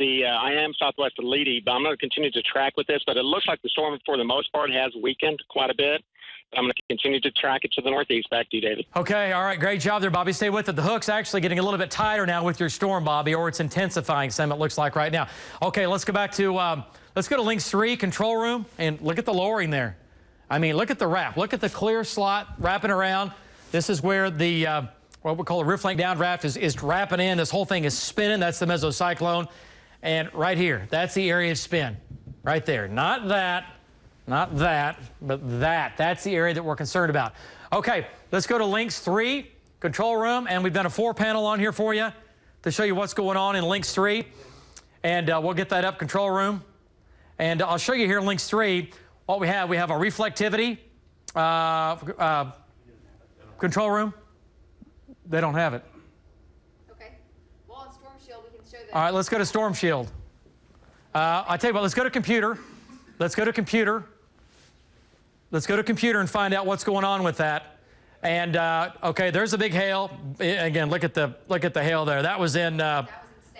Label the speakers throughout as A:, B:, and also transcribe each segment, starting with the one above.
A: I am southwest of Leedy, but I'm going to continue to track with this. But it looks like the storm, for the most part, has weakened quite a bit. I'm going to continue to track it to the northeast. Back to you, David.
B: Okay, all right, great job there, Bobby. Stay with it. The hook's actually getting a little bit tighter now with your storm, Bobby, or it's intensifying some, it looks like right now. Okay, let's go back to, let's go to Links 3, control room, and look at the lowering there. I mean, look at the wrap. Look at the clear slot wrapping around. This is where the, what we call a roof link downdraft is wrapping in. This whole thing is spinning. That's the mesocyclone. And right here, that's the area of spin. Right there. Not that, but that. That's the area that we're concerned about. Okay, let's go to Links 3, control room, and we've done a 4-panel on here for you to show you what's going on in Links 3. And we'll get that up, control room. And I'll show you here in Links 3 what we have. We have a reflectivity control room. They don't have it.
C: Okay. Well, on Storm Shield, we can show that.
B: All right, let's go to Storm Shield. I'll tell you what, let's go to computer. Let's go to computer. Let's go to computer and find out what's going on with that. And okay, there's a big hail. Again, look at the hail there. That was in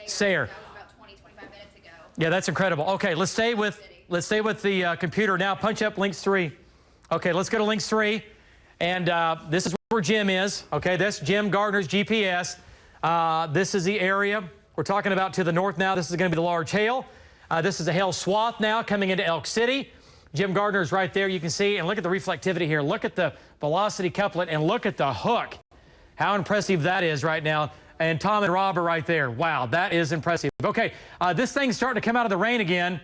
B: Sayre.
C: That was about 25 minutes ago.
B: Yeah, that's incredible. Okay, let's stay with the computer now. Punch up Links 3. Okay, let's go to Links 3. And this is where Jim is. Okay, that's Jim Gardner's GPS. This is the area we're talking about to the north now. This is going to be the large hail. This is a hail swath now coming into Elk City. Jim Gardner is right there, you can see. And look at the reflectivity here. Look at the velocity couplet and look at the hook. How impressive that is right now. And Tom and Rob are right there. Wow, that is impressive. Okay, this thing's starting to come out of the rain again.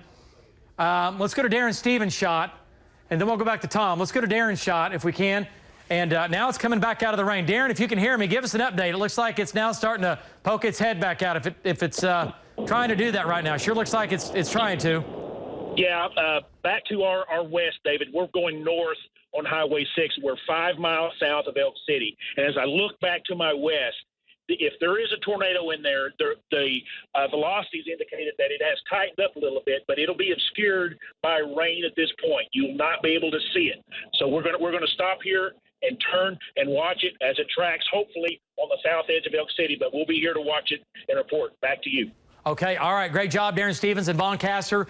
B: Let's go to Darren Stevens' shot, and then we'll go back to Tom. Let's go to Darren's shot if we can. And now it's coming back out of the rain. Darren, if you can hear me, give us an update. It looks like it's now starting to poke its head back out. If it's trying to do that right now, sure looks like it's trying to.
D: Yeah, back to our west, David. We're going north on Highway 6. We're 5 miles south of Elk City. And as I look back to my west, if there is a tornado in there, the velocities indicated that it has tightened up a little bit, but it'll be obscured by rain at this point. You'll not be able to see it. So we're gonna stop here and turn and watch it as it tracks, hopefully on the south edge of Elk City. But we'll be here to watch it and report. Back to you.
B: Okay, all right, great job, Darren Stevens and Vaughn Castor.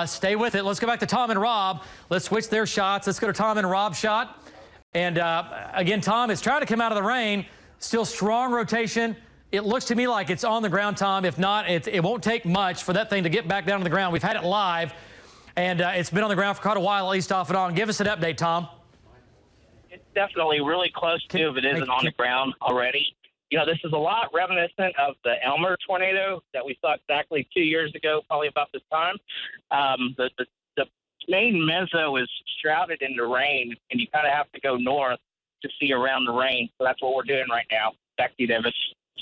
B: Stay with it. Let's go back to Tom and Rob. Let's switch their shots. Let's go to Tom and Rob's shot. And again, Tom is trying to come out of the rain. Still strong rotation. It looks to me like it's on the ground, Tom. If not, it won't take much for that thing to get back down to the ground. We've had it live, and it's been on the ground for quite a while, at least off and on. Give us an update, Tom.
E: It's definitely really close to, if it isn't on the ground already. You know, this is a lot reminiscent of the Elmer tornado that we saw exactly 2 years ago, probably about this time. The main meso is shrouded in the rain, and you kind of have to go north to see around the rain. So that's what we're doing right now. Back to you, Davis.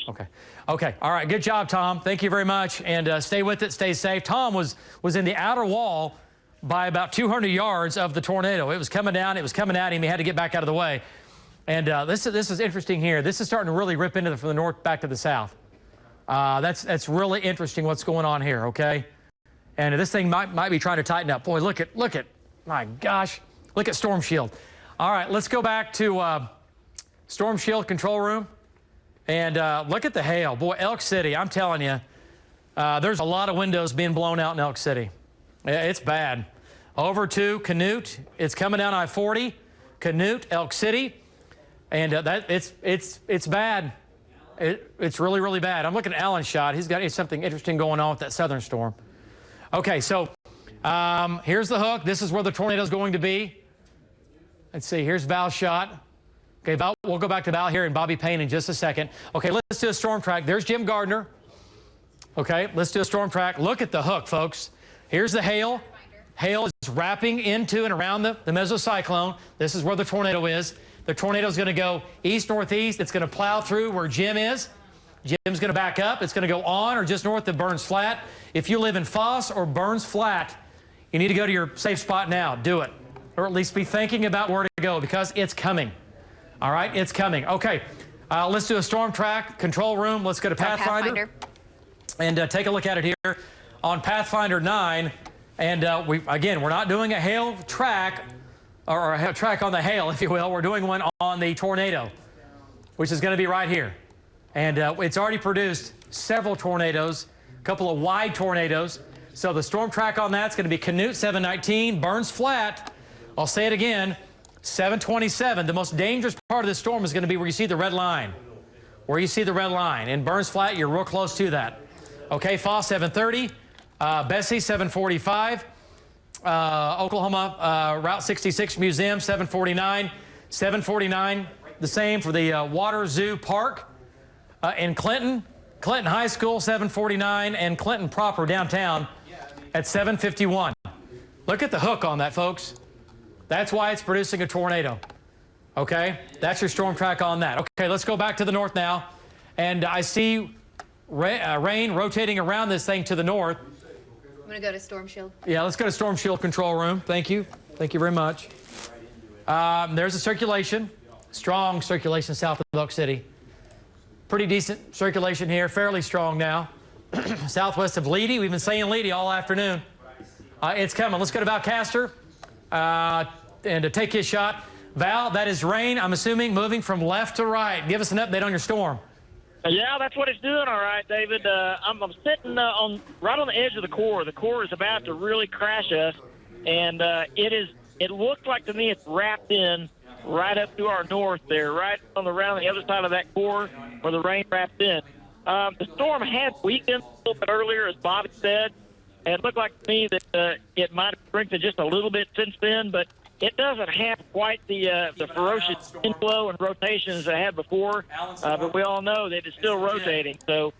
B: Okay. Okay. All right. Good job, Tom. Thank you very much. And stay with it. Stay safe. Tom was in the outer wall by about 200 yards of the tornado. It was coming down. It was coming at him. He had to get back out of the way. And this is interesting here. This is starting to really rip into from the north back to the south. That's really interesting what's going on here, okay? And this thing might be trying to tighten up. Boy, look at, my gosh, look at Storm Shield. All right, let's go back to Storm Shield control room. And look at the hail. Boy, Elk City, I'm telling you, there's a lot of windows being blown out in Elk City. It's bad. Over to Canute. It's coming down I-40. Canute, Elk City. And it's bad. It's really, really bad. I'm looking at Alan's shot. He's got something interesting going on with that southern storm. Okay, so here's the hook. This is where the tornado is going to be. Let's see. Here's Val's shot. Okay, Val, we'll go back to Val here and Bobby Payne in just a second. Okay, let's do a storm track. There's Jim Gardner. Okay, let's do a storm track. Look at the hook, folks. Here's the hail. Hail is wrapping into and around the mesocyclone. This is where the tornado is. The tornado is going to go east-northeast. It's going to plow through where Jim is. Jim's going to back up. It's going to go on or just north of Burns Flat. If you live in Foss or Burns Flat, you need to go to your safe spot now. Do it. Or at least be thinking about where to go because it's coming. All right? It's coming. Okay. Let's do a storm track control room. Let's go to Pathfinder. And take a look at it here on Pathfinder 9. And we're not doing a hail track or a track on the hail, if you will. We're doing one on the tornado, which is going to be right here. And it's already produced several tornadoes a couple of wide tornadoes. So the storm track on that's going to be Canute 719, Burns Flat. I'll say it again, 727. The most dangerous part of the storm is going to be where you see the red line. Where you see the red line. In Burns Flat, you're real close to that. Okay, Fall 730, Bessie 745, Oklahoma Route 66 Museum 749, 749 the same for the Water Zoo Park in Clinton High School 749, and Clinton proper downtown at 751. Look at the hook on that, folks. That's why it's producing a tornado. Okay, that's your storm track on that. Okay, let's go back to the north now, and I see rain rotating around this thing to the north.
C: I'm going to go to Storm Shield.
B: Yeah, let's go to Storm Shield control room. Thank you. Thank you very much. There's a circulation, strong circulation south of Elk City. Pretty decent circulation here, fairly strong now. Southwest of Leedy, we've been saying Leedy all afternoon. It's coming. Let's go to Val Castor and to take his shot. Val, that is rain, I'm assuming, moving from left to right. Give us an update on your storm.
E: Yeah, that's what it's doing, all right, David. I'm sitting right on the edge of the core. The core is about to really crash us, and it looks like to me it's wrapped in right up to our north there, right on around the other side of that core where the rain wrapped in. The storm had weakened a little bit earlier, as Bobby said, and it looked like to me that it might have strengthened just a little bit since then, but it doesn't have quite the ferocious inflow and rotations it had before, but we all know that it's still rotating. So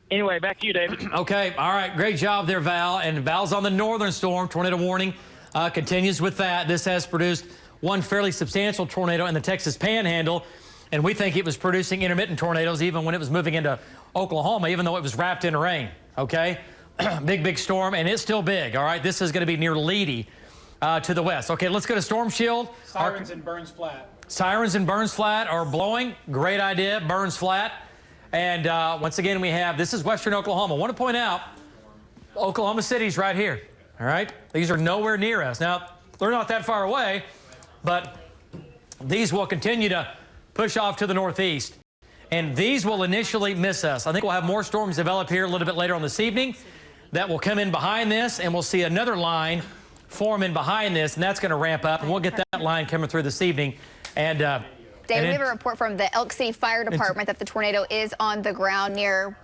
E: anyway, back to you, David.
B: Okay, all right, great job there, Val. And Val's on the northern storm. Tornado warning continues with that. This has produced one fairly substantial tornado in the Texas Panhandle, and we think it was producing intermittent tornadoes even when it was moving into Oklahoma, even though it was wrapped in rain, okay? Big storm, and it's still big, all right? This is going to be near Leedy to the west. Okay, let's go to Storm Shield.
F: Sirens in Burns Flat.
B: Sirens in Burns Flat are blowing. Great idea, Burns Flat. And once again, we have, this is western Oklahoma. I want to point out, Oklahoma City's right here, all right? These are nowhere near us. Now, they're not that far away, but these will continue to push off to the northeast. And these will initially miss us. I think we'll have more storms develop here a little bit later on this evening that will come in behind this, and we'll see another line form in behind this, and that's going to ramp up, and we'll get that line coming through this evening. And
C: David, we have a report from the Elk City Fire Department that the tornado is on the ground near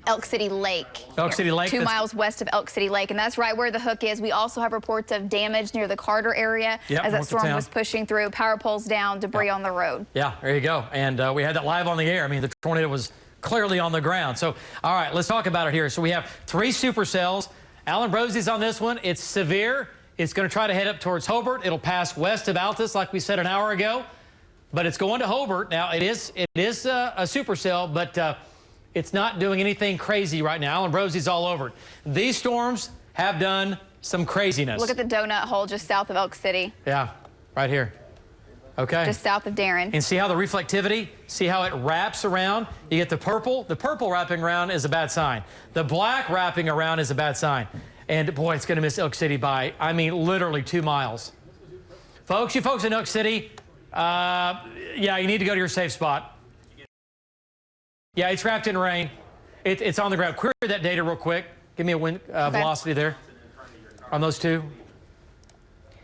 C: Elk City Lake.
B: Elk City Lake?
C: 2 miles west of Elk City Lake, and that's right where the hook is. We also have reports of damage near the Carter area as that storm was pushing through. Power poles down, debris on the road. Yeah,
B: there you go. And we had that live on the air. I mean, the tornado was clearly on the ground. So, all right, let's talk about it here. So we have 3 supercells. Alan Brosie's on this one. It's severe. It's going to try to head up towards Hobart. It'll pass west of Altus, like we said an hour ago, but it's going to Hobart. Now, it is a supercell, but it's not doing anything crazy right now. Alan Brosie's all over it. These storms have done some craziness.
C: Look at the donut hole just south of Elk City.
B: Yeah, right here. Okay.
C: Just south of Darren.
B: And see how the reflectivity, see how it wraps around? You get the purple. The purple wrapping around is a bad sign. The black wrapping around is a bad sign. And boy, it's going to miss Elk City by, I mean, literally 2 miles. Folks, you folks in Elk City, yeah, you need to go to your safe spot. Yeah, it's wrapped in rain. It's on the ground. Query that data real quick. Give me a wind velocity there on those two.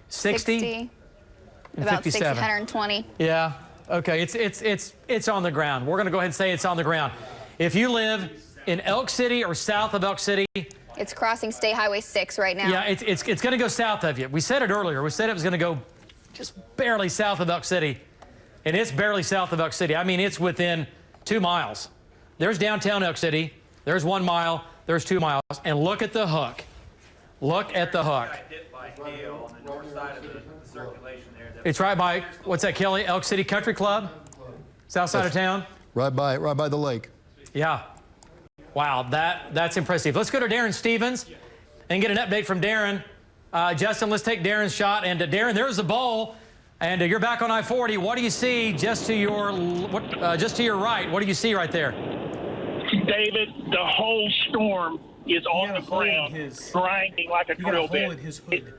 B: 60 and
C: about
B: 57.
C: 620.
B: Yeah. Okay. It's on the ground. We're going to go ahead and say it's on the ground. If you live in Elk City or south of Elk City,
C: it's crossing State Highway 6 right now.
B: Yeah, it's going to go south of you. We said it earlier. We said it was going to go just barely south of Elk City, and it's barely south of Elk City. I mean, it's within 2 miles. There's downtown Elk City. There's 1 mile. There's 2 miles. And look at the hook. Look at the hook. It's right by, what's that, Kelly? Elk City Country Club? South side of town?
G: Right by the lake.
B: Yeah. Wow, that's impressive. Let's go to Darren Stevens and get an update from Darren. Justin, let's take Darren's shot. And Darren, there's the bowl. And you're back on I-40. What do you see just to your right? What do you see right there?
D: David, the whole storm is on the ground, grinding like a drill bit.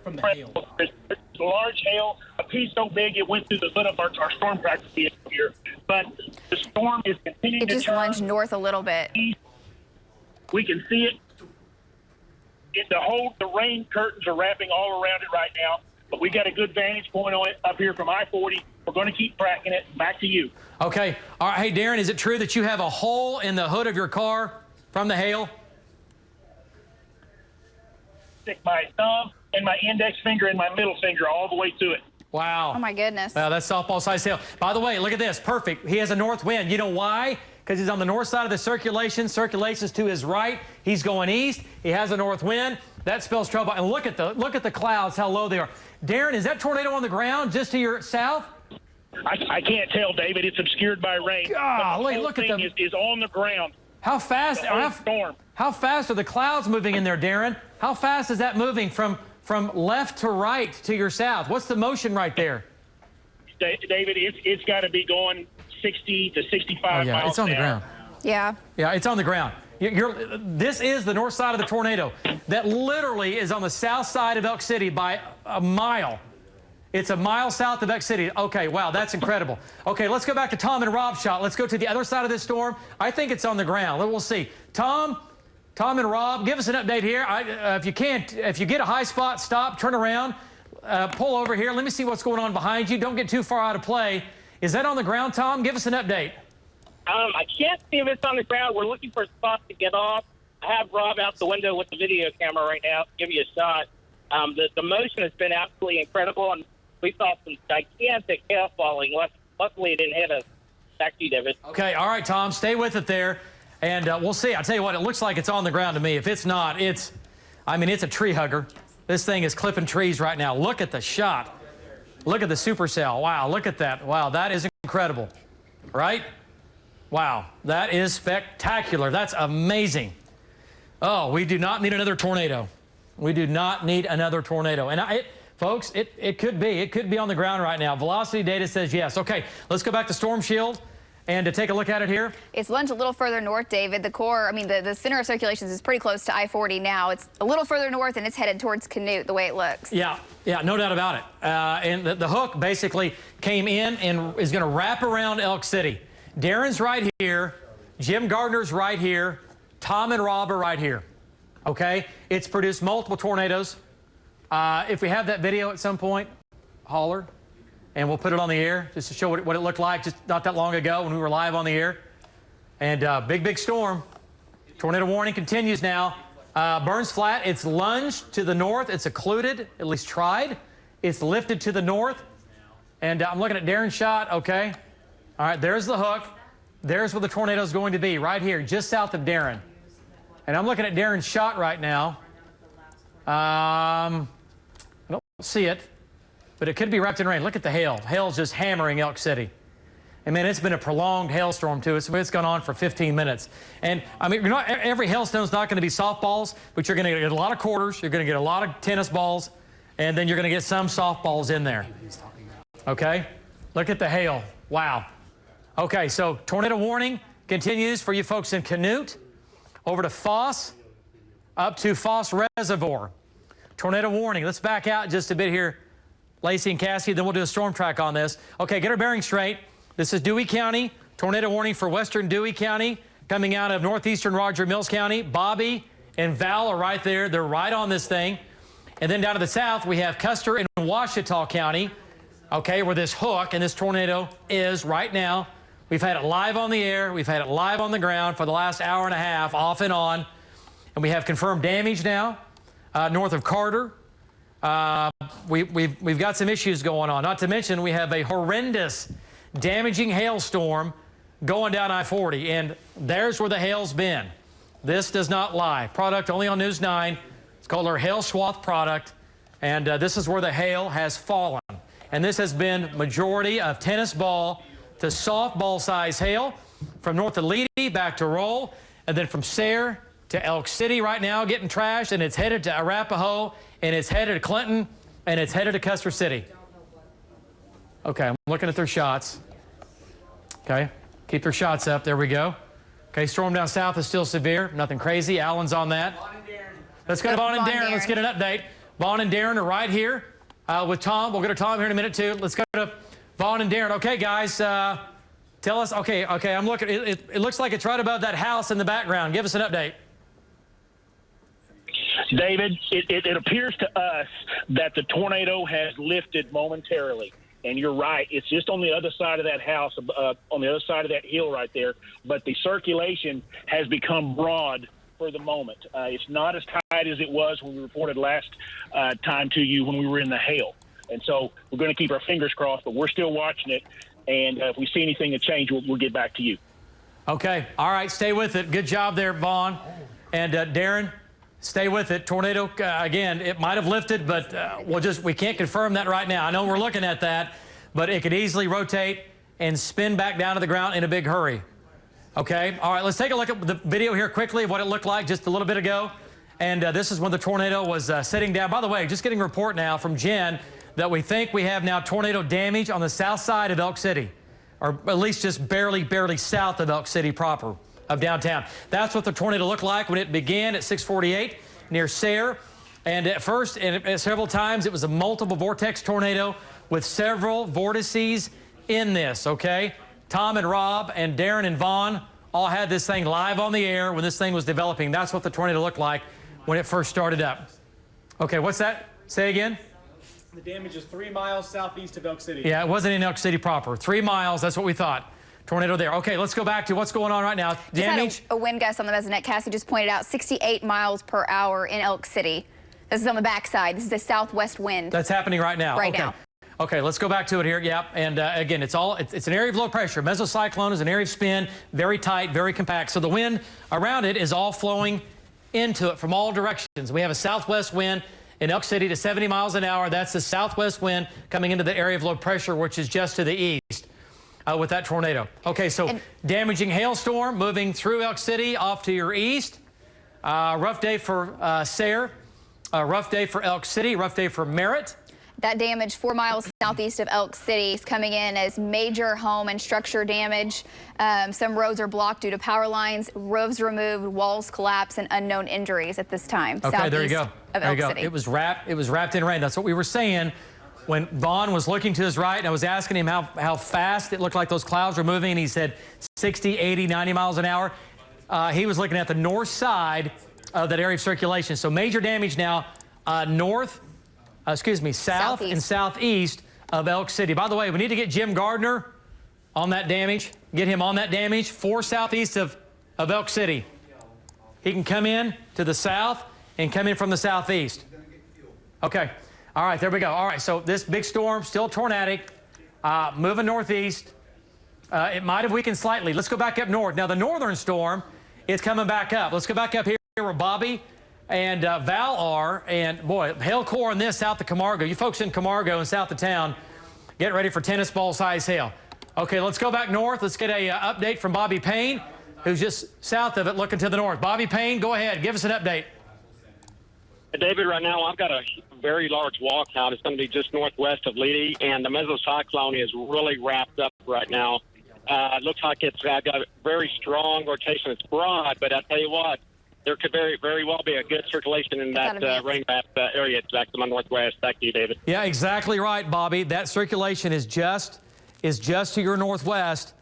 F: From the hail.
D: It's large hail, a piece so big it went through the hood of our storm tracker vehicle here. But the storm is continuing to
C: turn. It just lunged north a little bit.
D: We can see it the rain curtains are wrapping all around it right now, but we got a good vantage point on it up here from I-40. We're going to keep tracking it. Back to you.
B: Okay. All right. Hey, Darren, is it true that you have a hole in the hood of your car from the hail?
D: Stick my thumb and my index finger and my middle finger all the way to it.
B: Wow.
C: Oh, my goodness.
B: Wow, that's softball-sized hail. By the way, look at this. Perfect. He has a north wind. You know why? Because he's on the north side of the circulation. Circulation's to his right. He's going east. He has a north wind. That spells trouble. And look at the clouds, how low they are. Darren, is that tornado on the ground just to your south?
D: I can't tell, David. It's obscured by rain.
B: Golly, look at them.
D: Is on the ground.
B: How fast? How fast are the clouds moving in there, Darren? How fast is that moving from left to right to your south? What's the motion right there?
D: David, it's got to be going 60 to 65 miles
B: it's on the ground.
C: Yeah.
B: Yeah, it's on the ground. This is the north side of the tornado that literally is on the south side of Elk City by a mile. It's a mile south of Elk City. Okay, wow, that's incredible. Okay, let's go back to Tom and Rob's shot. Let's go to the other side of this storm. I think it's on the ground. We'll see. Tom and Rob, give us an update here. If you get a high spot, stop, turn around, pull over here. Let me see what's going on behind you. Don't get too far out of play. Is that on the ground, Tom? Give us an update.
E: I can't see if it's on the ground. We're looking for a spot to get off. I have Rob out the window with the video camera right now to give you a shot. The motion has been absolutely incredible, and we saw some gigantic hail falling. Luckily, it didn't hit us. Back to you, David.
B: Okay, all right, Tom. Stay with it there, and we'll see. I'll tell you what, it looks like it's on the ground to me. If it's not, it's a tree hugger. This thing is clipping trees right now. Look at the shot. Look at the supercell. Wow, look at that. Wow, that is incredible, right? Wow, that is spectacular. That's amazing. Oh, we do not need another tornado. We do not need another tornado. And folks, it could be. It could be on the ground right now. Velocity data says yes. Okay, let's go back to Storm Shield and to take a look at it here.
C: It's lunged a little further north, David. The center of circulations is pretty close to I-40 now. It's a little further north, and it's headed towards Canute, the way it looks. Yeah, no doubt about it. And the hook basically came in and is going to wrap around Elk City. Darren's right here. Jim Gardner's right here. Tom and Rob are right here. Okay? It's produced multiple tornadoes. If we have that video at some point, holler, and we'll put it on the air just to show what it looked like just not that long ago when we were live on the air. And big storm. Tornado warning continues now. Burns Flat, it's lunged to the north. It's occluded, at least tried. It's lifted to the north. And I'm looking at Darren's shot. Okay. All right, there's the hook. There's where the tornado is going to be, right here, just south of Darren. And I'm looking at Darren's shot right now. I don't see it, but it could be wrapped in rain. Look at the hail. Hail's just hammering Elk City. And, man, it's been a prolonged hailstorm, too. It's gone on for 15 minutes. And, I mean, every hailstone's not going to be softballs, but you're going to get a lot of quarters. You're going to get a lot of tennis balls, and then you're going to get some softballs in there. Okay? Look at the hail. Wow. Okay, so tornado warning continues for you folks in Canute, over to Foss, up to Foss Reservoir. Tornado warning. Let's back out just a bit here, Lacey and Cassie, then we'll do a storm track on this. Okay, get our bearings straight. This is Dewey County. Tornado warning for western Dewey County, coming out of northeastern Roger Mills County. Bobby and Val are right there. They're right on this thing. And then down to the south, we have Custer and Ouachita County, okay, where this hook and this tornado is right now. We've had it live on the air. We've had it live on the ground for the last hour and a half, off and on. And we have confirmed damage now north of Carter. We've got some issues going on. Not to mention we have a horrendous, damaging hailstorm going down I-40. And there's where the hail's been. This does not lie. Product only on News 9. It's called our hail swath product. And this is where the hail has fallen. And this has been majority of tennis ball to softball size hail from north of Leedy back to Roll, and then from Sayre to Elk City right now getting trashed, and it's headed to Arapahoe, and it's headed to Clinton, and it's headed to Custer City. Okay, I'm looking at their shots. Okay, keep their shots up. There we go. Okay, storm down south is still severe. Nothing crazy. Allen's on that. Let's go to Vaughn and Darren. Let's get an update. Vaughn and Darren are right here with Tom. We'll go to Tom here in a minute, too. Let's go to Vaughn and Darren. Okay, guys, tell us. Okay, I'm looking. It looks like it's right above that house in the background. Give us an update.
D: David, it appears to us that the tornado has lifted momentarily. And you're right. It's just on the other side of that house, on the other side of that hill right there. But the circulation has become broad for the moment. It's not as tight as it was when we reported last time to you when we were in the hail. And so we're going to keep our fingers crossed, but we're still watching it. And if we see anything to change, we'll get back to you.
B: Okay. All right. Stay with it. Good job there, Vaughn. And Darren, stay with it. Tornado, again, it might have lifted, but we can't confirm that right now. I know we're looking at that, but it could easily rotate and spin back down to the ground in a big hurry. Okay. All right. Let's take a look at the video here quickly of what it looked like just a little bit ago. And this is when the tornado was sitting down. By the way, just getting a report now from Jen that we think we have now tornado damage on the south side of Elk City, or at least just barely south of Elk City proper, of downtown. That's what the tornado looked like when it began at 6:48 near Sayre. And at first, and several times, it was a multiple vortex tornado with several vortices in this, okay? Tom and Rob and Darren and Vaughn all had this thing live on the air when this thing was developing. That's what the tornado looked like when it first started up. Okay, what's that? Say again?
F: The damage is 3 miles southeast of Elk City.
B: Yeah, it wasn't in Elk City proper. 3 miles, that's what we thought. Tornado there. Okay, let's go back to what's going on right now. Damage?
G: Just had a wind gust on the mesonet. Cassie just pointed out 68 miles per hour in Elk City. This is on the backside. This is a southwest wind.
B: That's happening right now.
G: Right now.
B: Okay, let's go back to it here. Yep, and again, it's an area of low pressure. Mesocyclone is an area of spin, very tight, very compact. So the wind around it is all flowing into it from all directions. We have a southwest wind in Elk City to 70 miles an hour. That's the southwest wind coming into the area of low pressure, which is just to the east with that tornado. Okay, so damaging hailstorm moving through Elk City off to your east. Rough day for Sayre. Rough day for Elk City. Rough day for Merritt.
G: That damage 4 miles southeast of Elk City is coming in as major home and structure damage. Some roads are blocked due to power lines, roofs removed, walls collapsed, and unknown injuries at this time.
B: Okay, there you go.
G: Of Elk City.
B: It was wrapped in rain. That's what we were saying when Vaughn was looking to his right, and I was asking him how fast it looked like those clouds were moving, and he said 60, 80, 90 miles an hour. He was looking at the north side of that area of circulation. So major damage now south and southeast of Elk City. By the way, we need to get Jim Gardner on that damage. Get him on that damage 4 southeast of Elk City. He can come in to the south and come in from the southeast. Okay. All right, there we go. All right, so this big storm, still tornadic, moving northeast. It might have weakened slightly. Let's go back up north. Now, the northern storm is coming back up. Let's go back up here where Bobby and Val are, and boy, hail core on this south of Camargo. You folks in Camargo and south of town, get ready for tennis ball size hail. Okay, let's go back north. Let's get a update from Bobby Payne, who's just south of it looking to the north. Bobby Payne, go ahead. Give us an update.
A: David, right now I've got a very large walkout. It's going to be just northwest of Leedy, and the mesocyclone is really wrapped up right now. It looks like it's got a very strong rotation. It's broad, but I tell you what, there could very well be a good circulation in that rain-wrapped area. It's back to my northwest. Back to you, David.
B: Yeah, exactly right, Bobby. That circulation is just to your northwest,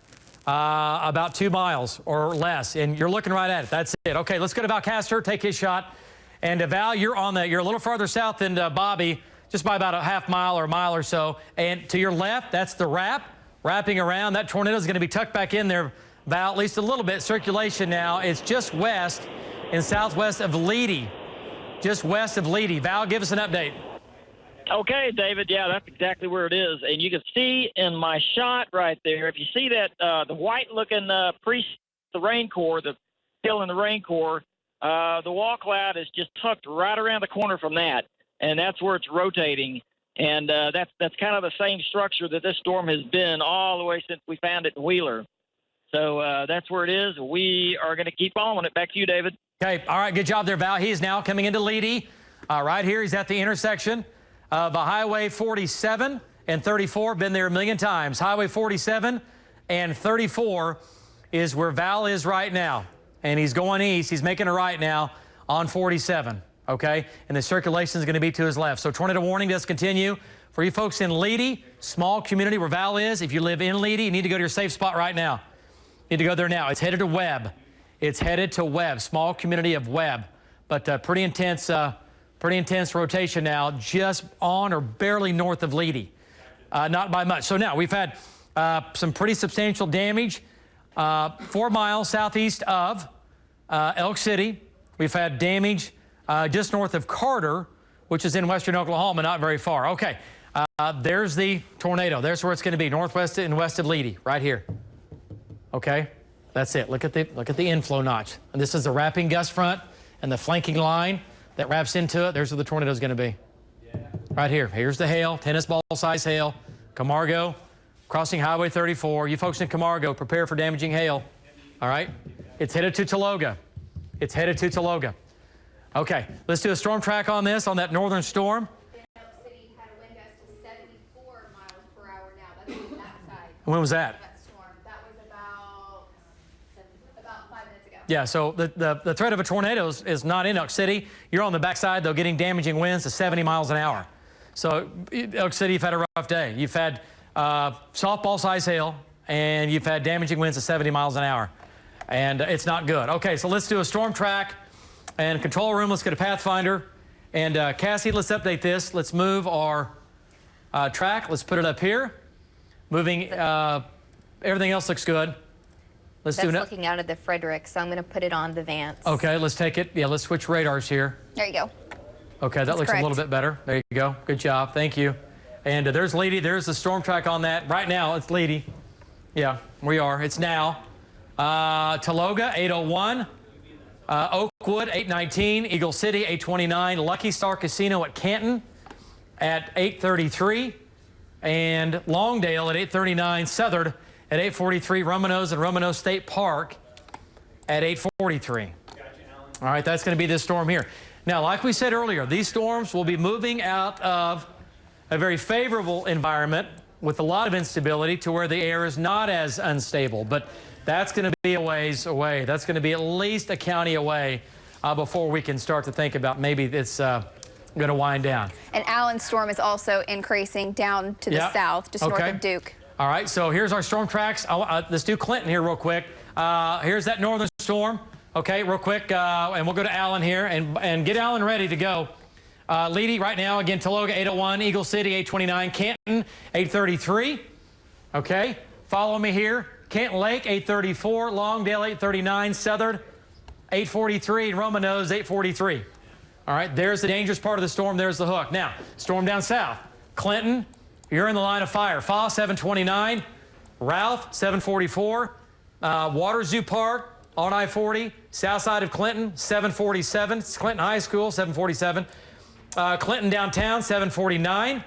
B: about 2 miles or less, and you're looking right at it. That's it. Okay, let's go to Val Castor. Take his shot. And Val, you're a little farther south than Bobby, just by about a half mile or a mile or so. And to your left, that's the wrapping around. That tornado is going to be tucked back in there, Val, at least a little bit. Circulation now, it's just west and southwest of Leedy, just west of Leedy. Val, give us an update.
E: Okay, David. Yeah, that's exactly where it is. And you can see in my shot right there, if you see that the white-looking the rain core, the hill in the rain core, the wall cloud is just tucked right around the corner from that, and that's where it's rotating. And that's kind of the same structure that this storm has been all the way since we found it in Wheeler. So that's where it is. We are going to keep following it. Back to you, David.
B: Okay. All right. Good job there, Val. He is now coming into Leedy. Right here, he's at the intersection of Highway 47 and 34. Been there a million times. Highway 47 and 34 is where Val is right now. And he's going east. He's making a right now on 47, okay? And the circulation is going to be to his left. So tornado warning does continue. For you folks in Leedy, small community where Val is, if you live in Leedy, you need to go to your safe spot right now. You need to go there now. It's headed to Webb. It's headed to Webb, small community of Webb. but pretty intense rotation now, just on or barely north of Leedy, not by much. So now we've had some pretty substantial damage 4 miles southeast of Elk City. We've had damage just north of Carter, which is in western Oklahoma, not very far. Okay, there's the tornado. There's where it's going to be, northwest and west of Leedy, right here. Okay, that's it. Look at the inflow notch. And this is the wrapping gust front and the flanking line that wraps into it. There's where the tornado is going to be. Right here. Here's the hail, tennis ball size hail. Camargo, crossing Highway 34. You folks in Camargo, prepare for damaging hail. All right? It's headed to Tologa. It's headed to Tologa. Okay, let's do a storm track on this, on that northern storm.
G: Elk City had a wind gust of 74 miles per hour now. That's on that side.
B: When was that?
G: That storm. That was about 5 minutes ago.
B: Yeah, so the threat of a tornado is not in Elk City. You're on the backside, though, getting damaging winds to 70 miles an hour. So Elk City, you've had a rough day. You've had softball-size hail, and you've had damaging winds of 70 miles an hour. And it's not good. Okay, so let's do a storm track. And control room, let's get a Pathfinder. And Cassie, let's update this. Let's move our track. Let's put it up here. Moving, everything else looks good. Let's
H: That's
B: do it.
H: looking out of the Frederick, so I'm going to put it on the Vance.
B: Okay, let's take it. Yeah, let's switch radars here.
G: There you go.
B: Okay, that looks
G: correct.
B: a little bit better. There you go. Good job. Thank you. And there's Leedy. There's the storm track on that. Right now, it's Leedy. Yeah, we are. It's now. Tologa, 801. Oakwood, 819. Eagle City, 829. Lucky Star Casino at Canton at 833. And Longdale at 839. Southern at 843. Romano's and Romano State Park at 843. All right, that's going to be this storm here. Now, like we said earlier, these storms will be moving out of a very favorable environment with a lot of instability to where the air is not as unstable. But that's going to be a ways away. That's going to be at least a county away before we can start to think about maybe it's going to wind down.
G: And Allen's storm is also increasing down to the south, just north of Duke.
B: All right, so here's our storm tracks. Let's do Clinton here real quick. Here's that northern storm. Okay, real quick, and we'll go to Allen here and get Allen ready to go. Leedy right now, again, Tologa 801, Eagle City 829, Canton 833. Okay, follow me here. Canton Lake 834, Longdale 839, Southern 843, and Romano's 843. All right, there's the dangerous part of the storm. There's the hook. Now, storm down south. Clinton, you're in the line of fire. Fa 729, Ralph 744, Water Zoo Park on I-40, south side of Clinton 747. It's Clinton High School 747. Clinton downtown 749,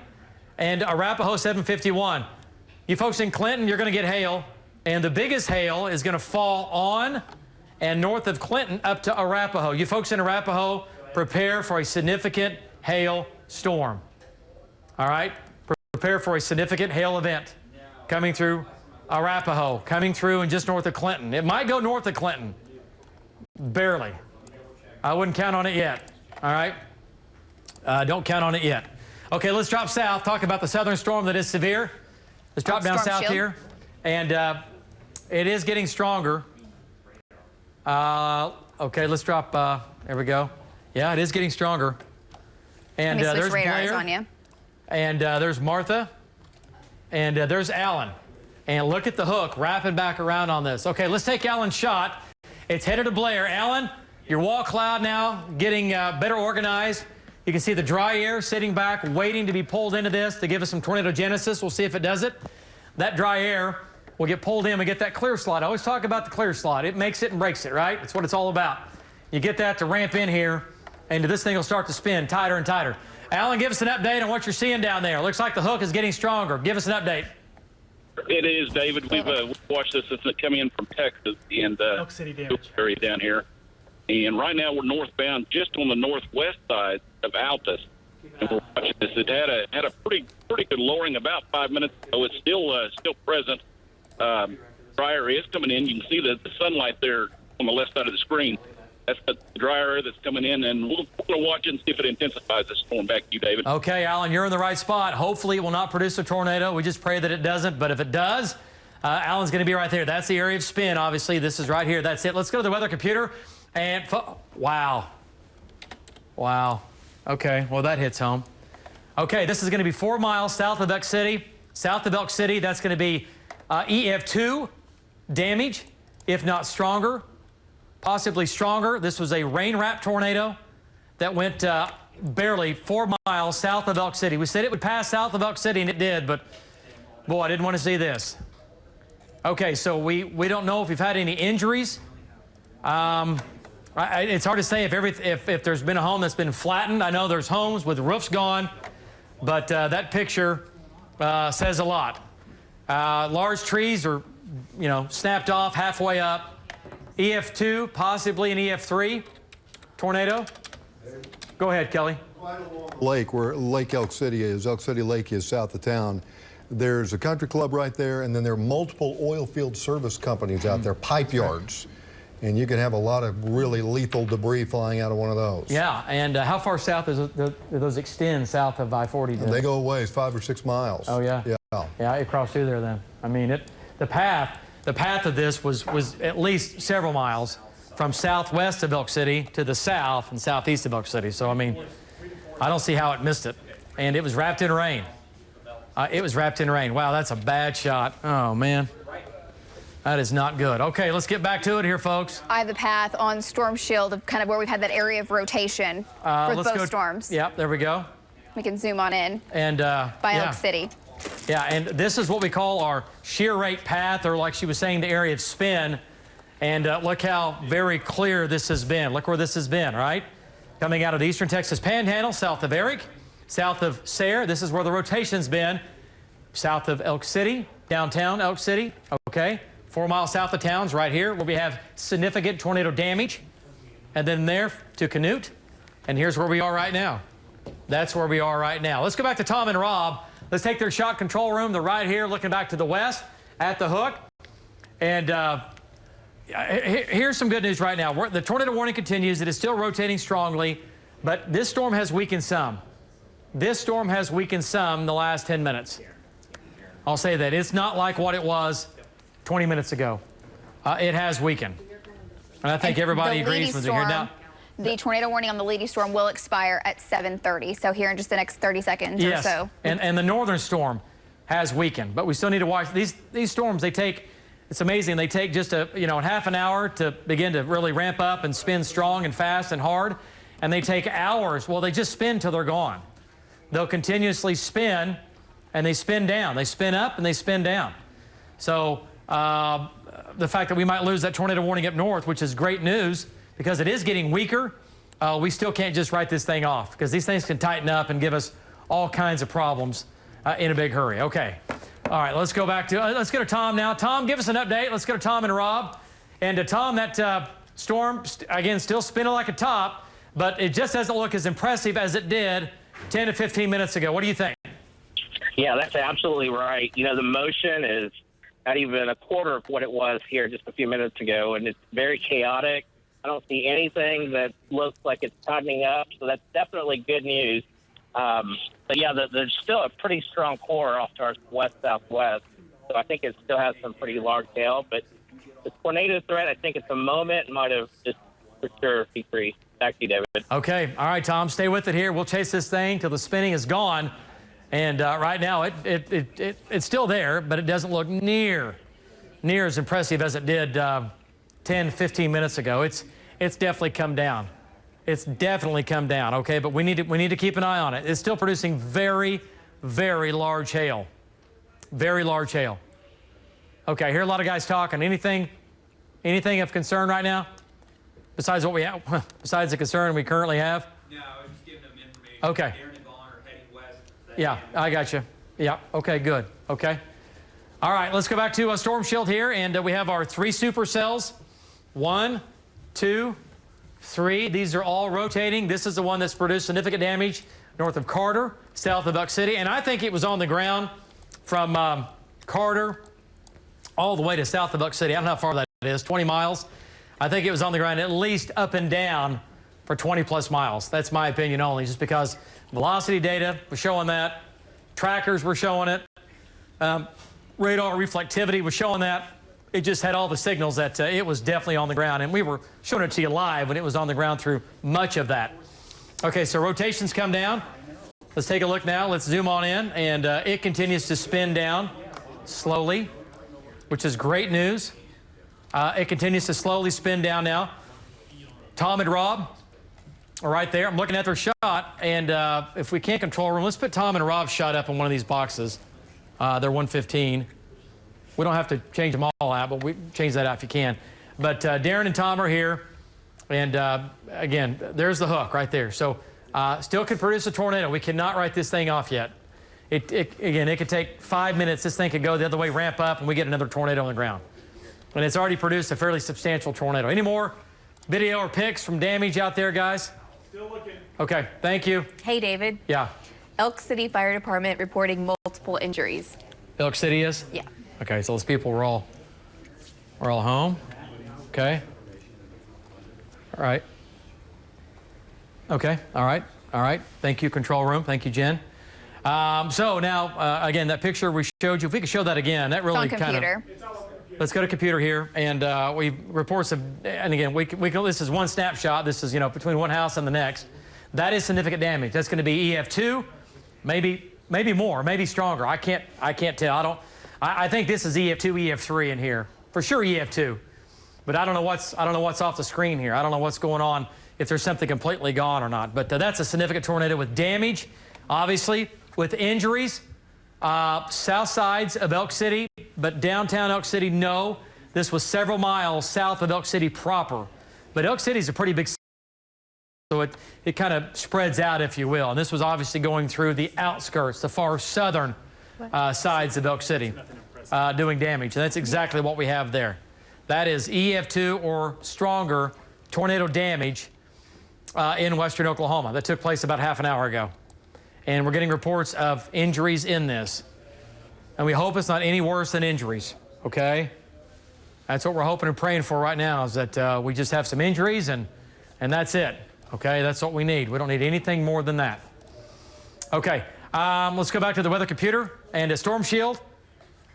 B: and Arapahoe 751. You folks in Clinton, you're going to get hail, and the biggest hail is going to fall on and north of Clinton up to Arapahoe. You folks in Arapahoe, prepare for a significant hail storm. All right? Prepare for a significant hail event coming through Arapahoe, coming through and just north of Clinton. It might go north of Clinton. Barely. I wouldn't count on it yet. All right? Don't count on it yet. Okay, let's drop south. Talk about the southern storm that is severe. Let's drop down south here. And it is getting stronger. Okay, let's drop. There we go. Yeah, it is getting stronger. And
G: Let me
B: there's
G: switch radars
B: Blair.
G: on you.
B: And there's Martha. And there's Allen. And look at the hook wrapping back around on this. Okay, let's take Allen's shot. It's headed to Blair. Allen, your wall cloud now getting better organized. You can see the dry air sitting back, waiting to be pulled into this to give us some tornado genesis. We'll see if it does it. That dry air will get pulled in and get that clear slot. I always talk about the clear slot. It makes it and breaks it, right? That's what it's all about. You get that to ramp in here, and this thing will start to spin tighter and tighter. Allen, give us an update on what you're seeing down there. Looks like the hook is getting stronger. Give us an update.
I: It is, David. We've watched this since it coming in from Texas and
F: Elk City damage
I: area down here. And right now we're northbound, just on the northwest side of Altus. And we're watching this. It had a pretty good lowering about 5 minutes ago. It's still present. Dry air is coming in. You can see the sunlight there on the left side of the screen. That's the dry air that's coming in, and we're going to watch it and see if it intensifies this storm. Back to you, David.
B: Okay, Allen, you're in the right spot. Hopefully it will not produce a tornado. We just pray that it doesn't, but if it does, Allen's going to be right there. That's the area of spin, obviously. This is right here. That's it. Let's go to the weather computer. And wow. Wow. Okay, well, that hits home. Okay, this is going to be 4 miles south of Elk City. South of Elk City, that's going to be EF2 damage, if not stronger, possibly stronger. This was a rain-wrapped tornado that went barely 4 miles south of Elk City. We said it would pass south of Elk City, and it did, but boy, I didn't want to see this. Okay, so we don't know if we've had any injuries. It's hard to say if there's been a home that's been flattened. I know there's homes with roofs gone, but that picture says a lot. Large trees are, snapped off halfway up. EF2, possibly an EF3 tornado. Go ahead, Kelly.
J: Lake, where Lake Elk City is, Elk City Lake is south of town. There's a country club right there, and then there are multiple oil field service companies out there, pipe yards. And you could have a lot of really lethal debris flying out of one of those.
B: Yeah, and how far south do those extend south of I-40?
J: They go away, it's 5 or 6 miles.
B: Oh, yeah?
J: Yeah.
B: Yeah, it crossed through there then. I mean, the path of this was at least several miles from southwest of Elk City to the south and southeast of Elk City. So, I mean, I don't see how it missed it. And it was wrapped in rain. It was wrapped in rain. Wow, that's a bad shot. Oh, man. That is not good. Okay, let's get back to it here, folks.
G: I have the path on Storm Shield of kind of where we've had that area of rotation for both storms.
B: Yep, there we go.
G: We can zoom on in.
B: And
G: by Elk City.
B: Yeah, and this is what we call our shear rate path, or like she was saying, the area of spin. And look how very clear this has been. Look where this has been, right? Coming out of the eastern Texas Panhandle, south of Eric, south of Sayre. This is where the rotation's been. South of Elk City, downtown Elk City, okay. 4 miles south of town's right here where we have significant tornado damage. And then there to Canute. And here's where we are right now. That's where we are right now. Let's go back to Tom and Rob. Let's take their shot control room. They're right here looking back to the west at the hook. And here's some good news right now. The tornado warning continues. It is still rotating strongly, but this storm has weakened some. This storm has weakened some the last 10 minutes. I'll say that. It's not like what it was 20 minutes ago. It has weakened. And I think everybody agrees with you here now.
G: The tornado warning on the Leedy storm will expire at 7:30, so here in just the next 30 seconds or so.
B: And the northern storm has weakened, but we still need to watch. These storms, they take, it's amazing, they take just a half an hour to begin to really ramp up and spin strong and fast and hard, and they take hours. Well, they just spin till they're gone. They'll continuously spin, and they spin down. They spin up, and they spin down. So the fact that we might lose that tornado warning up north, which is great news because it is getting weaker, we still can't just write this thing off because these things can tighten up and give us all kinds of problems in a big hurry. Okay. All right, let's go back to, let's go to Tom now. Tom, give us an update. Let's go to Tom and Rob. And to Tom, that storm, again, still spinning like a top, but it just doesn't look as impressive as it did 10 to 15 minutes ago. What do you think?
E: Yeah, that's absolutely right. The motion is not even a quarter of what it was here just a few minutes ago, and it's very chaotic. I don't see anything that looks like it's tightening up, so that's definitely good news. But yeah, there's still a pretty strong core off to our west-southwest, so I think it still has some pretty large tail. But the tornado threat, I think at the moment might have just for sure decreased. Back to you, David.
B: Okay. All right, Tom, stay with it here. We'll chase this thing till the spinning is gone. And right now, it's still there, but it doesn't look near as impressive as it did 10, 15 minutes ago. It's definitely come down. It's definitely come down, okay? But we need to keep an eye on it. It's still producing very, very large hail. Very large hail. Okay, I hear a lot of guys talking. Anything of concern right now? Besides what we have, besides the concern we currently have?
F: No, I was just giving them information.
B: Okay. Yeah, I got you. Yeah, okay, good. Okay. All right, let's go back to Storm Shield here, and we have our 3 supercells. 1, 2, 3. These are all rotating. This is the one that's produced significant damage north of Carter, south of Elk City, and I think it was on the ground from Carter all the way to south of Elk City. I don't know how far that is, 20 miles. I think it was on the ground at least up and down for 20-plus miles. That's my opinion only, just because velocity data was showing that. Trackers were showing it. Radar reflectivity was showing that. It just had all the signals that it was definitely on the ground. And we were showing it to you live when it was on the ground through much of that. Okay, so rotations come down. Let's take a look now. Let's zoom on in, and it continues to spin down slowly, which is great news. It continues to slowly spin down now. Tom and Rob are right there. I'm looking at their shot, and if we can't control room, let's put Tom and Rob's shot up in one of these boxes. They're 115. We don't have to change them all out, but we change that out if you can. But Darren and Tom are here, and again, there's the hook right there. So still could produce a tornado. We cannot write this thing off yet. Again, it could take 5 minutes. This thing could go the other way, ramp up, and we get another tornado on the ground. And it's already produced a fairly substantial tornado. Any more video or pics from damage out there, guys?
F: Still looking.
B: Okay, thank you.
H: Hey, David.
B: Yeah.
H: Elk City Fire Department reporting multiple injuries.
B: Elk City is?
H: Yeah.
B: Okay, so those people were all home. Okay. All right. Okay, all right. All right. Thank you, control room. Thank you, Jen. So now, again, that picture we showed you, if we could show that again, that really kind of... Let's go to computer here, and we reports of, and again, this is one snapshot. This is, between one house and the next. That is significant damage. That's going to be EF2, maybe more, maybe stronger. I can't tell. I think this is EF2, EF3 in here, for sure EF2, but I don't know what's off the screen here. I don't know what's going on, if there's something completely gone or not. But that's a significant tornado with damage, obviously, with injuries. South sides of Elk City, but downtown Elk City, no. This was several miles south of Elk City proper. But Elk City is a pretty big city, so it kind of spreads out, if you will. And this was obviously going through the outskirts, the far southern sides of Elk City, doing damage. And that's exactly what we have there. That is EF2 or stronger tornado damage in western Oklahoma. That took place about half an hour ago. And we're getting reports of injuries in this. And we hope it's not any worse than injuries, okay? That's what we're hoping and praying for right now, is that we just have some injuries and that's it, okay? That's what we need. We don't need anything more than that. Okay, let's go back to the weather computer and a storm shield.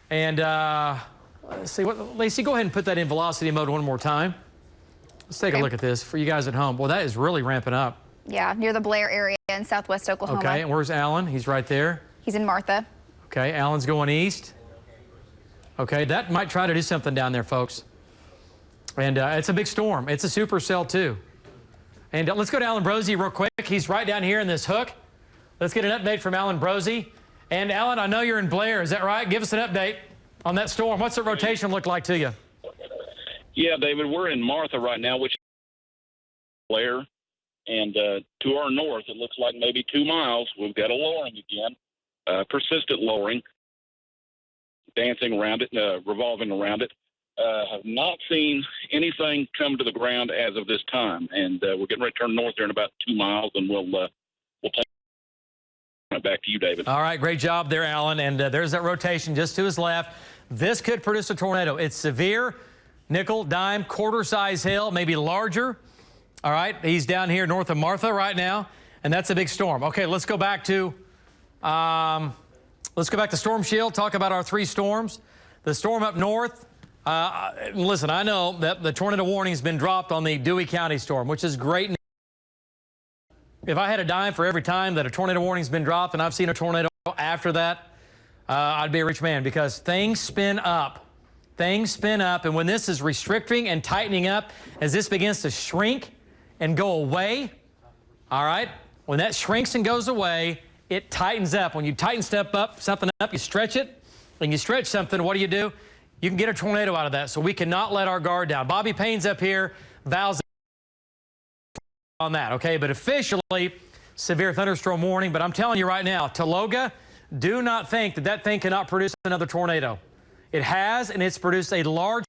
B: And let's see, Lacey, go ahead and put that in velocity mode one more time. Let's take a look at this for you guys at home. Well, that is really ramping up.
G: Yeah, near the Blair area in southwest Oklahoma.
B: Okay, and where's Alan? He's right there.
G: He's in Martha.
B: Okay, Alan's going east. Okay, that might try to do something down there, folks. And it's a big storm. It's a supercell, too. And let's go to Alan Brosey real quick. He's right down here in this hook. Let's get an update from Alan Brosey. And Alan, I know you're in Blair. Is that right? Give us an update on that storm. What's the rotation look like to you?
I: Yeah, David, we're in Martha right now, which is Blair. And to our north, it looks like maybe 2 miles. We've got a lowering again, persistent lowering, dancing around it, revolving around it. Have not seen anything come to the ground as of this time. And we're getting ready to turn north there in about 2 miles, and we'll take it back to you, David. All
B: right, great job there, Alan. And there's that rotation just to his left. This could produce a tornado. It's severe, nickel, dime, quarter-size hail, maybe larger. All right, he's down here north of Martha right now, and that's a big storm. Okay, let's go back to Storm Shield, talk about our 3 storms. The storm up north, listen, I know that the tornado warning has been dropped on the Dewey County storm, which is great. If I had a dime for every time that a tornado warning has been dropped and I've seen a tornado after that, I'd be a rich man, because things spin up. Things spin up, and when this is restricting and tightening up, as this begins to shrink and go away, all right? When that shrinks and goes away, it tightens up. When you tighten something up, you stretch it. When you stretch something, what do? You can get a tornado out of that, so we cannot let our guard down. Bobby Payne's up here, vows on that, okay? But officially, severe thunderstorm warning. But I'm telling you right now, Taloga, do not think that thing cannot produce another tornado. It has, and it's produced a large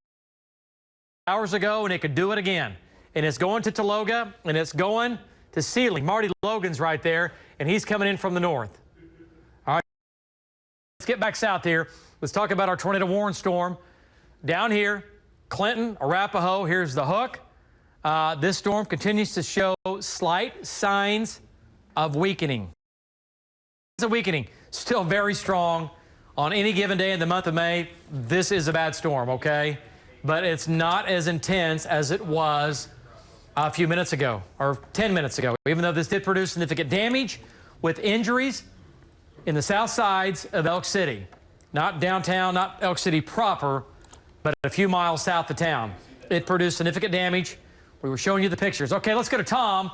B: hours ago, and it could do it again. And it's going to Taloga, and it's going to Sealing. Marty Logan's right there, and he's coming in from the north. All right, let's get back south here. Let's talk about our tornado warning storm. Down here, Clinton, Arapahoe, here's the hook. This storm continues to show slight signs of weakening. It's a weakening, still very strong. On any given day in the month of May, this is a bad storm, okay? But it's not as intense as it was a few minutes ago, or 10 minutes ago, even though this did produce significant damage with injuries in the south sides of Elk City. Not downtown, not Elk City proper, but a few miles south of town. It produced significant damage. We were showing you the pictures. Okay, let's go to Tom.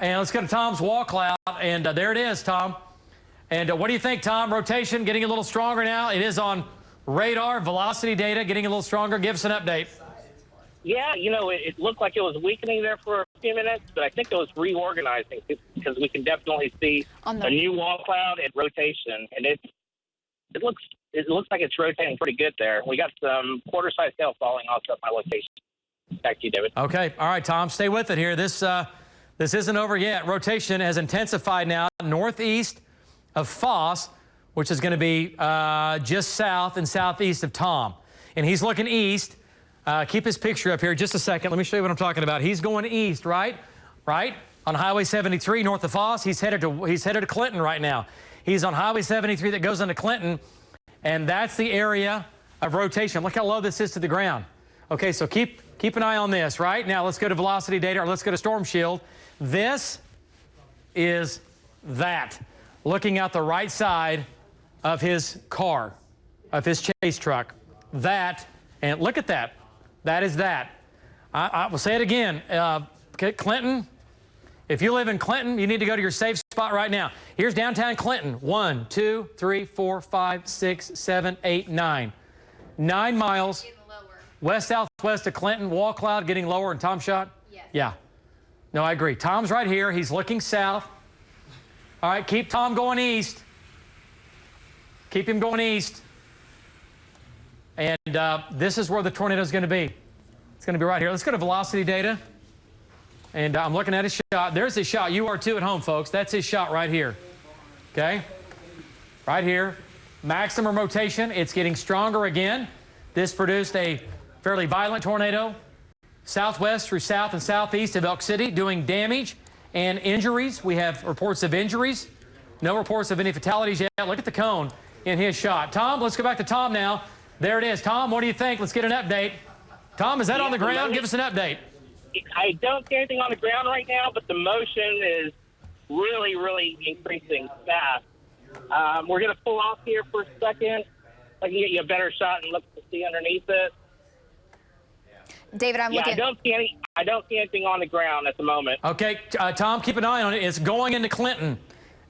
B: And let's go to Tom's wall cloud. And there it is, Tom. And what do you think, Tom? Rotation getting a little stronger now. It is on radar, velocity data getting a little stronger. Give us an update.
E: Yeah, you know, it looked like it was weakening there for a few minutes, but I think it was reorganizing because we can definitely see a new wall cloud and rotation, and it looks like it's rotating pretty good there. We got some quarter-sized hail falling also at my location. Back to you, David.
B: Okay, all right, Tom, stay with it here. This isn't over yet. Rotation has intensified now northeast of Foss, which is going to be just south and southeast of Tom, and he's looking east. Keep his picture up here just a second. Let me show you what I'm talking about. He's going east, right? On Highway 73 north of Foss. He's headed to Clinton right now. He's on Highway 73 that goes into Clinton, and that's the area of rotation. Look how low this is to the ground. Okay, so keep an eye on this, right? Now let's go to velocity data, or let's go to storm shield. This is that. Looking out the right side of his car, of his chase truck. That, and look at that. That is that. I will say it again. Clinton, if you live in Clinton, you need to go to your safe spot right now. Here's downtown Clinton. 1, 2, 3, 4, 5, 6, 7, 8, 9. 9 miles west-southwest of Clinton. Wall cloud getting lower. And Tom shot? Yes. Yeah. No, I agree. Tom's right here. He's looking south. All right, keep Tom going east. Keep him going east. And this is where the tornado is going to be. It's going to be right here. Let's go to velocity data. And I'm looking at his shot. There's his shot. You are too at home, folks. That's his shot right here. Okay? Right here. Maximum rotation. It's getting stronger again. This produced a fairly violent tornado southwest through south and southeast of Elk City, doing damage and injuries. We have reports of injuries. No reports of any fatalities yet. Look at the cone in his shot. Tom, let's go back to Tom now. There it is. Tom, what do you think? Let's get an update. Tom, is that on the ground? Give us an update.
E: I don't see anything on the ground right now, but the motion is really, really increasing fast. We're going to pull off here for a second. I can get you a better shot and look to see underneath it.
G: David, I'm looking.
E: I don't see anything on the ground at the moment.
B: Okay, Tom, keep an eye on it. It's going into Clinton.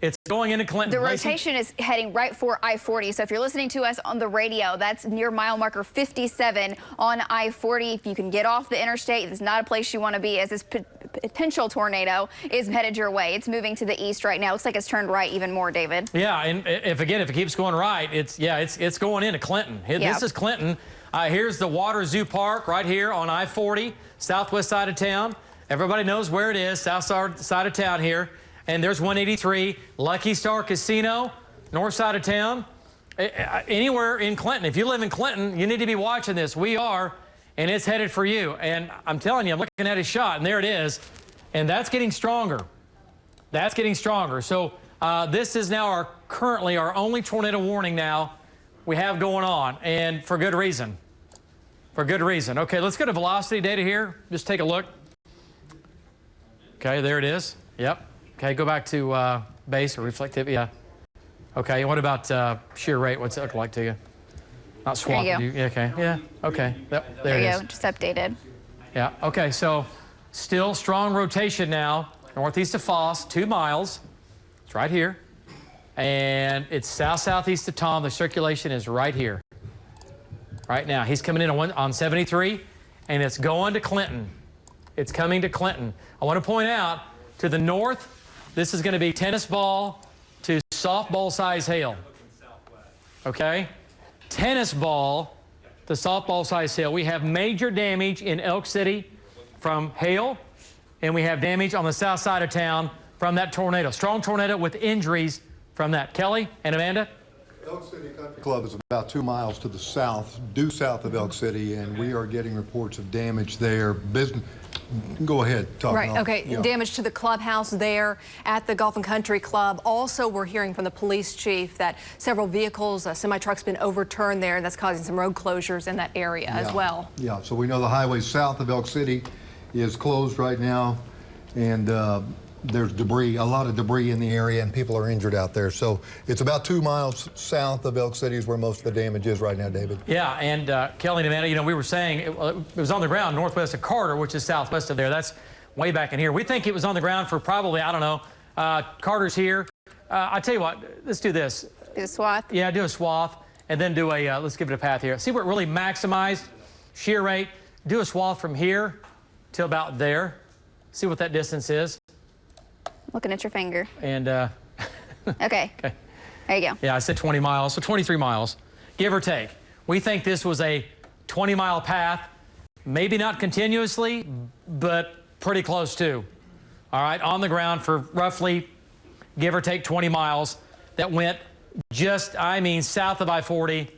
B: It's going into Clinton.
G: The rotation is heading right for I-40. So if you're listening to us on the radio, that's near mile marker 57 on I-40. If you can get off the interstate, it's not a place you want to be, as this potential tornado is headed your way. It's moving to the east right now. Looks like it's turned right even more, David.
B: Yeah, and if it keeps going right, it's going into Clinton. This is Clinton. Here's the Water Zoo Park right here on I-40, southwest side of town. Everybody knows where it is, south side of town here. And there's 183, Lucky Star Casino, north side of town. Anywhere in Clinton. If you live in Clinton, you need to be watching this. We are, and it's headed for you. And I'm telling you, I'm looking at his shot, and there it is. And that's getting stronger. That's getting stronger. So this is now currently our only tornado warning now we have going on, and for good reason. For good reason. Okay, let's go to velocity data here. Just take a look. Okay, there it is. Yep. Okay, go back to base or reflective. Yeah. Okay, what about shear rate? What's it look like to you? Not swap.
G: There you go.
B: Okay. Yeah. Okay. Yep, there it is.
G: There you go. Just updated.
B: Yeah. Okay. So still strong rotation now. Northeast of Foss, 2 miles. It's right here. And it's south-southeast of Tom. The circulation is right here. Right now. He's coming in on 73, and it's going to Clinton. It's coming to Clinton. I want to point out to the north, this is going to be tennis ball to softball size hail. Okay? Tennis ball to softball size hail. We have major damage in Elk City from hail, and we have damage on the south side of town from that tornado. Strong tornado with injuries from that. Kelly and Amanda?
J: Elk City Country Club is about 2 miles to the south, due south of Elk City, and we are getting reports of damage there. Go ahead. Talk
K: right.
J: about,
K: okay.
J: Yeah.
K: Damage to the clubhouse there at the Golf and Country Club. Also, we're hearing from the police chief that several vehicles, a semi-truck's been overturned there, and that's causing some road closures in that area as well.
J: Yeah. So we know the highway south of Elk City is closed right now, and there's debris, a lot of debris in the area, and people are injured out there. So it's about 2 miles south of Elk City is where most of the damage is right now, David.
B: Yeah, and Kelly and Amanda, you know, we were saying it was on the ground northwest of Carter, which is southwest of there. That's way back in here. We think it was on the ground for probably, I don't know, Carter's here. I tell you what, let's do this.
G: Do a swath?
B: Yeah, do a swath, and then do a, let's give it a path here. See what really maximized shear rate? Do a swath from here to about there. See what that distance is.
G: Looking at your finger.
B: And,
G: Okay.
B: okay.
G: There you go.
B: Yeah, I said 20 miles, so 23 miles, give or take. We think this was a 20-mile path, maybe not continuously, but pretty close to. All right, on the ground for roughly, give or take 20 miles that went just, I mean, south of I-40,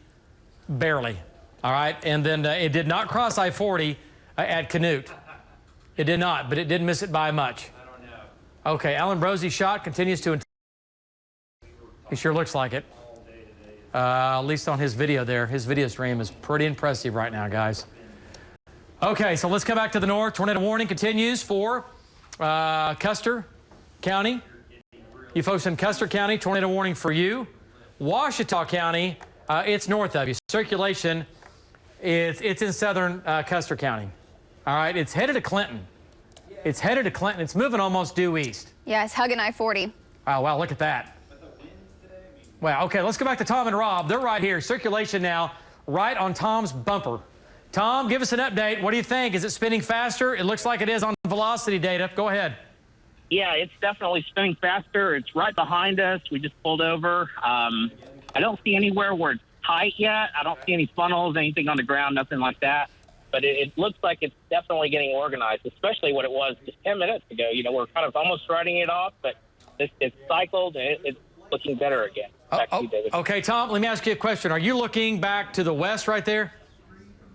B: barely. All right, and then it did not cross I-40 at Canute. It did not, but it didn't miss it by much. Okay, Alan Brosey's shot continues to. He sure looks like it. At least on his video there. His video stream is pretty impressive right now, guys. Okay, so let's come back to the north. Tornado warning continues for Custer County. You folks in Custer County, tornado warning for you. Ouachita County, it's north of you. Circulation, it's in southern Custer County. All right, it's headed to Clinton. It's headed to Clinton. It's moving almost due east.
G: Yeah, it's hugging I-40.
B: Oh, wow, look at that. Wow, okay, let's go back to Tom and Rob. They're right here. Circulation now, right on Tom's bumper. Tom, give us an update. What do you think? Is it spinning faster? It looks like it is on velocity data. Go ahead.
E: Yeah, it's definitely spinning faster. It's right behind us. We just pulled over. I don't see anywhere where it's tight yet. I don't see any funnels, anything on the ground, nothing like that. But it looks like it's definitely getting organized, especially what it was just 10 minutes ago. You know, we're kind of almost writing it off, but it's cycled and it's looking better again. Back to you, David.
B: Okay, Tom, let me ask you a question. Are you looking back to the west right there?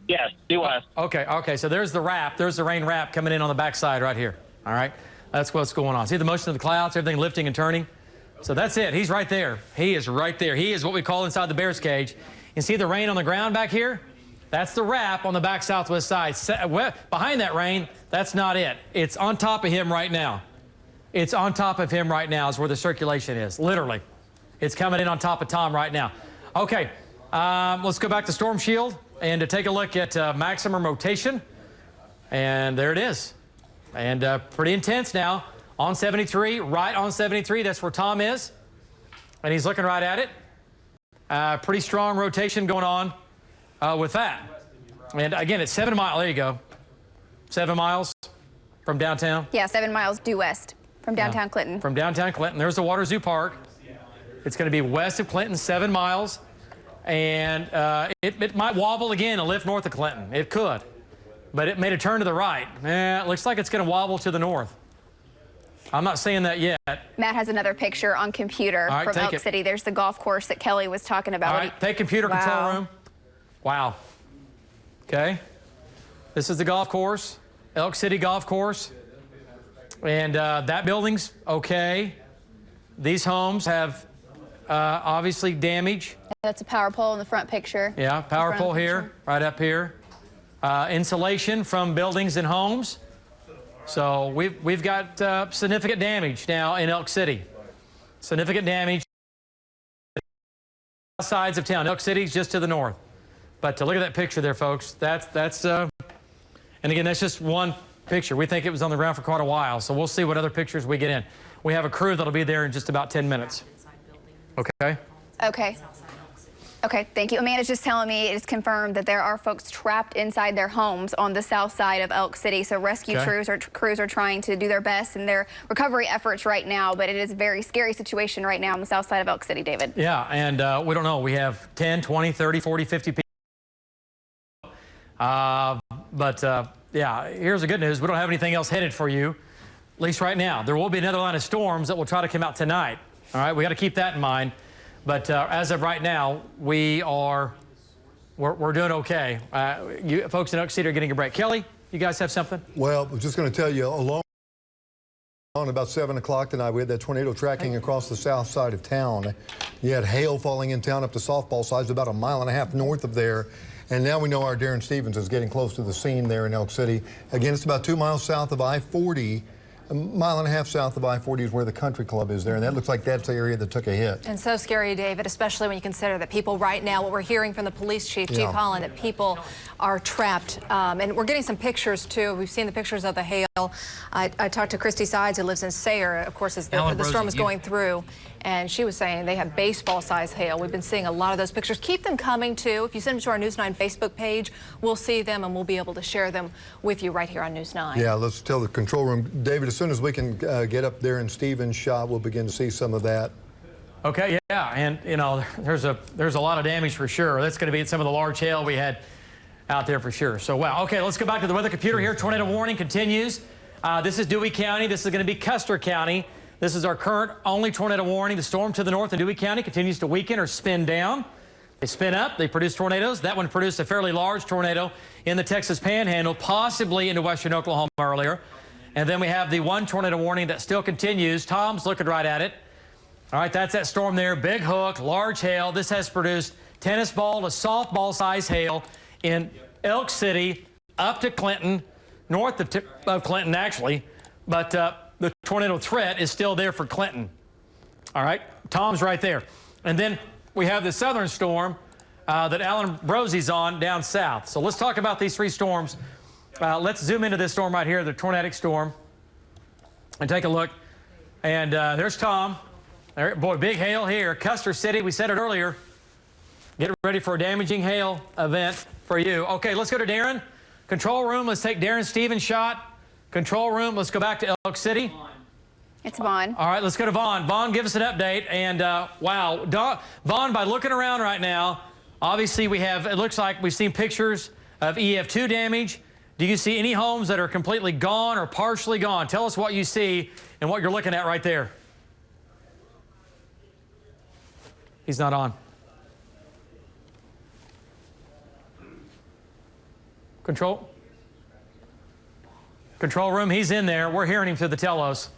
E: Yes, due west.
B: Okay, so there's the wrap. There's the rain wrap coming in on the backside right here. All right, that's what's going on. See the motion of the clouds, everything lifting and turning? So that's it. He's right there. He is right there. He is what we call inside the bear's cage. You see the rain on the ground back here? That's the wrap on the back southwest side. Behind that rain, that's not it. It's on top of him right now. It's on top of him right now is where the circulation is, literally. It's coming in on top of Tom right now. Okay, let's go back to Storm Shield and to take a look at maximum rotation. And there it is. And pretty intense now on 73, right on 73. That's where Tom is. And he's looking right at it. Pretty strong rotation going on. With that. And again, it's 7 miles. There you go. 7 miles from downtown.
G: Yeah, 7 miles due west from downtown Clinton.
B: From downtown Clinton. There's the Water Zoo Park. It's going to be west of Clinton, 7 miles. And it might wobble again and lift north of Clinton. It could. But it made a turn to the right. It looks like it's going to wobble to the north. I'm not saying that yet.
G: Matt has another picture on computer from Elk City. There's the golf course that Kelly was talking about.
B: All right, take computer control room. Wow. Okay. This is the golf course, Elk City Golf Course. And that building's okay. These homes have obviously damage.
G: That's a power pole in the front picture.
B: Yeah, power pole here, right up here. Insulation from buildings and homes. So we've got significant damage now in Elk City. Significant damage. Sides of town. Elk City's just to the north. But look at that picture there, folks. That's and again, that's just one picture. We think it was on the ground for quite a while, so we'll see what other pictures we get in. We have a crew that'll be there in just about 10 minutes. Okay?
G: Okay, thank you. Amanda's just telling me it's confirmed that there are folks trapped inside their homes on the south side of Elk City. So rescue crews are trying to do their best in their recovery efforts right now. But it is a very scary situation right now on the south side of Elk City, David.
B: Yeah, and we don't know. We have 10, 20, 30, 40, 50 people. Yeah, here's the good news. We don't have anything else headed for you, at least right now. There will be another line of storms that will try to come out tonight. All right, we got to keep that in mind. But as of right now, we're doing okay. You folks in Elk City are getting a break. Kelly, you guys have something?
J: Well, I was just going to tell you, along about 7 o'clock tonight, we had that tornado tracking across the south side of town. You had hail falling in town up to softball size, about 1.5 miles north of there. And now we know our Darren Stevens is getting close to the scene there in Elk City. Again, it's about 2 miles south of I-40. A mile and a half south of I-40 is where the country club is there, and that looks like that's the area that took a hit.
K: And so scary, David, especially when you consider that people right now, what we're hearing from the police chief, Chief Holland, that people are trapped. And we're getting some pictures, too. We've seen the pictures of the hail. I talked to Christy Sides, who lives in Sayre, of course, as the storm was going through. And she was saying they have baseball-sized hail. We've been seeing a lot of those pictures. Keep them coming, too. If you send them to our News 9 Facebook page, we'll see them, and we'll be able to share them with you right here on News 9.
J: Yeah, let's tell the control room. David, as soon as we can get up there in Stevens' shot, we'll begin to see some of that.
B: Okay, yeah, and, you know, there's a lot of damage for sure. That's going to be some of the large hail we had out there for sure. So, wow. Okay, let's go back to the weather computer here. Tornado warning continues. This is Dewey County. This is going to be Custer County. This is our current only tornado warning. The storm to the north in Dewey County continues to weaken or spin down. They spin up. They produce tornadoes. That one produced a fairly large tornado in the Texas Panhandle, possibly into western Oklahoma earlier. And then we have the one tornado warning that still continues. Tom's looking right at it. All right, that's that storm there. Big hook, large hail. This has produced tennis ball to softball size hail in Elk City up to Clinton, north of Clinton actually. But the tornado threat is still there for Clinton. All right, Tom's right there. And then we have the southern storm that Alan Brosey's on down south. So let's talk about these three storms. Let's zoom into this storm right here, the tornadic storm, and take a look. And there's Tom. There, boy, big hail here. Custer City, we said it earlier. Get ready for a damaging hail event for you. Okay, let's go to Darren. Control room, let's take Darren Stevens' shot. Control room, let's go back to Elk City.
G: It's Vaughn.
B: All right, let's go to Vaughn. Vaughn, give us an update. And wow, Vaughn, by looking around right now, obviously we have, it looks like we've seen pictures of EF2 damage. Do you see any homes that are completely gone or partially gone? Tell us what you see and what you're looking at right there. He's not on. Control room, he's in there. We're hearing him through the telos.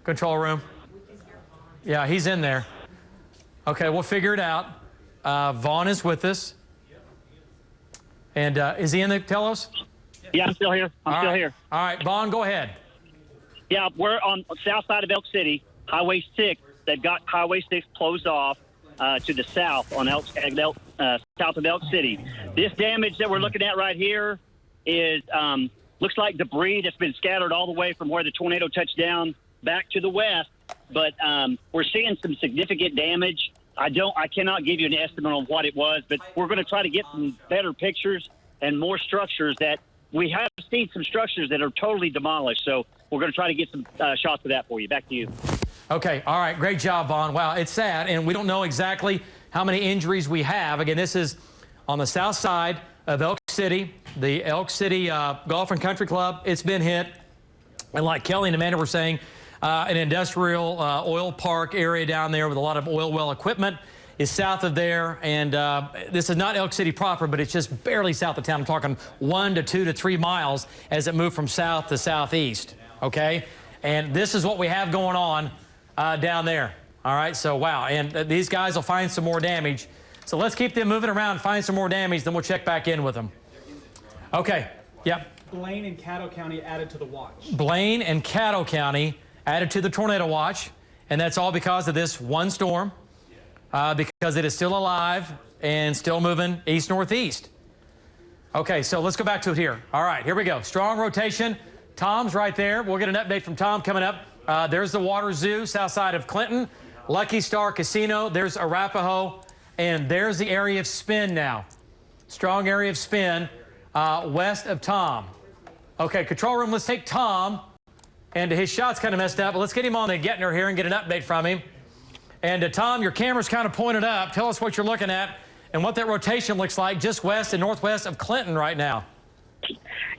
B: Control room. Yeah, he's in there. Okay, we'll figure it out. Vaughn is with us. And is he in the telos?
L: Yeah, I'm still here. I'm still here.
B: All right, Vaughn, go ahead.
L: Yeah, we're on the south side of Elk City, Highway 6. They've got Highway 6 closed off to the south on south of Elk City. This damage that we're looking at right here is looks like debris that's been scattered all the way from where the tornado touched down back to the west. But we're seeing some significant damage. I cannot give you an estimate on what it was, but we're going to try to get some better pictures and more structures that we have seen some structures that are totally demolished. So we're going to try to get some shots of that for you. Back to you.
B: Okay, all right, great job, Vaughn. Wow, it's sad, and we don't know exactly how many injuries we have. Again, this is on the south side of Elk City, the Elk City Golf and Country Club. It's been hit, and like Kelly and Amanda were saying, an industrial oil park area down there with a lot of oil well equipment is south of there, and this is not Elk City proper, but it's just barely south of town. I'm talking 1 to 2 to 3 miles as it moved from south to southeast, okay? And this is what we have going on down there. All right, so wow, and these guys will find some more damage. So let's keep them moving around, find some more damage, then we'll check back in with them. Okay, yep.
F: Blaine and Caddo County added to the watch.
B: Blaine and Caddo County added to the tornado watch, and that's all because of this one storm, because it is still alive and still moving east-northeast. Okay, so let's go back to it here. All right, here we go. Strong rotation. Tom's right there. We'll get an update from Tom coming up. There's the Water Zoo, south side of Clinton. Lucky Star Casino. There's Arapahoe. And there's the area of spin now. Strong area of spin west of Tom. Okay, control room, let's take Tom. And his shot's kind of messed up, but let's get him on the Getner here and get an update from him. And Tom, your camera's kind of pointed up. Tell us what you're looking at and what that rotation looks like just west and northwest of Clinton right now.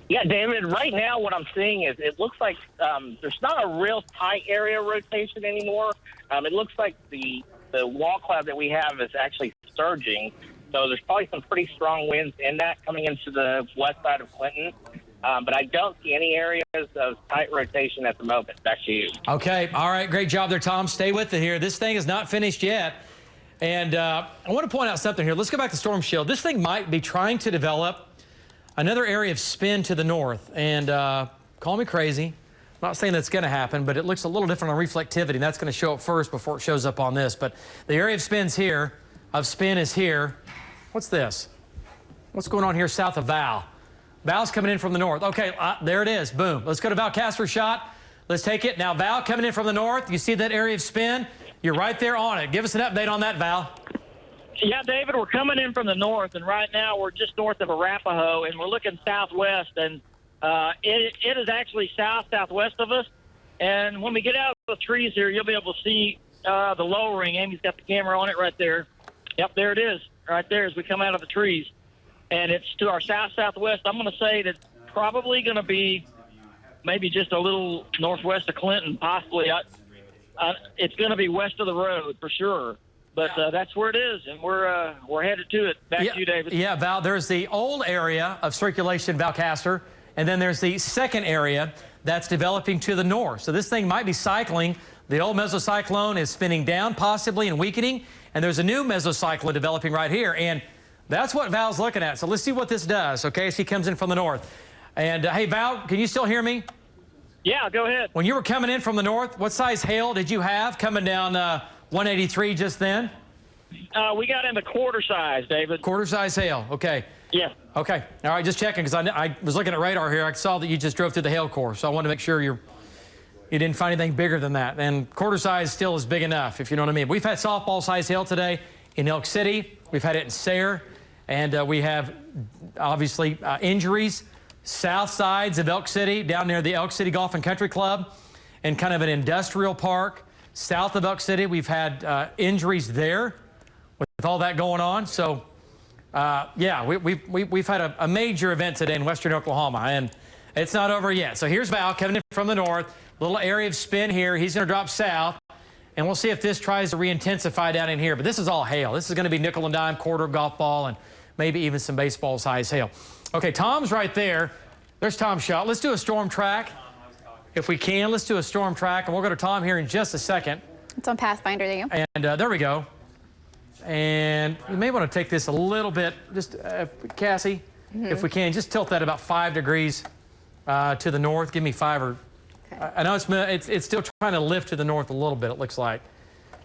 E: Yeah, David, right now what I'm seeing is it looks like there's not a real tight area rotation anymore. It looks like the wall cloud that we have is actually surging. So there's probably some pretty strong winds in that coming into the west side of Clinton. But I don't see any areas of tight rotation at the moment. Back to you.
B: Okay. All right. Great job there, Tom. Stay with it here. This thing is not finished yet. And I want to point out something here. Let's go back to Storm Shield. This thing might be trying to develop another area of spin to the north. And call me crazy. I'm not saying that's going to happen, but it looks a little different on reflectivity. And that's going to show up first before it shows up on this. But the area of spin is here. What's this? What's going on here south of Val? Val's coming in from the north. Okay, there it is. Boom. Let's go to Val Castor's shot. Let's take it. Now, Val coming in from the north. You see that area of spin? You're right there on it. Give us an update on that, Val.
L: Yeah, David, we're coming in from the north, and right now we're just north of Arapahoe, and we're looking southwest, and it is actually southwest of us. And when we get out of the trees here, you'll be able to see the lowering. Amy's got the camera on it right there. Yep, there it is, right there as we come out of the trees. And it's to our southwest. I'm going to say that it's probably going to be maybe just a little northwest of Clinton, possibly. It's going to be west of the road for sure, but that's where it is, and we're headed to it. Back to you, David.
B: Yeah, Val, there's the old area of circulation, Val Castor, and then there's the second area that's developing to the north. So this thing might be cycling. The old mesocyclone is spinning down possibly and weakening, and there's a new mesocyclone developing right here, and that's what Val's looking at. So let's see what this does, okay, as he comes in from the north. And, hey, Val, can you still hear me?
L: Yeah, go ahead.
B: When you were coming in from the north, what size hail did you have coming down 183 just then?
L: We got into quarter size, David.
B: Quarter size hail, okay.
L: Yeah.
B: Okay, all right, just checking, because I was looking at radar here. I saw that you just drove through the hail core, so I wanted to make sure you didn't find anything bigger than that. And quarter size still is big enough, if you know what I mean. We've had softball size hail today in Elk City. We've had it in Sayre, and we have, obviously, injuries. South sides of Elk City, down near the Elk City Golf and Country Club, and kind of an industrial park. South of Elk City, we've had injuries there with all that going on. So, yeah, we've had a major event today in western Oklahoma, and it's not over yet. So here's Val coming in from the north, little area of spin here. He's going to drop south, and we'll see if this tries to re-intensify down in here. But this is all hail. This is going to be nickel and dime, quarter golf ball, and maybe even some baseball-size hail. Okay, Tom's right there. There's Tom's shot. Let's do a storm track. If we can, let's do a storm track, and we'll go to Tom here in just a second.
G: It's on Pathfinder, there you go.
B: And there we go. And you may want to take this a little bit, just Cassie, if we can, just tilt that about 5 degrees to the north. Give me 5 or, okay. I know it's still trying to lift to the north a little bit, it looks like.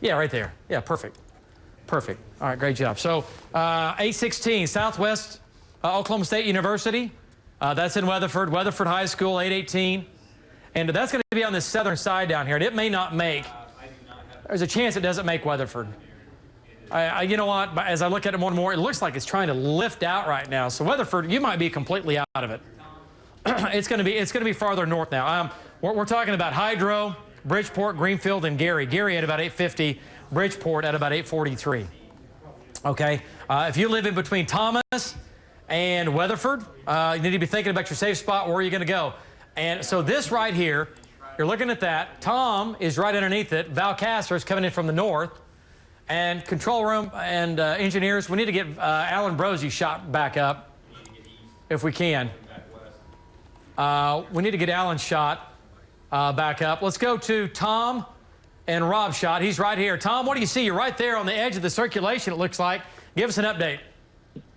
B: Yeah, right there. Yeah, perfect. Perfect. All right, great job. So 816 Southwest Oklahoma State University. That's in Weatherford High School, 818. And that's going to be on the southern side down here. And it may not make, there's a chance it doesn't make Weatherford. You know what, as I look at it more and more, it looks like it's trying to lift out right now. So Weatherford, you might be completely out of it. It's going to be farther north now. We're talking about Hydro, Bridgeport, Greenfield, and Gary. Gary at about 850, Bridgeport at about 843. Okay, if you live in between Thomas and Weatherford, you need to be thinking about your safe spot. Where are you going to go? And so this right here, you're looking at that. Tom is right underneath it. Val Castor is coming in from the north. And control room and engineers, we need to get Alan Brosey shot back up if we can. We need to get Alan shot back up. Let's go to Tom and Rob shot. He's right here. Tom, what do you see? You're right there on the edge of the circulation, it looks like. Give us an update.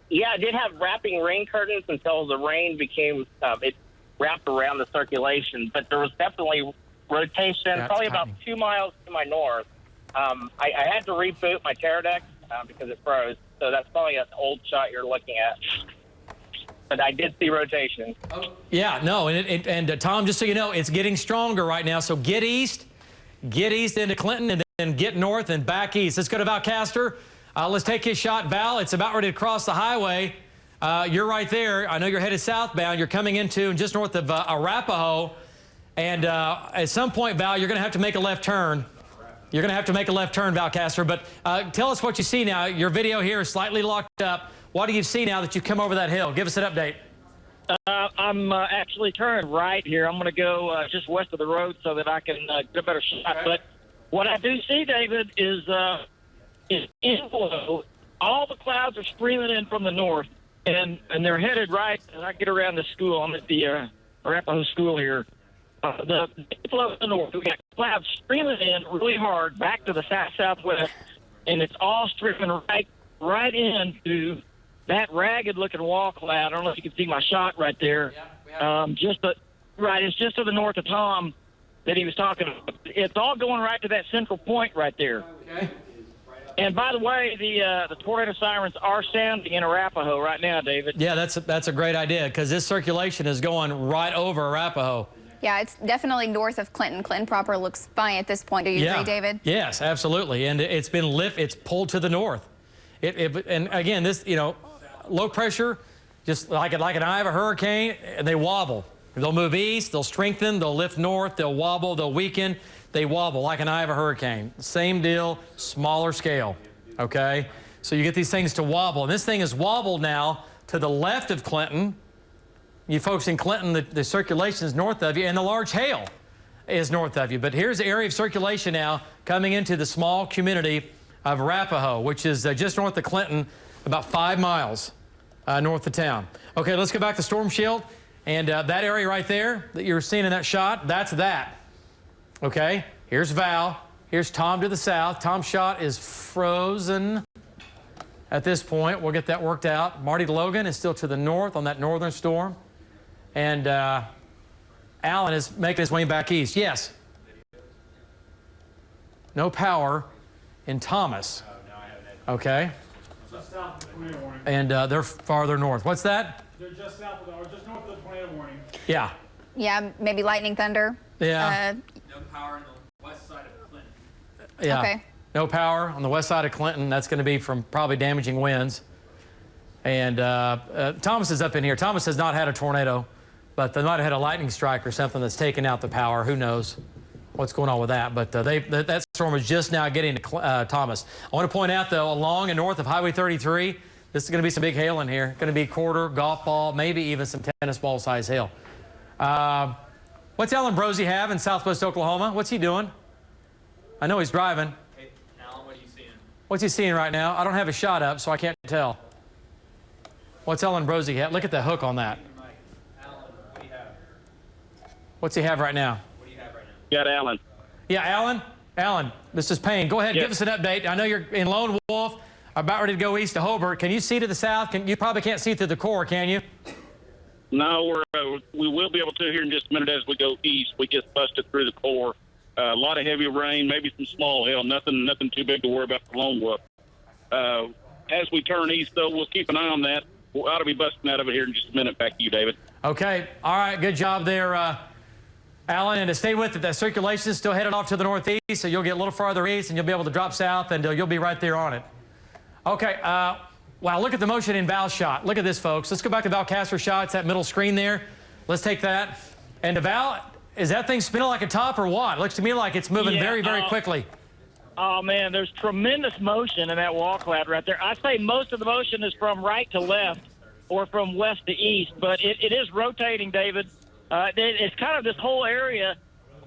E: Yeah, I did have wrapping rain curtains until the rain became, it wrapped around the circulation. But there was definitely rotation, probably about 2 miles to my north. I had to reboot my Terradex because it froze. So that's probably an old shot you're looking at. But I did see rotation.
B: Yeah, no, and Tom, just so you know, it's getting stronger right now. So get east into Clinton, and then get north and back east. Let's go to Val Castor. Let's take his shot. Val, it's about ready to cross the highway. You're right there. I know you're headed southbound. You're coming into just north of Arapahoe. And at some point, Val, you're going to have to make a left turn. You're going to have to make a left turn, Val Castor. But tell us what you see now. Your video here is slightly locked up. What do you see now that you come over that hill? Give us an update.
L: I'm actually turning right here. I'm going to go just west of the road so that I can get a better shot. But what I do see, David, is inflow. All the clouds are streaming in from the north, and they're headed right. As I get around the school, I'm at the Arapahoe School here. The inflow in the north, we got clouds streaming in really hard back to the southwest, and it's all stripping right into that ragged-looking wall cloud. I don't know if you can see my shot right there. It's just to the north of Tom that he was talking about. It's all going right to that central point right there.
C: Okay.
L: And by the way, the tornado sirens are sounding in Arapahoe right now, David.
C: Yeah, that's a great idea because this circulation is going right over Arapahoe.
G: Yeah, it's definitely north of Clinton. Clinton proper looks fine at this point. Do you agree, David?
C: Yes, absolutely. And it's been it's pulled to the north. And again, this, low pressure, just like an eye of a hurricane, they wobble. They'll move east, they'll strengthen, they'll lift north, they'll wobble, they'll weaken. They wobble like an eye of a hurricane. Same deal, smaller scale, okay? So you get these things to wobble. And this thing is wobbled now to the left of Clinton. You folks in Clinton, the circulation is north of you, and the large hail is north of you. But here's the area of circulation now coming into the small community of Arapahoe, which is just north of Clinton, about 5 miles north of town. Okay, let's go back to Storm Shield. And that area right there that you're seeing in that shot, that's that. Okay, here's Val. Here's Tom to the south. Tom's shot is frozen at this point. We'll get that worked out. Marty Logan is still to the north on that northern storm. And Alan is making his way back east. Yes. No power in Thomas. Okay.
F: Just south of the tornado warning.
C: And they're farther north. What's that?
F: They're just south of or just north of the tornado warning.
C: Yeah.
G: Yeah, maybe lightning, thunder.
C: Yeah.
F: No power on the west side of Clinton.
C: Yeah.
G: Okay.
C: No power on the west side of Clinton. That's going to be from probably damaging winds. And Thomas is up in here. Thomas has not had a tornado, but they might have had a lightning strike or something that's taken out the power. Who knows what's going on with that? But that storm is just now getting to Thomas. I want to point out, though, along and north of Highway 33, this is going to be some big hail in here. Going to be quarter, golf ball, maybe even some tennis ball size hail. What's Alan Brosey have in southwest Oklahoma? What's he doing? I know he's driving.
F: Hey, Alan, what are you seeing?
C: What's he seeing right now? I don't have a shot up, so I can't tell. What's Alan Brosey have? Look at the hook on that.
F: Alan, what do you have?
C: What's he have right now?
F: What do you have right now?
I: Got Alan.
C: Yeah, Alan? Alan, this is Payne. Go ahead, give us an update. I know you're in Lone Wolf, about ready to go east to Hobart. Can you see to the south? You probably can't see through the core, can you?
I: No, we will be able to here in just a minute as we go east. We just busted through the core. A lot of heavy rain, maybe some small hail. Nothing too big to worry about for Lone Wolf. As we turn east, though, we'll keep an eye on that. We ought to be busting out of it here in just a minute. Back to you, David.
C: Okay. All right. Good job there, Alan. And to stay with it, that circulation is still headed off to the northeast, so you'll get a little farther east, and you'll be able to drop south, and you'll be right there on it. Okay. Wow, look at the motion in Val's shot. Look at this, folks. Let's go back to Val Castor's shot. It's that middle screen there. Let's take that. And to Val, is that thing spinning like a top or what? It looks to me like it's moving very, very quickly.
L: Oh, man, there's tremendous motion in that wall cloud right there. I'd say most of the motion is from right to left or from west to east, but it is rotating, David. It's kind of this whole area,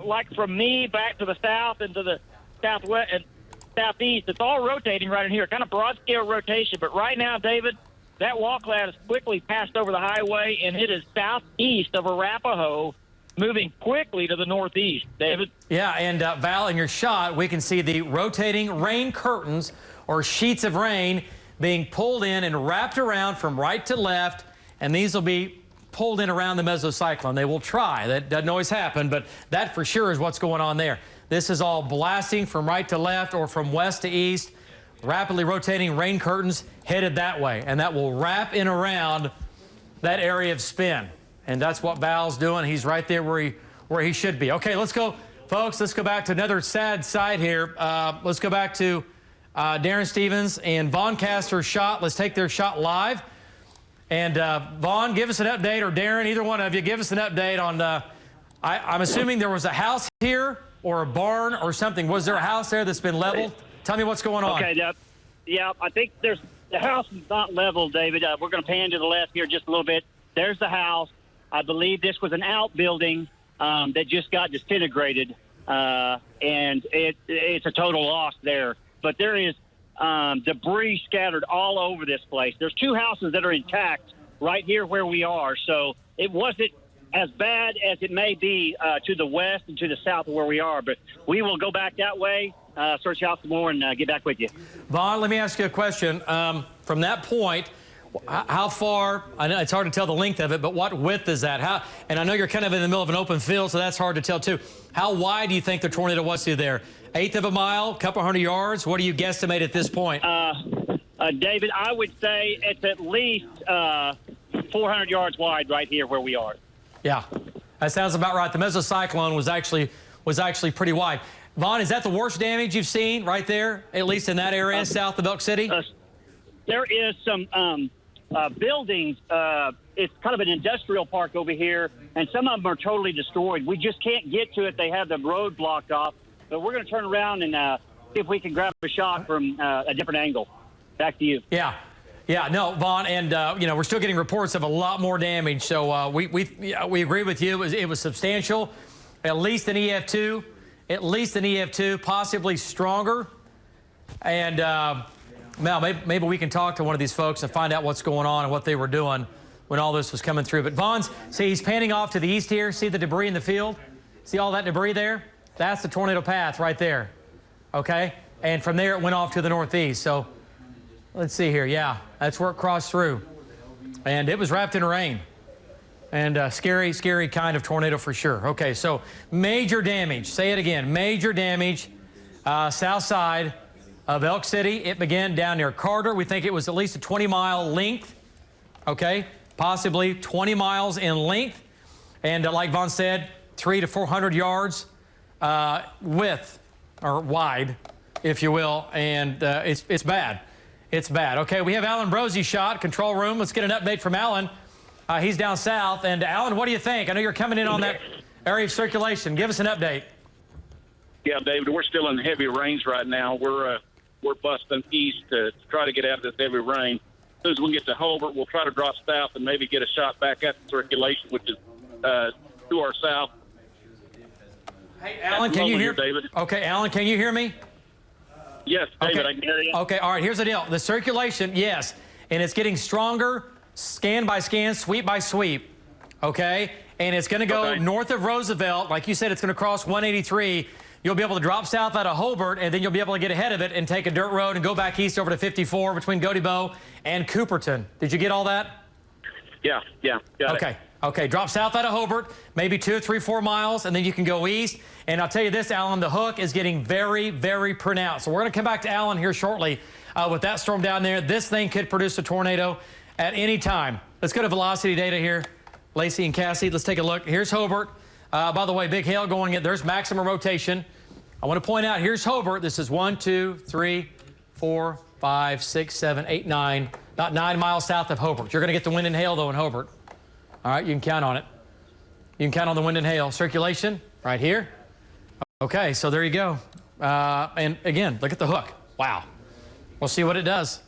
L: like from me back to the south and to the southwest and southeast. It's all rotating right in here, kind of broad scale rotation. But right now, David, that wall cloud has quickly passed over the highway, and it is southeast of Arapahoe, moving quickly to the northeast, David.
C: Yeah, and Val, in your shot, we can see the rotating rain curtains or sheets of rain being pulled in and wrapped around from right to left, and these will be pulled in around the mesocyclone. They will try. That doesn't always happen, but that for sure is what's going on there. This is all blasting from right to left or from west to east, rapidly rotating rain curtains headed that way, and that will wrap in around that area of spin. And that's what Val's doing. He's right there where he should be. Okay, let's go, folks. Let's go back to another sad side here. Let's go back to Darren Stevens and Vaughn Castor's shot. Let's take their shot live. And Vaughn, give us an update, or Darren, either one of you, give us an update on, I'm assuming there was a house here or a barn or something. Was there a house there that's been leveled? Tell me what's going on.
L: Okay, yeah, I think the house is not leveled, David. We're going to pan to the left here just a little bit. There's the house. I believe this was an outbuilding that just got disintegrated, and it's a total loss there. But there is debris scattered all over this place. There's two houses that are intact right here where we are, so it wasn't as bad as it may be to the west and to the south of where we are. But we will go back that way search out some more and get back with you.
B: Vaughn, let me ask you a question. From that point, how far, I know it's hard to tell the length of it, but what width is that? And I know you're kind of in the middle of an open field, so that's hard to tell too. How wide do you think the tornado was through there? Eighth of a mile, couple hundred yards? What do you guesstimate at this point?
L: David, I would say it's at least 400 yards wide right here where we are.
B: Yeah, that sounds about right. The mesocyclone was actually pretty wide. Vaughn, is that the worst damage you've seen right there, at least in that area south of Elk City?
L: There is some buildings. It's kind of an industrial park over here, and some of them are totally destroyed. We just can't get to it. They have the road blocked off. But we're going to turn around and see if we can grab a shot from a different angle. Back to you.
B: Yeah. Yeah, no, Vaughn, and we're still getting reports of a lot more damage. So we agree with you. It was substantial, at least an EF2, possibly stronger. And Mel, maybe we can talk to one of these folks and find out what's going on and what they were doing when all this was coming through. But Vaughn's, see, he's panning off to the east here. See the debris in the field? See all that debris there? That's the tornado path right there. Okay, and from there it went off to the northeast. So. Let's see here. Yeah, that's where it crossed through. And it was wrapped in rain. And scary, scary kind of tornado for sure. Okay, so major damage. Say it again. Major damage south side of Elk City. It began down near Carter. We think it was at least a 20-mile length. Okay, possibly 20 miles in length. And like Vaughn said, 300 to 400 yards width, or wide, if you will. And it's bad. It's bad. Okay, we have Alan Brosey shot, control room. Let's get an update from Alan. He's down south. And Alan, what do you think? I know you're coming in on that area of circulation. Give us an update.
I: Yeah, David, we're still in heavy rains right now. We're busting east to try to get out of this heavy rain. As soon as we get to Hobart, we'll try to drop south and maybe get a shot back at the circulation, which is to our south.
B: Hey, Alan, can you hear me?
I: David?
B: Okay, Alan, can you hear me?
I: Yes, David,
B: okay.
I: I can hear you.
B: Okay, all right, here's the deal. The circulation, yes, and it's getting stronger, scan by scan, sweep by sweep, okay? And it's going to go north of Roosevelt. Like you said, it's going to cross 183. You'll be able to drop south out of Hobart, and then you'll be able to get ahead of it and take a dirt road and go back east over to 54 between Godebo and Cooperton. Did you get all that?
I: Yeah, got it.
B: Okay, drop south out of Hobart, maybe 2, 3, 4 miles, and then you can go east. And I'll tell you this, Alan, the hook is getting very, very pronounced. So we're going to come back to Alan here shortly with that storm down there. This thing could produce a tornado at any time. Let's go to velocity data here. Lacey and Cassie, let's take a look. Here's Hobart. By the way, big hail going in. There's maximum rotation. I want to point out, here's Hobart. This is 1, 2, 3, 4, 5, 6, 7, 8, 9. About 9 miles south of Hobart. You're going to get the wind and hail, though, in Hobart. All right, you can count on it. You can count on the wind and hail. Circulation right here. Okay, so there you go. And again, look at the hook. Wow. We'll see what it does.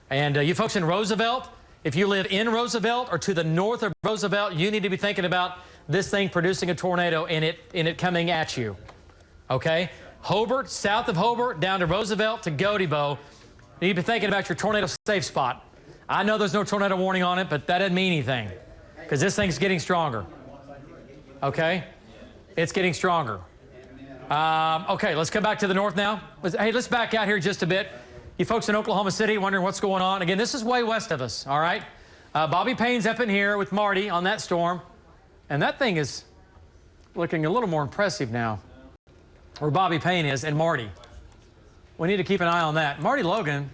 B: And you folks in Roosevelt, if you live in Roosevelt or to the north of Roosevelt, you need to be thinking about this thing producing a tornado and it coming at you. Okay? Hobart, south of Hobart, down to Roosevelt to Godebo. You need to be thinking about your tornado safe spot. I know there's no tornado warning on it, but that doesn't mean anything because this thing's getting stronger. Okay? It's getting stronger. Okay, let's come back to the north now. Hey, let's back out here just a bit. You folks in Oklahoma City wondering what's going on. Again, this is way west of us, all right? Bobby Payne's up in here with Marty on that storm. And that thing is looking a little more impressive now, where Bobby Payne is and Marty. We need to keep an eye on that. Marty Logan,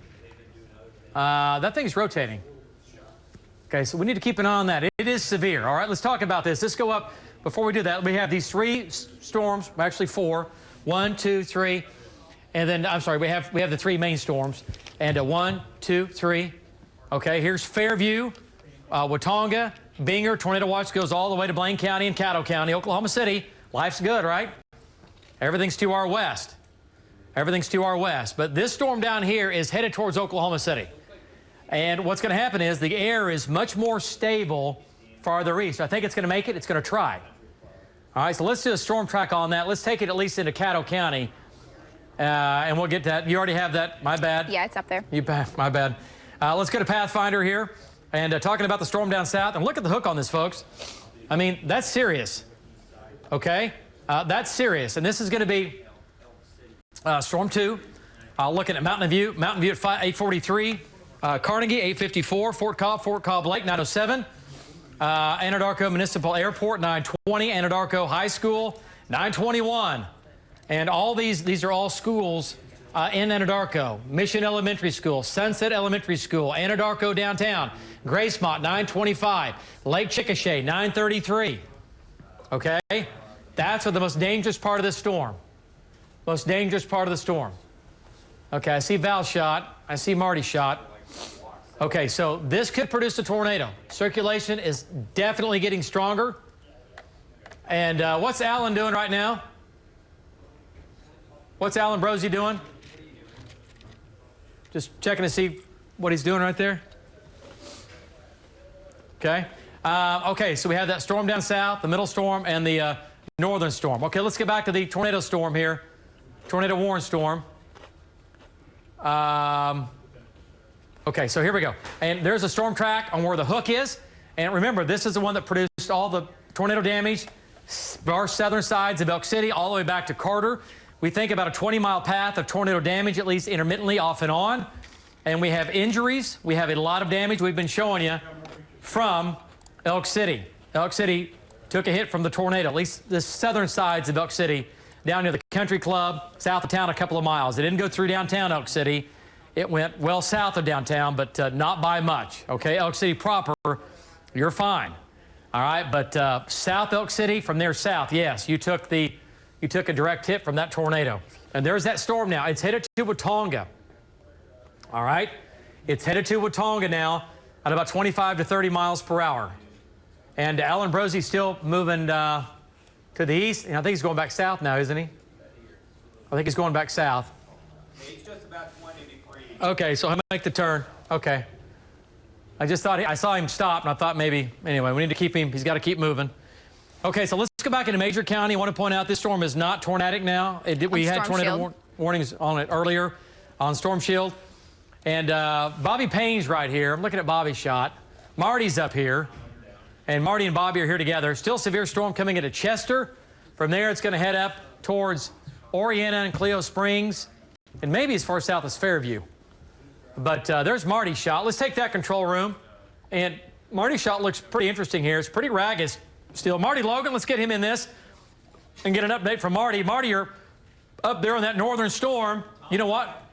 B: that thing's rotating. Okay, so we need to keep an eye on that. It is severe, all right? Let's talk about this. Let's go up. Before we do that, we have these 3 storms, actually 4. 1, 2, 3. And then, I'm sorry, we have the 3 main storms. And 1, 2, 3. Okay, here's Fairview, Watonga, Binger. Tornado watch goes all the way to Blaine County and Caddo County, Oklahoma City. Life's good, right? Everything's to our west. Everything's to our west. But this storm down here is headed towards Oklahoma City. And what's going to happen is the air is much more stable farther east. I think it's going to make it. It's going to try. All right, so let's do a storm track on that. Let's take it at least into Caddo County, and we'll get that. You already have that. My bad.
G: Yeah, it's up there.
B: My bad. Let's go to Pathfinder here, and talking about the storm down south. And look at the hook on this, folks. I mean, that's serious. Okay? That's serious. And this is going to be Storm 2, looking at Mountain View at 843, Carnegie 854, Fort Cobb Lake 907, Anadarko Municipal Airport 920, Anadarko High School 921. And all these are all schools in Anadarko. Mission Elementary School, Sunset Elementary School, Anadarko downtown, Gracemont 925, Lake Chickasha 933. Okay? That's what the most dangerous part of this storm. Most dangerous part of the storm. Okay, I see Val shot. I see Marty shot. Okay, so this could produce a tornado. Circulation is definitely getting stronger. And what's Alan doing right now? What's Alan Brosey doing? Just checking to see what he's doing right there. Okay. Okay, so we have that storm down south, the middle storm, and the northern storm. Okay, let's get back to the tornado storm here. Tornado warning storm. Okay, so here we go. And there's a storm track on where the hook is. And remember, this is the one that produced all the tornado damage, our southern sides of Elk City, all the way back to Carter. We think about a 20-mile path of tornado damage, at least intermittently, off and on. And we have injuries. We have a lot of damage we've been showing you from Elk City. Elk City took a hit from the tornado, at least the southern sides of Elk City, down near the country club, south of town a couple of miles. It didn't go through downtown Elk City. It went well south of downtown, but not by much. Okay, Elk City proper, you're fine. All right, but South Elk City, from there south, yes, you took a direct hit from that tornado. And there's that storm now. It's headed to Watonga. All right, it's headed to Watonga now at about 25 to 30 miles per hour. And Alan Brosey's still moving to the east. And I think he's going back south now, isn't he? I think he's going back south.
F: He's just about 20 degrees.
B: Okay, so he'll make the turn. Okay. I just thought, I saw him stop, and I thought maybe, anyway, we need to keep him, he's got to keep moving. Okay, so let's go back into Major County. I want to point out this storm is not tornadic now. We had tornado warnings on it earlier on Storm Shield. And Bobby Payne's right here. I'm looking at Bobby's shot. Marty's up here. And Marty and Bobby are here together. Still severe storm coming into Chester. From there, it's going to head up towards Oriana and Cleo Springs, and maybe as far south as Fairview. But there's Marty's shot. Let's take that control room. And Marty's shot looks pretty interesting here. It's pretty ragged still. Marty Logan, let's get him in this and get an update from Marty. Marty, you're up there on that northern storm. You know what?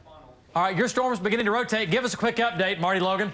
B: All right, your storm's beginning to rotate. Give us a quick update, Marty Logan.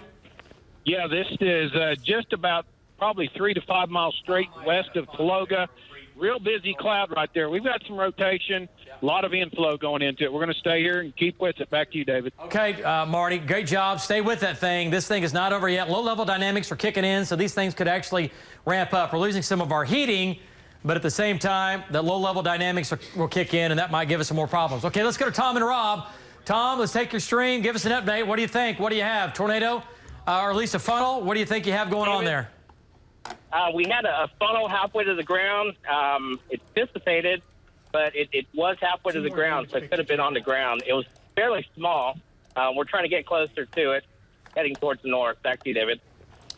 M: Yeah, this is just about probably 3 to 5 miles straight west of Taloga. Real busy cloud right there. We've got some rotation, a lot of inflow going into it. We're going to stay here and keep with it. Back to you, David.
B: Okay, Marty, great job. Stay with that thing. This thing is not over yet. Low-level dynamics are kicking in, so these things could actually ramp up. We're losing some of our heating, but at the same time, the low-level dynamics will kick in, and that might give us some more problems. Okay, let's go to Tom and Rob. Tom, let's take your stream. Give us an update. What do you think? What do you have? Tornado, or at least a funnel? What do you think you have going on there?
E: We had a funnel halfway to the ground. It dissipated, but it was halfway to the ground, so it could have been on the ground. It was fairly small. We're trying to get closer to it, heading towards the north. Back to you, David.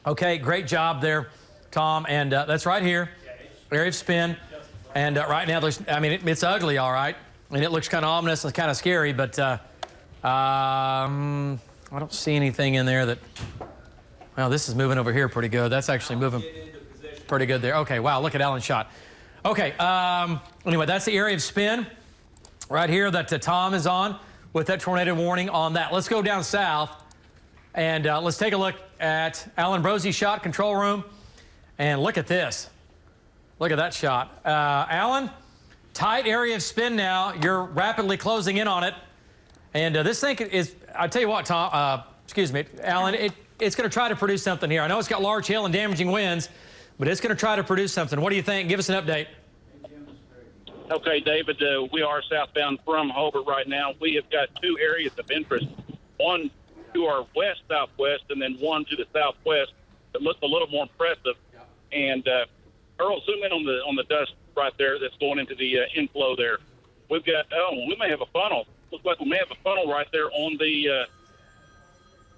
B: Okay, great job there, Tom. And that's right here, area of spin. And right now, it's ugly, all right. And it looks kind of ominous and kind of scary, but I don't see anything in there that, well, this is moving over here pretty good. That's actually moving pretty good there. Okay, wow, look at Alan's shot. Okay, anyway, that's the area of spin right here that Tom is on with that tornado warning on that. Let's go down south and let's take a look at Alan Brosey's shot, control room, and look at this. Look at that shot. Alan, tight area of spin now. You're rapidly closing in on it. And this thing is, I tell you what, Tom, excuse me, Alan, it's going to try to produce something here. I know it's got large hail and damaging winds, but it's going to try to produce something. What do you think? Give us an update.
I: Okay, David, we are southbound from Hobart right now. We have got two areas of interest, one to our west-southwest and then one to the southwest that looks a little more impressive. And Earl, zoom in on the dust right there that's going into the inflow there. We've got, we may have a funnel. Looks like we may have a funnel right there on the,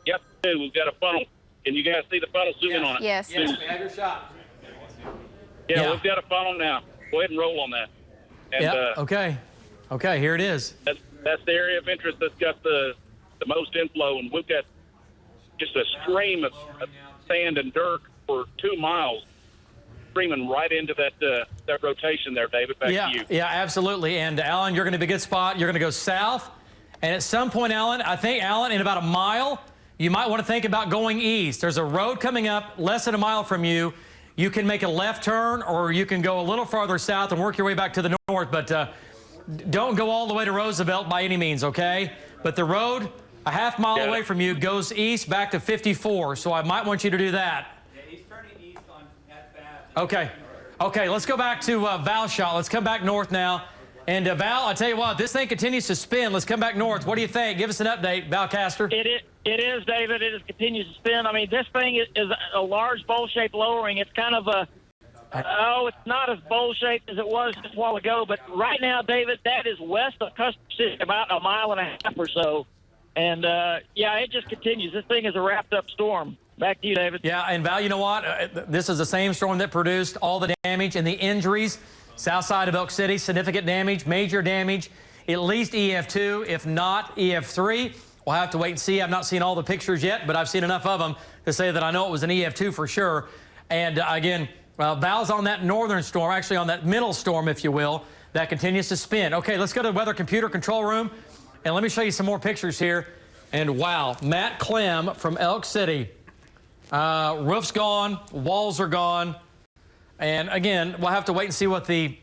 I: yep, we've got a funnel. Can you guys see the funnel? Zoom in on it.
G: Yes.
F: Yes, we have your shot.
I: Yeah, we've got a funnel now. Go ahead and roll on that. And,
B: okay. Okay, here it is.
I: That's the area of interest that's got the most inflow, and we've got just a stream of sand and dirt for 2 miles streaming right into that rotation there, David. Back to you.
B: Yeah, absolutely. And Alan, you're going to be a good spot. You're going to go south. And at some point, Alan, I think, Alan, in about a mile, you might want to think about going east. There's a road coming up less than a mile from you. You can make a left turn, or you can go a little farther south and work your way back to the north. But don't go all the way to Roosevelt by any means, okay? But the road a half mile away from you goes east back to 54. So I might want you to do that.
F: Yeah, he's turning east on at Bath.
B: Okay. Okay, let's go back to Val's shot. Let's come back north now. And Val, I tell you what, this thing continues to spin. Let's come back north. What do you think? Give us an update, Val Caster.
L: It is, David. It continues to spin. I mean, this thing is a large bowl-shaped lowering. It's kind of it's not as bowl-shaped as it was just a while ago. But right now, David, that is west of Custer City, about a mile and a half or so. And, it just continues. This thing is a wrapped-up storm. Back to you, David.
B: Yeah, and Val, you know what? This is the same storm that produced all the damage and the injuries. South side of Elk City, significant damage, major damage, at least EF2, if not EF3. We'll have to wait and see. I've not seen all the pictures yet, but I've seen enough of them to say that I know it was an EF2 for sure. And again, Val's on that northern storm, actually on that middle storm, if you will, that continues to spin. Okay, let's go to the weather computer control room, and let me show you some more pictures here. And wow, Matt Clem from Elk City. Roof's gone, walls are gone. And again, we'll have to wait and see what the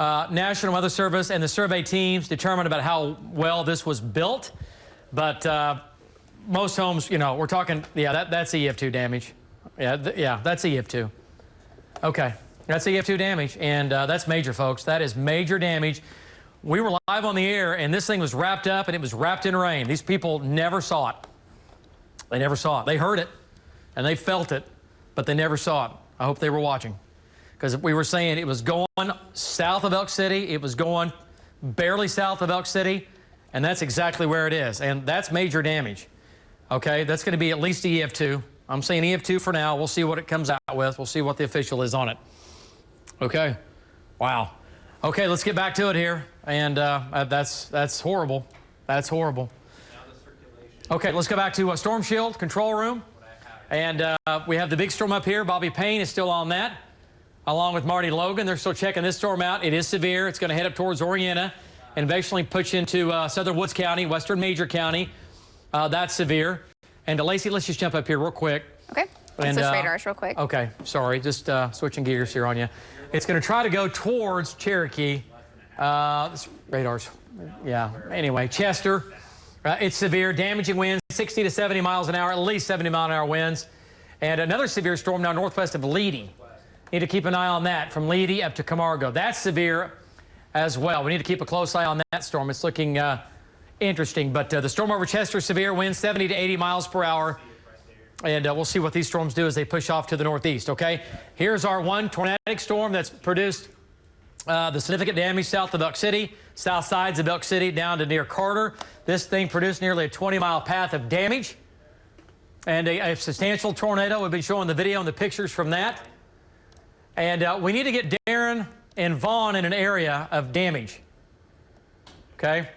B: National Weather Service and the survey teams determine about how well this was built. But most homes, we're talking, that's EF2 damage. Yeah, that's EF2. Okay, that's EF2 damage, and that's major, folks. That is major damage. We were live on the air, and this thing was wrapped up, and it was wrapped in rain. These people never saw it. They never saw it. They heard it, and they felt it, but they never saw it. I hope they were watching. Because we were saying it was going south of Elk City. It was going barely south of Elk City. And that's exactly where it is. And that's major damage. Okay, that's going to be at least EF2. I'm saying EF2 for now. We'll see what it comes out with. We'll see what the official is on it. Okay. Wow. Okay, let's get back to it here. And that's horrible. That's horrible. Okay, let's go back to Storm Shield control room. And we have the big storm up here. Bobby Payne is still on that, along with Marty Logan. They're still checking this storm out. It is severe. It's going to head up towards Orienta and eventually push into southern Woods County, western Major County. That's severe. And Lacey, let's just jump up here real quick.
G: Okay. Let's switch radars real quick.
B: Okay. Sorry. Just switching gears here on you. It's going to try to go towards Cherokee. Radars. Yeah. Anyway, Chester. It's severe. Damaging winds, 60 to 70 miles an hour, at least 70-mile-an-hour winds. And another severe storm now northwest of Leedy. Need to keep an eye on that from Leedy up to Camargo. That's severe as well. We need to keep a close eye on that storm. It's looking interesting. But the storm over Chester, severe winds 70 to 80 miles per hour. And we'll see what these storms do as they push off to the northeast, okay? Here's our one tornadic storm that's produced the significant damage south of Elk City, south sides of Elk City down to near Carter. This thing produced nearly a 20-mile path of damage. And a substantial tornado. We've been showing the video and the pictures from that. And we need to get Darren and Vaughn in an area of damage. Okay?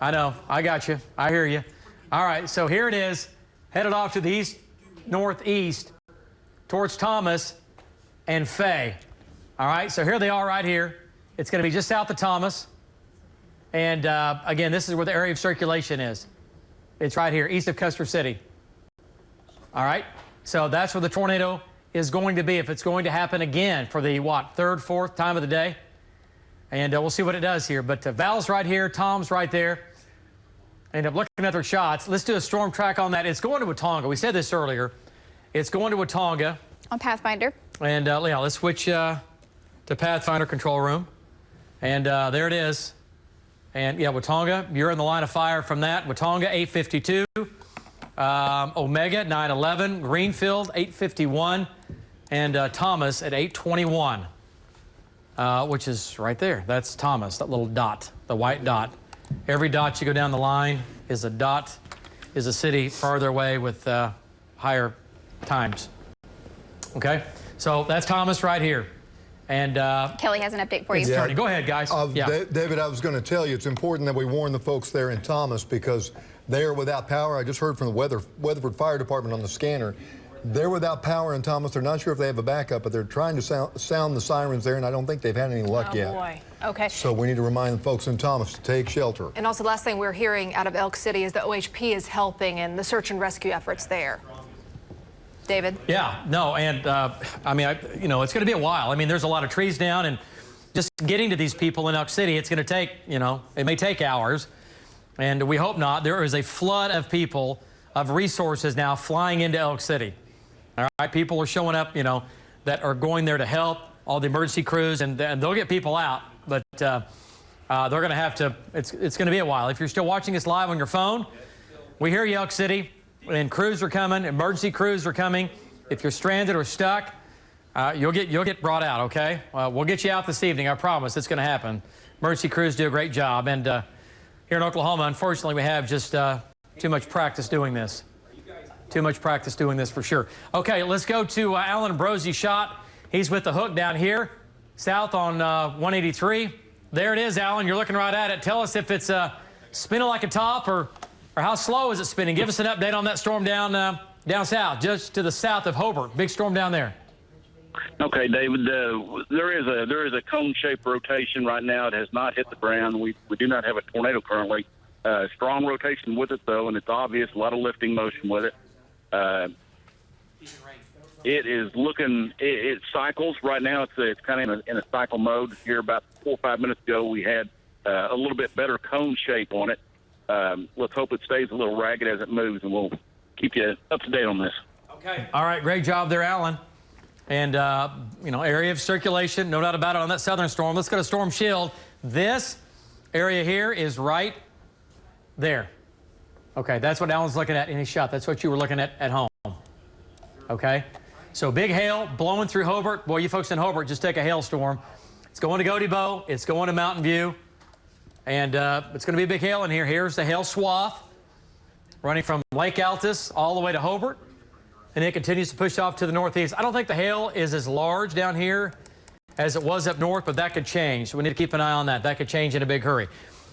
B: I know. I got you. I hear you. All right. So here it is, headed off to the east, northeast, towards Thomas and Fay. All right. So here they are right here. It's going to be just south of Thomas. And again, this is where the area of circulation is. It's right here, east of Custer City. All right. So that's where the tornado is going to be if it's going to happen again for the, third, fourth time of the day. And we'll see what it does here. But Val's right here. Tom's right there. And I'm looking at their shots. Let's do a storm track on that. It's going to Watonga. We said this earlier. It's going to Watonga.
G: On Pathfinder.
B: And let's switch to Pathfinder control room. And there it is. And Watonga, you're in the line of fire from that. Watonga, 852. Omega, 911. Greenfield, 851. And Thomas at 821, which is right there. That's Thomas, that little dot, the white dot. Every dot you go down the line is a dot, is a city farther away with higher times. Okay? So that's Thomas right here. And
G: Kelly has an update for you.
B: Yeah. Go ahead, guys.
J: David, I was going to tell you, it's important that we warn the folks there in Thomas because they are without power. I just heard from the Weatherford Fire Department on the scanner. They're without power in Thomas. They're not sure if they have a backup, but they're trying to sound the sirens there, and I don't think they've had any luck yet.
K: Oh, boy. Okay.
J: So we need to remind the folks in Thomas to take shelter.
K: And also, the last thing we're hearing out of Elk City is the OHP is helping in the search and rescue efforts there. David?
B: Yeah, no, and I mean, you know, it's going to be a while. I mean, there's a lot of trees down, and just getting to these people in Elk City, it's going to take, you know, it may take hours, and we hope not. There is a flood of people, of resources now flying into Elk City. All right, people are showing up, you know, that are going there to help, all the emergency crews, and they'll get people out, but they're going to have to, it's going to be a while. If you're still watching us live on your phone, we hear you, Elk City. And crews are coming, emergency crews are coming. If you're stranded or stuck, you'll get brought out, okay? We'll get you out this evening, I promise. It's going to happen. Emergency crews do a great job. And here in Oklahoma, unfortunately, we have just too much practice doing this. Too much practice doing this for sure. Okay, let's go to Alan Ambrosie's shot. He's with the hook down here, south on 183. There it is, Alan. You're looking right at it. Tell us if it's spinning like a top or how slow is it spinning? Give us an update on that storm down south, just to the south of Hobart. Big storm down there.
I: Okay, David. There is a cone-shaped rotation right now. It has not hit the ground. We do not have a tornado currently. Strong rotation with it though, and it's obvious. A lot of lifting motion with it. It is looking. It cycles right now. It's kind of in a cycle mode. Here about 4 or 5 minutes ago, we had a little bit better cone shape on it. Let's hope it stays a little ragged as it moves, and we'll keep you up to date on this.
B: Okay. All right. Great job there, Alan. And, you know, area of circulation, no doubt about it, on that southern storm. Let's go to Storm Shield. This area here is right there. Okay. That's what Alan's looking at in his shot. That's what you were looking at home. Okay. So big hail blowing through Hobart. Boy, you folks in Hobart, just take a hailstorm. It's going to Godebo. It's going to Mountain View. And it's going to be a big hail in here. Here's the hail swath running from Lake Altus all the way to Hobart. And it continues to push off to the northeast. I don't think the hail is as large down here as it was up north, but that could change. So we need to keep an eye on that. That could change in a big hurry.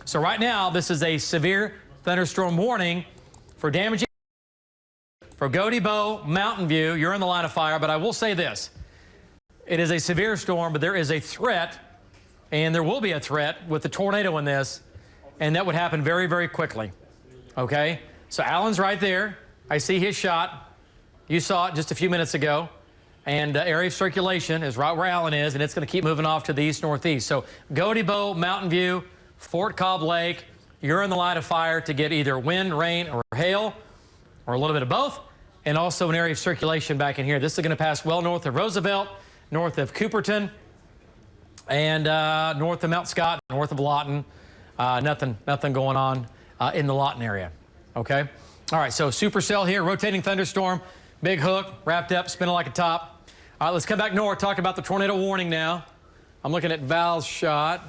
B: So right now, this is a severe thunderstorm warning for damaging for Godebo, Mountain View. You're in the line of fire, but I will say this. It is a severe storm, but there is a threat. And there will be a threat with the tornado in this, and that would happen very, very quickly. Okay? So Alan's right there. I see his shot. You saw it just a few minutes ago. And area of circulation is right where Alan is, and it's going to keep moving off to the east-northeast. So Godebo, Mountain View, Fort Cobb Lake, you're in the line of fire to get either wind, rain, or hail, or a little bit of both, and also an area of circulation back in here. This is going to pass well north of Roosevelt, north of Cooperton, and north of Mount Scott, north of Lawton. Nothing going on in the Lawton area. Okay? All right, so supercell here, rotating thunderstorm, big hook, wrapped up, spinning like a top. All right, let's come back north, talk about the tornado warning now. I'm looking at Val's shot.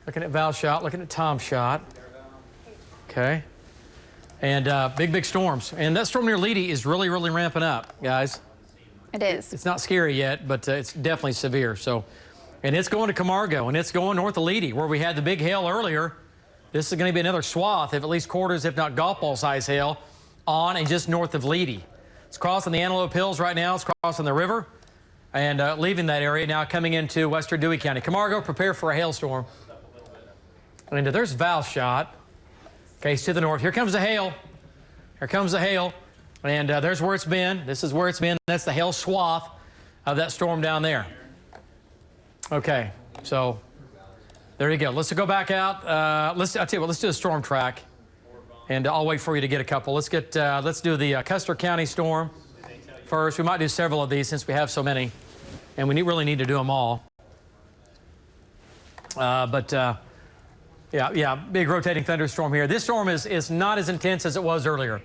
B: Looking at Tom's shot. Okay. And big storms. And that storm near Leedy is really ramping up, guys.
G: It is.
B: It's not scary yet, but it's definitely severe. So, and it's going to Camargo, and it's going north of Leedy, where we had the big hail earlier. This is going to be another swath of at least quarters, if not golf ball size hail, on and just north of Leedy. It's crossing the Antelope Hills right now. It's crossing the river and leaving that area, now coming into western Dewey County. Camargo, prepare for a hailstorm. And there's Val's shot. Okay, he's to the north. Here comes the hail. Here comes the hail. And there's where it's been. This is where it's been. That's the hail swath of that storm down there. Okay, so there you go. Let's go back out. I'll tell you what, let's do a storm track. And I'll wait for you to get a couple. Let's do the Custer County storm first. We might do several of these since we have so many. And we really need to do them all. Yeah, big rotating thunderstorm here. This storm is not as intense as it was earlier.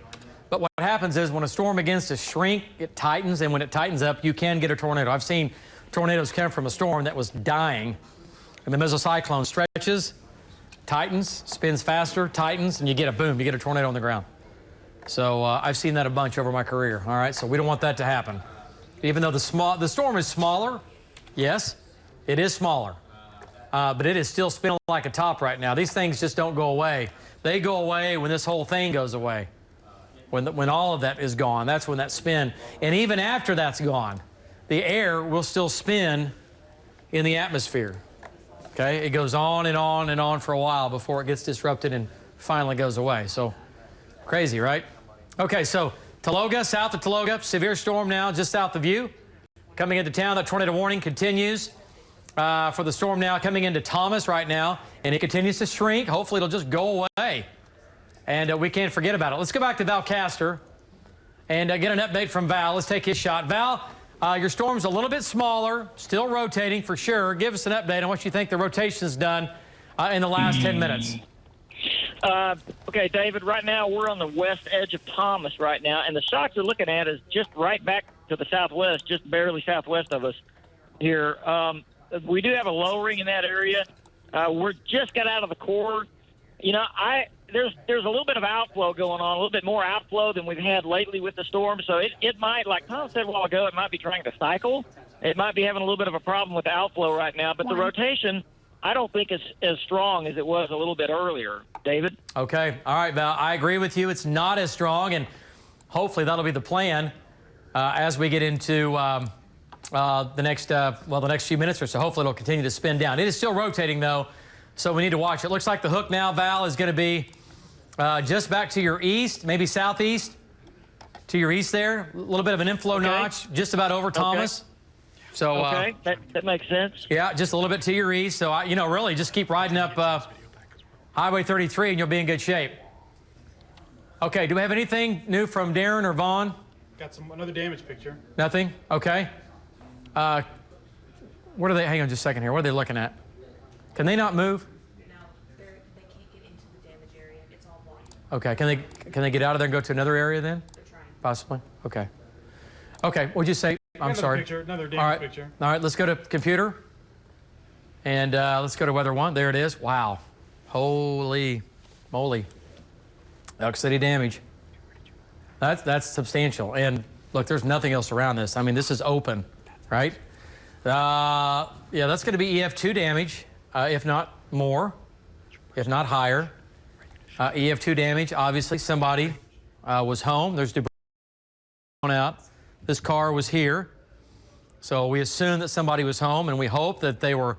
B: But what happens is when a storm begins to shrink, it tightens, and when it tightens up, you can get a tornado. I've seen tornadoes come from a storm that was dying, and the mesocyclone stretches, tightens, spins faster, tightens, and you get a boom, you get a tornado on the ground. So I've seen that a bunch over my career, all right? So we don't want that to happen. Even though the storm is smaller, Yes, it is smaller, but it is still spinning like a top right now. These things just don't go away. They go away when this whole thing goes away. When all of that is gone, that's when that spin. And even after that's gone, the air will still spin in the atmosphere. Okay, it goes on and on and on for a while before it gets disrupted and finally goes away. So crazy, right? Okay, so Taloga, south of Taloga, severe storm now just south of you. Coming into town, that tornado warning continues for the storm now coming into Thomas right now, and it continues to shrink. Hopefully it'll just go away, and we can't forget about it. Let's go back to Val Castor and get an update from Val. Let's take his shot. Val, your storm's a little bit smaller, still rotating for sure. Give us an update on what you think the rotation's done in the last 10 minutes.
E: Okay, David, right now we're on the west edge of Thomas right now, and the shock you're looking at is just right back to the southwest, just barely southwest of us here. We do have a lowering in that area. We're just got out of the core. You know, there's a little bit of outflow going on, a little bit more outflow than we've had lately with the storm. So it might, like Tom said a while ago, it might be trying to cycle. It might be having a little bit of a problem with the outflow right now. But the rotation, I don't think it's as strong as it was a little bit earlier, David. Okay. All right, Val. I agree with you. It's not as strong, and hopefully that'll be the plan as we get into the next few minutes or so. Hopefully it'll continue to spin down. It is still rotating, though, so we need to watch it. Looks like the hook now, Val, is going to be just back to your east, maybe southeast to your east there. A little bit of an inflow notch, just about over Thomas. So, okay, that makes sense. Yeah, just a little bit to your east. So, you know, really just keep riding up Highway 33 and you'll be in good shape. Okay, do we have anything new from Darren or Vaughn?
N: Got another damage picture.
B: Nothing? Okay. What are they, hang on just a second here. What are they looking at? Can they not move?
O: No, they can't get into the damage area. It's all blocked.
B: Okay, can they get out of there and go to another area then?
O: They're trying.
B: Possibly? Okay. Okay, what'd you say? I'm sorry.
N: Another damage picture.
B: All right, let's go to computer. And let's go to weather one. There it is. Wow. Holy moly. Elk City damage. That's substantial. And look, there's nothing else around this. I mean, this is open, right? Yeah, that's going to be EF2 damage, if not more, if not higher. EF2 damage, obviously somebody was home. There's debris out. This car was here. So we assume that somebody was home, and we hope that they were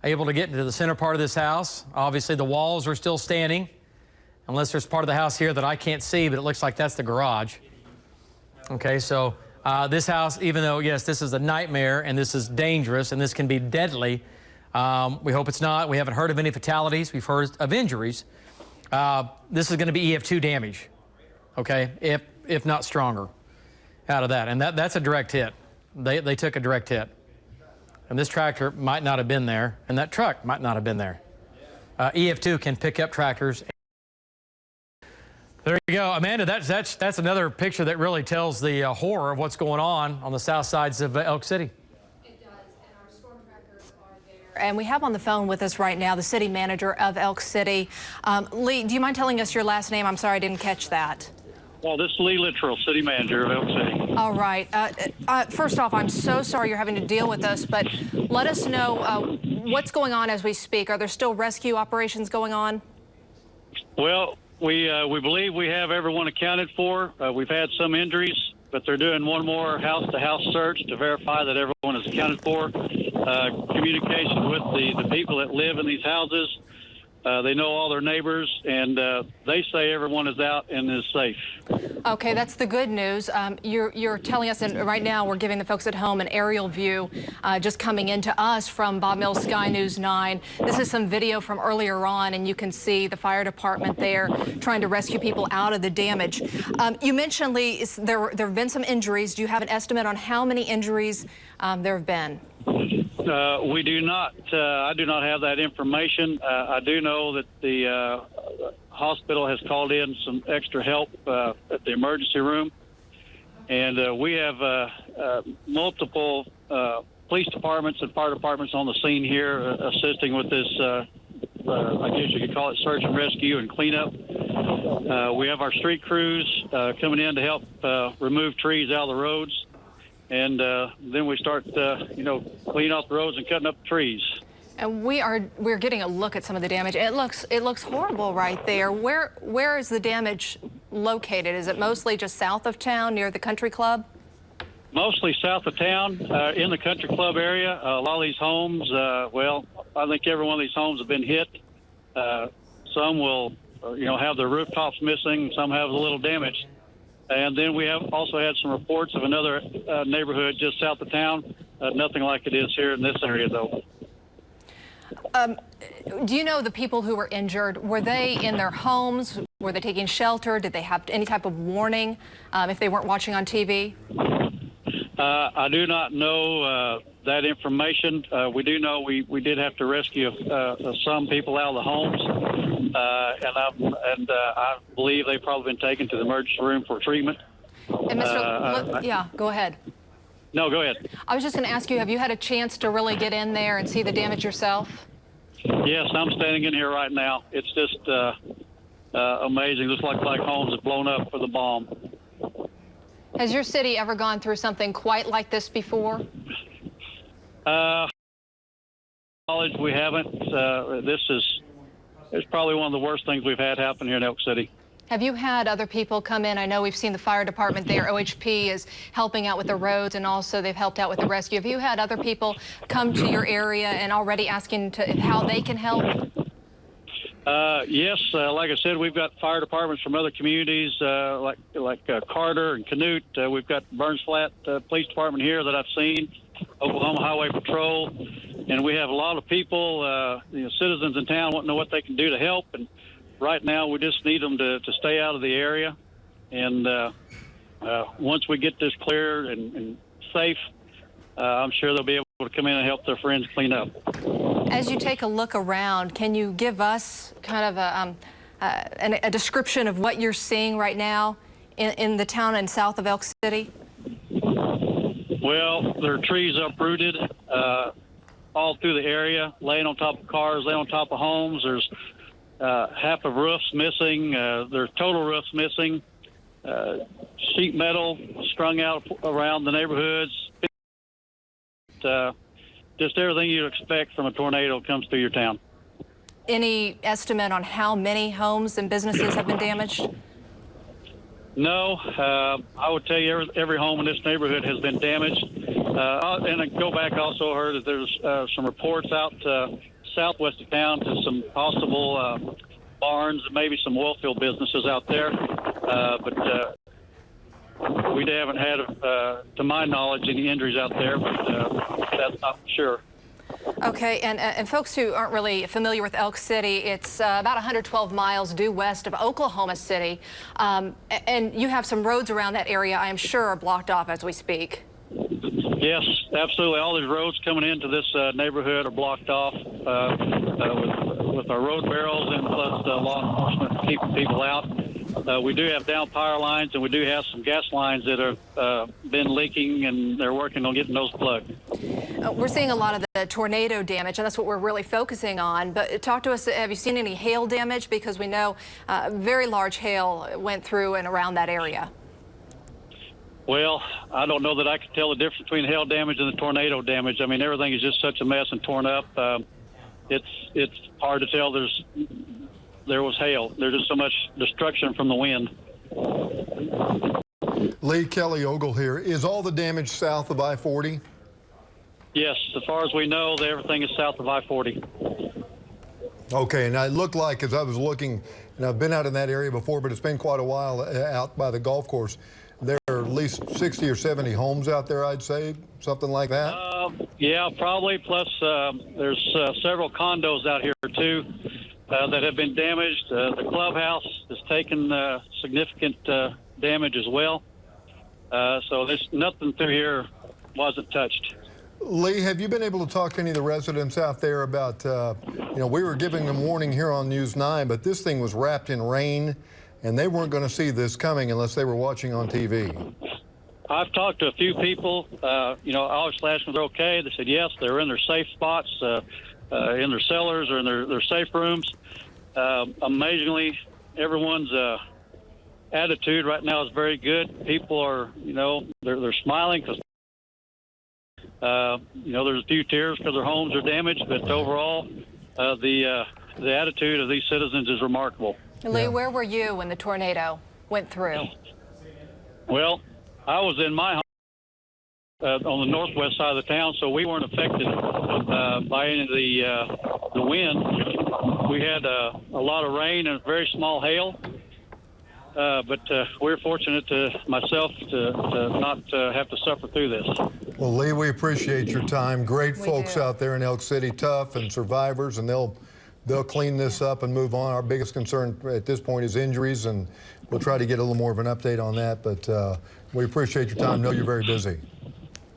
B: able to get into the center part of this house. Obviously, the walls are still standing, unless there's part of the house here that I can't see, but it looks like that's the garage. Okay, so this house, even though, yes, this is a nightmare and this is dangerous and this can be deadly, we hope it's not. We haven't heard of any fatalities. We've heard of injuries. This is going to be EF2 damage, okay, if not stronger out of that. And that's a direct hit. They took a direct hit. And this tractor might not have been there, and that truck might not have been there. EF2 can pick up tractors. There you go, Amanda. That's another picture that really tells the horror of what's going on the south sides of Elk City.
K: It does, and our storm trackers are there. And we have on the phone with us right now the city manager of Elk City. Lee, do you mind telling us your last name? I'm sorry, I didn't catch that.
I: Well, this is Lee Littrell, city manager of Elk City.
K: All right. First off, I'm so sorry you're having to deal with this, but let us know what's going on as we speak. Are there still rescue operations going on?
I: Well, we believe we have everyone accounted for. We've had some injuries, but they're doing one more house-to-house search to verify that everyone is accounted for. Communication with the people that live in these houses. They know all their neighbors, and they say everyone is out and is safe.
K: Okay, that's the good news. You're telling us, and right now we're giving the folks at home an aerial view just coming into us from Bob Mills Sky News 9. This is some video from earlier on, and you can see the fire department there trying to rescue people out of the damage. You mentioned, Lee, there have been some injuries. Do you have an estimate on how many injuries there have been?
I: We do not. I do not have that information. I do know that the hospital has called in some extra help at the emergency room, and we have multiple police departments and fire departments on the scene here assisting with this. I guess you could call it search and rescue and cleanup. We have our street crews coming in to help remove trees out of the roads.
P: and then we start, cleaning off the roads and cutting up trees.
K: And we're getting a look at some of the damage. It looks horrible right there. Where is the damage located? Is it mostly just south of town near the country club?
P: Mostly south of town, in the country club area. A lot of these homes, I think every one of these homes have been hit. Some will, have their rooftops missing. Some have a little damage. And then we have also had some reports of another neighborhood just south of town. Nothing like it is here in this area, though.
K: Do you know the people who were injured? Were they in their homes? Were they taking shelter? Did they have any type of warning if they weren't watching on TV?
P: I do not know that information. We do know we did have to rescue some people out of the homes, and I believe they've probably been taken to the emergency room for treatment.
K: And Mr. Go ahead.
P: No, go ahead.
K: I was just going to ask you, have you had a chance to really get in there and see the damage yourself?
P: Yes, I'm standing in here right now. It's just amazing. Just like homes have blown up for the bomb.
K: Has your city ever gone through something quite like this before?
P: College, we haven't. It's probably one of the worst things we've had happen here in Elk City.
K: Have you had other people come in? I know we've seen the fire department there. OHP is helping out with the roads, and also they've helped out with the rescue. Have you had other people come to your area and already asking how they can help?
P: Yes, like I said, we've got fire departments from other communities like Carter and Canute. We've got Burns Flat Police Department here that I've seen, Oklahoma Highway Patrol, and we have a lot of people, citizens in town want to know what they can do to help. And right now, we just need them to stay out of the area. And once we get this clear and safe, I'm sure they'll be able to come in and help their friends clean up.
K: As you take a look around, can you give us kind of a description of what you're seeing right now in the town and south of Elk City?
P: Well, there are trees uprooted all through the area, laying on top of cars, laying on top of homes. There's half of roofs missing. There's total roofs missing. Sheet metal strung out around the neighborhoods. Just everything you'd expect from a tornado comes through your town.
K: Any estimate on how many homes and businesses have been damaged?
P: No, I would tell you every home in this neighborhood has been damaged. And I go back, also heard that there's some reports out southwest of town to some possible barns and maybe some oil field businesses out there. But we haven't had, to my knowledge, any injuries out there, but that's not for sure.
K: Okay, and folks who aren't really familiar with Elk City, it's about 112 miles due west of Oklahoma City, and you have some roads around that area I am sure are blocked off as we speak.
P: Yes, absolutely. All these roads coming into this neighborhood are blocked off with our road barrels and plus law enforcement keeping people out. We do have down power lines, and we do have some gas lines that have been leaking, and they're working on getting those plugged.
K: We're seeing a lot of the tornado damage, and that's what we're really focusing on. But talk to us, have you seen any hail damage? Because we know very large hail went through and around that area.
P: Well, I don't know that I can tell the difference between hail damage and the tornado damage. I mean, everything is just such a mess and torn up. It's hard to tell there was hail. There's just so much destruction from the wind.
J: Lee, Kelly Ogle here. Is all the damage south of I-40?
P: Yes, as far as we know, everything is south of I-40.
J: Okay, and it looked like, as I was looking, and I've been out in that area before, but it's been quite a while out by the golf course. There are at least 60 or 70 homes out there, I'd say, something like that?
P: Yeah, probably. Plus, there's several condos out here, too, that have been damaged. The clubhouse has taken significant damage as well. So there's nothing through here wasn't touched.
J: Lee, have you been able to talk to any of the residents out there about, we were giving them warning here on News 9, but this thing was wrapped in rain, and they weren't going to see this coming unless they were watching on TV.
P: I've talked to a few people. I always asked them if they're okay. They said yes, they're in their safe spots, in their cellars or in their safe rooms. Amazingly, everyone's attitude right now is very good. People are, they're smiling because There's a few tears because their homes are damaged, but overall, the attitude of these citizens is remarkable.
K: Lee, where were you when the tornado went through?
P: Well, I was in my home on the northwest side of the town, so we weren't affected by any of the wind. We had a lot of rain and very small hail, but we're fortunate myself to not have to suffer through this.
J: Well, Lee, we appreciate your time. Great folks out there in Elk City, tough and survivors, and they'll clean this up and move on. Our biggest concern at this point is injuries, and we'll try to get a little more of an update on that, but we appreciate your time. I know you're very busy.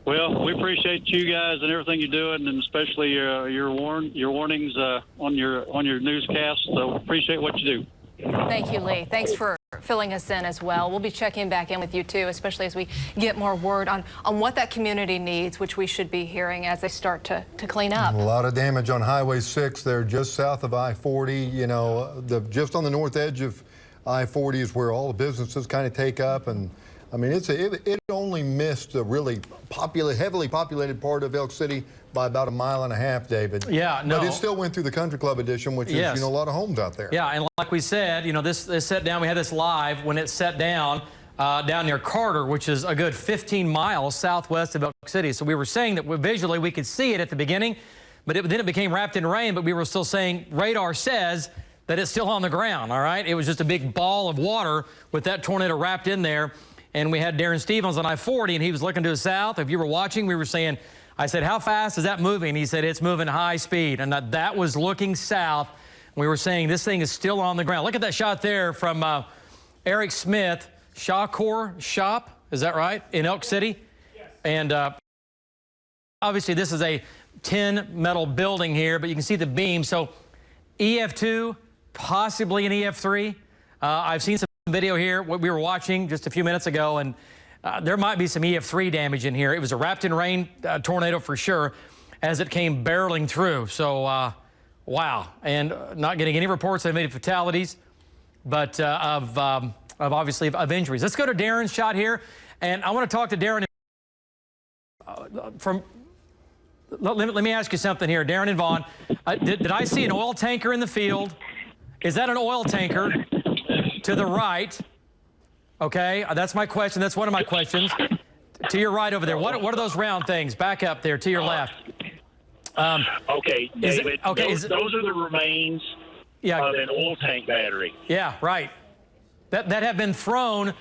P: Well, we appreciate you guys and everything you're doing, and especially your warnings on your newscast. So appreciate what you do.
K: Thank you, Lee. Thanks for filling us in as well. We'll be checking back in with you too, especially as we get more word on what that community needs, which we should be hearing as they start to clean up.
J: A lot of damage on Highway 6 there, just south of I-40. You know, just on the north edge of I-40 is where all the businesses kind of take up, and I mean, it only missed a really heavily populated part of Elk City by about 1.5 miles, David.
C: Yeah, no.
J: But it still went through the Country Club edition, which is, a lot of homes out there.
C: Yeah, and like we said, this set down, we had this live when it set down down near Carter, which is a good 15 miles southwest of Elk City. So we were saying that visually we could see it at the beginning, but then it became wrapped in rain, but we were still saying radar says that it's still on the ground, all right? It was just a big ball of water with that tornado wrapped in there. And we had Darren Stevens on I-40, and he was looking to the south. If you were watching, we were saying, I said, how fast is that moving? He said, it's moving high speed. And that was looking south. We were saying this thing is still on the ground. Look at that shot there from Eric Smith, Shawcor Shop, is that right, in Elk City? Yes. And obviously this is a tin metal building here, but you can see the beam. So EF2, possibly an EF3. I've seen some video here, what we were watching just a few minutes ago, and there might be some EF3 damage in here. It was a wrapped in rain tornado for sure as it came barreling through. So, wow. And not getting any reports of any fatalities, but obviously of injuries. Let's go to Darren's shot here, and I want to talk to Darren let me ask you something here, Darren and Vaughn. Did I see an oil tanker in the field? Is that an oil tanker? To the right, okay, that's my question. That's one of my questions. To your right over there, what are those round things? Back up there, to your left.
D: Okay, David, those are the remains of an oil tank battery.
C: Yeah, right. That have been thrown.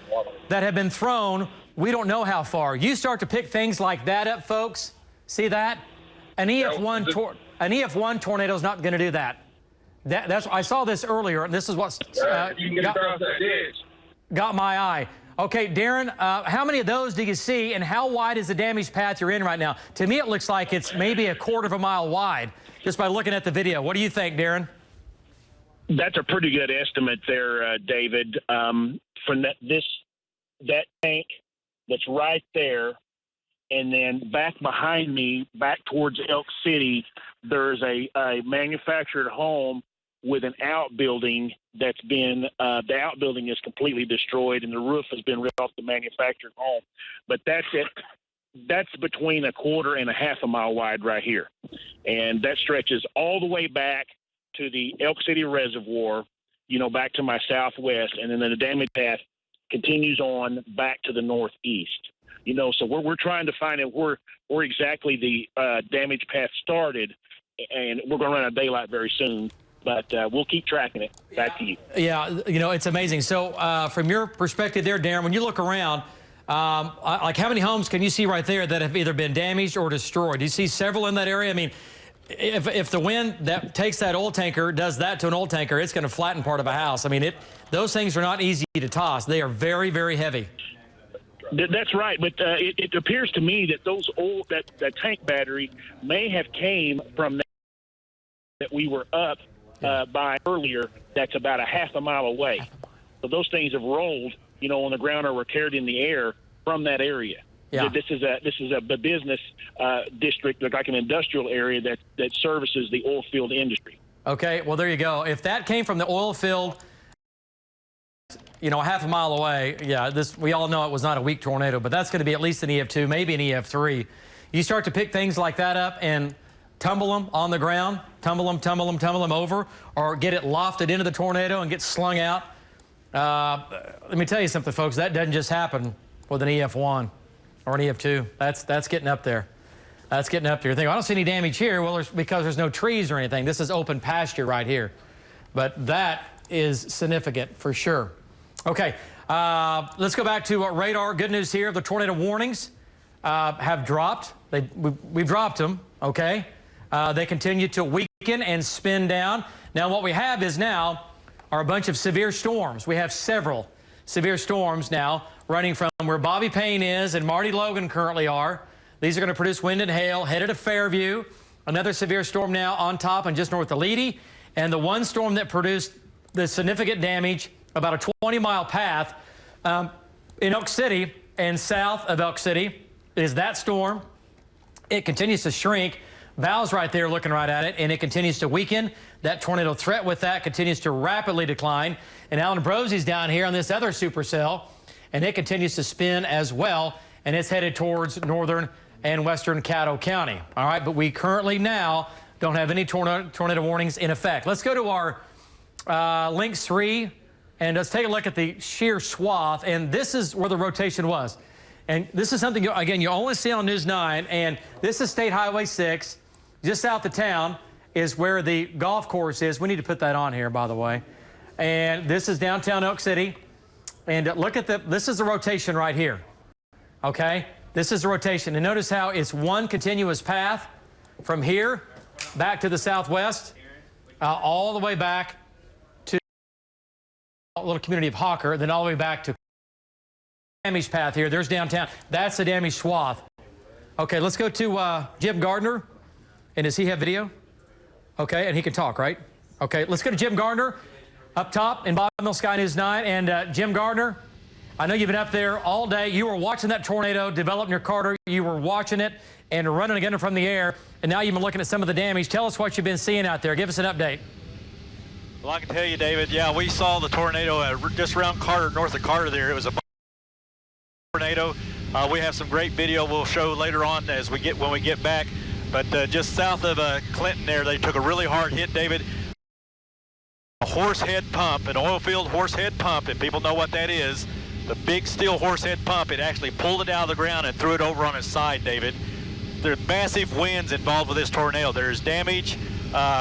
C: We don't know how far. You start to pick things like that up, folks. See that? An EF1 tornado is not going to do that. I saw this earlier, and this is what got my eye. Okay, Darren, how many of those do you see, and how wide is the damage path you're in right now? To me, it looks like it's maybe 1/4 mile wide, just by looking at the video. What do you think, Darren?
D: That's a pretty good estimate there, David. From that tank that's right there, and then back behind me, back towards Elk City, there's a manufactured home with an outbuilding that's been, the outbuilding is completely destroyed and the roof has been ripped off the manufactured home. But that's it. That's between 1/4 and 1/2 mile wide right here. And that stretches all the way back to the Elk City Reservoir, back to my southwest. And then the damage path continues on back to the northeast. So we're trying to find out where exactly the damage path started, and we're going to run out of daylight very soon. But we'll keep tracking it. Back to you.
C: Yeah, it's amazing. So from your perspective there, Darren, when you look around, like how many homes can you see right there that have either been damaged or destroyed? Do you see several in that area? I mean, if the wind that takes that oil tanker does that to an oil tanker, it's going to flatten part of a house. I mean, those things are not easy to toss. They are very, very heavy.
D: That's right, but it appears to me that that tank battery may have came from that we were up by earlier. That's about 1/2 mile away. So those things have rolled, on the ground or were carried in the air from that area. Yeah. This is a business district, like an industrial area that services the oil field industry.
C: Okay, well there you go. If that came from the oil field, 1/2 mile away, yeah, we all know it was not a weak tornado, but that's going to be at least an EF2, maybe an EF3.
B: You start to pick things like that up and tumble them on the ground, tumble them over, or get it lofted into the tornado and get slung out. Let me tell you something, folks. That doesn't just happen with an EF1 or an EF2. That's getting up there. That's getting up there. You're thinking, I don't see any damage here. Well, because there's no trees or anything. This is open pasture right here. But that is significant for sure. Okay, let's go back to radar. Good news here. The tornado warnings have dropped. We've dropped them, okay? They continue to weaken and spin down. Now, what we have is now are a bunch of severe storms. We have several severe storms now running from where Bobby Payne is and Marty Logan currently are. These are going to produce wind and hail headed to Fairview. Another severe storm now on top and just north of Leedy. And the one storm that produced the significant damage, about a 20-mile path in Elk City and south of Elk City, is that storm. It continues to shrink. Val's right there looking right at it, and it continues to weaken. That tornado threat with that continues to rapidly decline. And Alan Brosie's down here on this other supercell, and it continues to spin as well, and it's headed towards northern and western Caddo County. All right, but we currently now don't have any tornado warnings in effect. Let's go to our Lynx 3, and let's take a look at the sheer swath, and this is where the rotation was. And this is something, again, you only see on News 9, and this is State Highway 6. Just south of town is where the golf course is. We need to put that on here, by the way. And this is downtown Elk City. And look at this is the rotation right here. Okay? This is the rotation. And notice how it's one continuous path from here back to the southwest, all the way back to a little community of Hawker, then all the way back to damage path here. There's downtown. That's the damage swath. Okay, let's go to Jim Gardner. And does he have video? Okay, and he can talk, right? Okay, let's go to Jim Gardner up top in Bob Mill Sky News 9. And Jim Gardner, I know you've been up there all day. You were watching that tornado develop near Carter. You were watching it and running again from the air. And now you've been looking at some of the damage. Tell us what you've been seeing out there. Give us an update.
Q: Well, I can tell you, David, yeah, we saw the tornado just around Carter, north of Carter there. It was a tornado. We have some great video we'll show later on when we get back. But just south of Clinton there, they took a really hard hit, David. A horsehead pump, an oil field horsehead pump, and people know what that is. The big steel horsehead pump, it actually pulled it out of the ground and threw it over on its side, David. There are massive winds involved with this tornado. There's damage.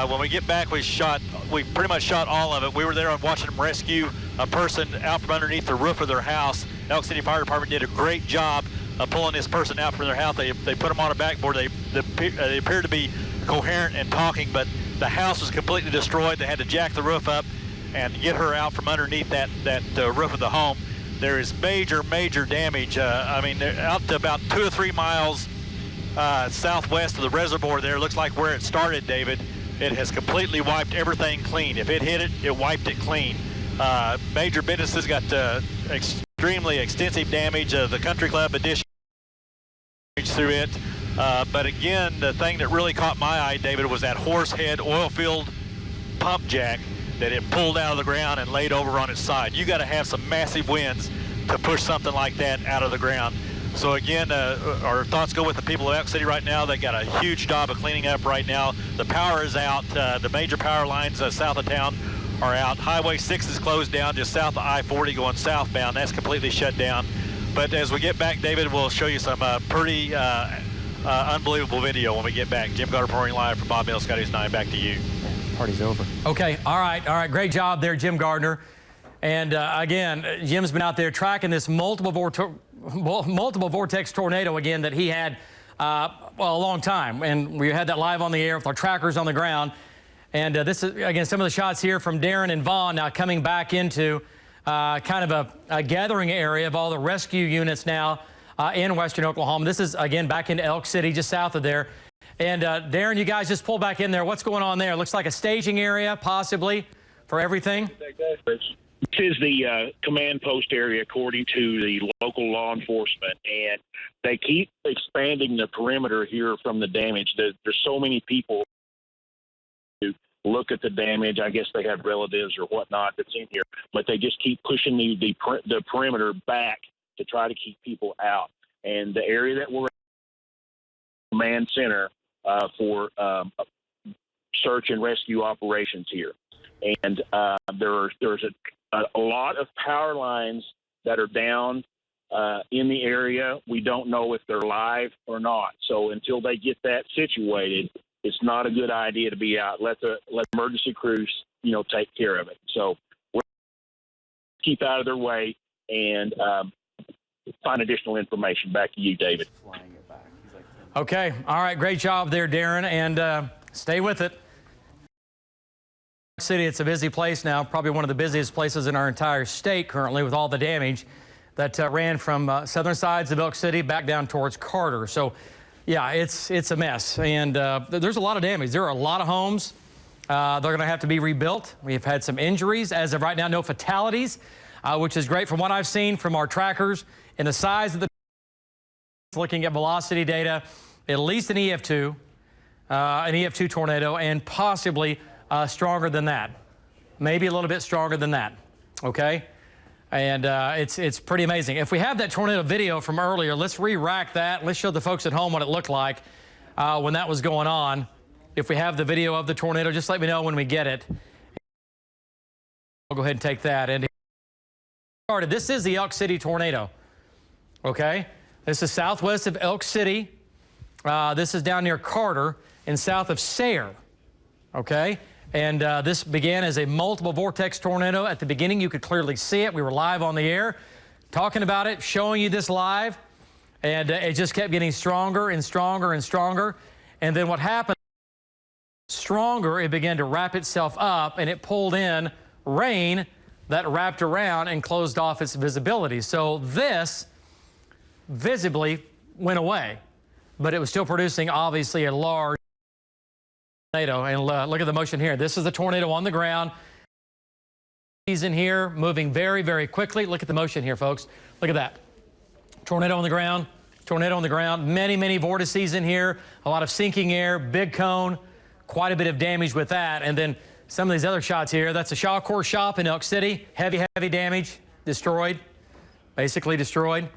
Q: When we get back, we pretty much shot all of it. We were there and watching them rescue a person out from underneath the roof of their house. Elk City Fire Department did a great job of pulling this person out from their house. They put them on a backboard. They appeared to be coherent and talking, but the house was completely destroyed. They had to jack the roof up and get her out from underneath that roof of the home. There is major damage. I mean, out to about 2 or 3 miles southwest of the reservoir there. Looks like where it started, David. It has completely wiped everything clean. If it hit it, it wiped it clean. Major businesses got extremely extensive damage. The country club addition through it. But again, the thing that really caught my eye, David, was that horsehead oil field pump jack that it pulled out of the ground and laid over on its side. You got to have some massive winds to push something like that out of the ground. So again, our thoughts go with the people of Elk City right now. They got a huge job of cleaning up right now. The power is out. The major power lines south of town are out. Highway 6 is closed down just south of I-40 going southbound. That's completely shut down. But as we get back, David, we'll show you some pretty unbelievable video when we get back. Jim Gardner reporting live from Bob Mill, Sky News 9. Back to you.
B: Party's over. Okay, all right. Great job there, Jim Gardner. And again, Jim's been out there tracking this multiple vortex tornado again that he had a long time. And we had that live on the air with our trackers on the ground. And this is, again, some of the shots here from Darren and Vaughn now coming back into kind of a gathering area of all the rescue units now in western Oklahoma. This is, again, back into Elk City, just south of there. And Darren, you guys just pulled back in there. What's going on there? Looks like a staging area, possibly, for everything.
D: This is the command post area, according to the local law enforcement, and they keep expanding the perimeter here from the damage. There's so many people who look at the damage. I guess they have relatives or whatnot that's in here, but they just keep pushing the perimeter back to try to keep people out. And the area that we're
R: command center for search and rescue operations here. And there's a lot of power lines that are down in the area. We don't know if they're live or not. So until they get that situated, it's not a good idea to be out. Let emergency crews, take care of it. So we'll keep out of their way and find additional information. Back to you, David.
B: Okay. All right. Great job there, Darren. And stay with it. City, it's a busy place now, probably one of the busiest places in our entire state currently with all the damage that ran from southern sides of Elk City back down towards Carter. So, yeah, it's a mess. And there's a lot of damage. There are a lot of homes. They're going to have to be rebuilt. We've had some injuries. As of right now, no fatalities, which is great from what I've seen from our trackers. And the size of the looking at velocity data, at least an EF2 tornado, and possibly stronger than that, maybe a little bit stronger than that, okay? And it's pretty amazing. If we have that tornado video from earlier, let's re-rack that. Let's show the folks at home what it looked like when that was going on. If we have the video of the tornado, just let me know when we get it. I'll go ahead and take that. And this is the Elk City tornado, okay? This is southwest of Elk City. This is down near Carter and south of Sayre, okay? And this began as a multiple vortex tornado. At the beginning, you could clearly see it. We were live on the air talking about it, showing you this live. And it just kept getting stronger and stronger and stronger. And then what happened, stronger, it began to wrap itself up, and it pulled in rain that wrapped around and closed off its visibility. So this visibly went away, but it was still producing, obviously, a large tornado. And look at the motion here. This is the tornado on the ground. He's in here moving very, very quickly. Look at the motion here, folks. Look at that. Tornado on the ground, tornado on the ground. Many, many vortices in here. A lot of sinking air, big cone, quite a bit of damage with that. And then some of these other shots here. That's a Shawcor shop in Elk City. Heavy, heavy damage. Destroyed. Basically destroyed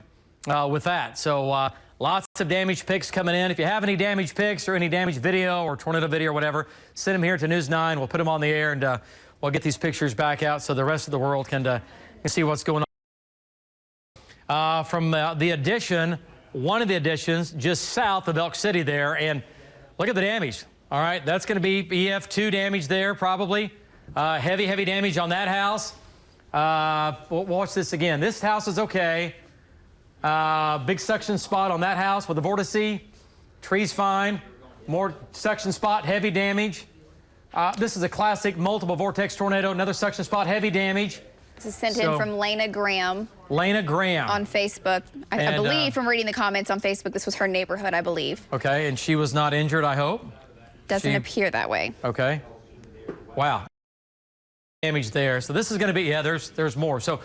B: with that. So lots of damage pics coming in. If you have any damage pics or any damage video or tornado video or whatever, send them here to News 9. We'll put them on the air, and we'll get these pictures back out so the rest of the world can see what's going on. From the addition, one of the additions just south of Elk City there, and look at the damage. All right, that's going to be EF2 damage there probably. Heavy, heavy damage on that house. Watch this again. This house is okay. Big suction spot on that house with the vortice. Trees fine. More suction spot, heavy damage. This is a classic multiple vortex tornado. Another suction spot, heavy damage.
G: This is sent in from Lena Graham.
B: Lena Graham.
G: On Facebook. I believe from reading the comments on Facebook, this was her neighborhood, I believe.
B: Okay, and she was not injured, I hope?
G: Doesn't appear that way.
B: Okay. Wow. Damage there. So this is going to be, yeah, there's more. So,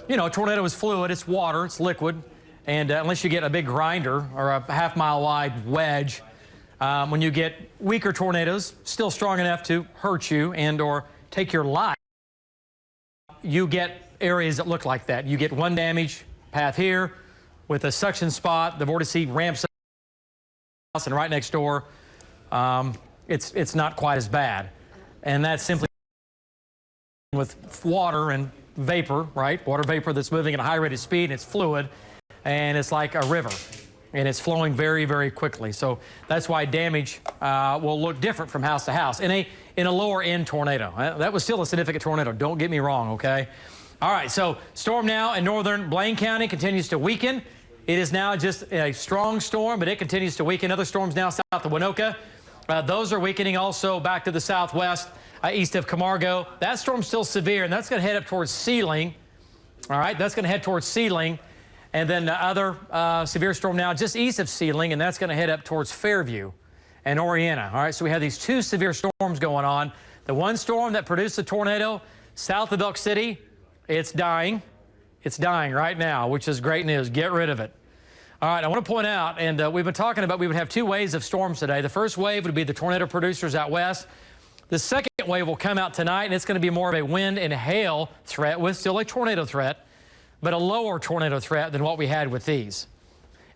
B: you know, a tornado is fluid, it's water, it's liquid, and unless you get a big grinder or a half-mile wide wedge, when you get weaker tornadoes, still strong enough to hurt you and or take your life, you get areas that look like that. You get one damage path here with a suction spot, the vortice ramps up, and right next door, it's not quite as bad. And that's simply with water and vapor, right? Water vapor that's moving at a high rate of speed, and it's fluid, and it's like a river, and it's flowing very, very quickly. So that's why damage will look different from house to house. In a lower end tornado, that was still a significant tornado. Don't get me wrong, okay? All right, so storm now in northern Blaine County continues to weaken. It is now just a strong storm, but it continues to weaken. Other storms now south of Winoka. Those are weakening also back to the southwest. East of Camargo. That storm's still severe, and that's going to head up towards Sealing. All right, that's going to head towards Sealing. And then the other severe storm now just east of Sealing, and that's going to head up towards Fairview and Oriana. All right, so we have these two severe storms going on. The one storm that produced the tornado south of Elk City, it's dying. It's dying right now, which is great news. Get rid of it. All right, I want to point out, and we've been talking about we would have two waves of storms today. The first wave would be the tornado producers out west. The second wave will come out tonight, and it's going to be more of a wind and hail threat with still a tornado threat, but a lower tornado threat than what we had with these.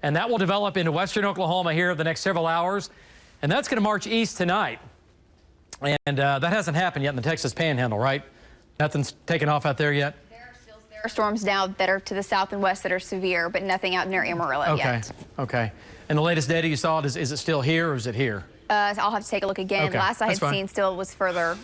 B: and that will develop into western Oklahoma here over the next several hours, and that's going to march east tonight. And that hasn't happened yet in the Texas Panhandle, right? Nothing's taken off out there yet?
G: There are storms now that are to the south and west that are severe, but nothing out near Amarillo yet.
B: Okay. And the latest data you saw, is it still here or is it here?
G: I'll have to take a look again.
B: Okay,
G: Last I had seen still was further.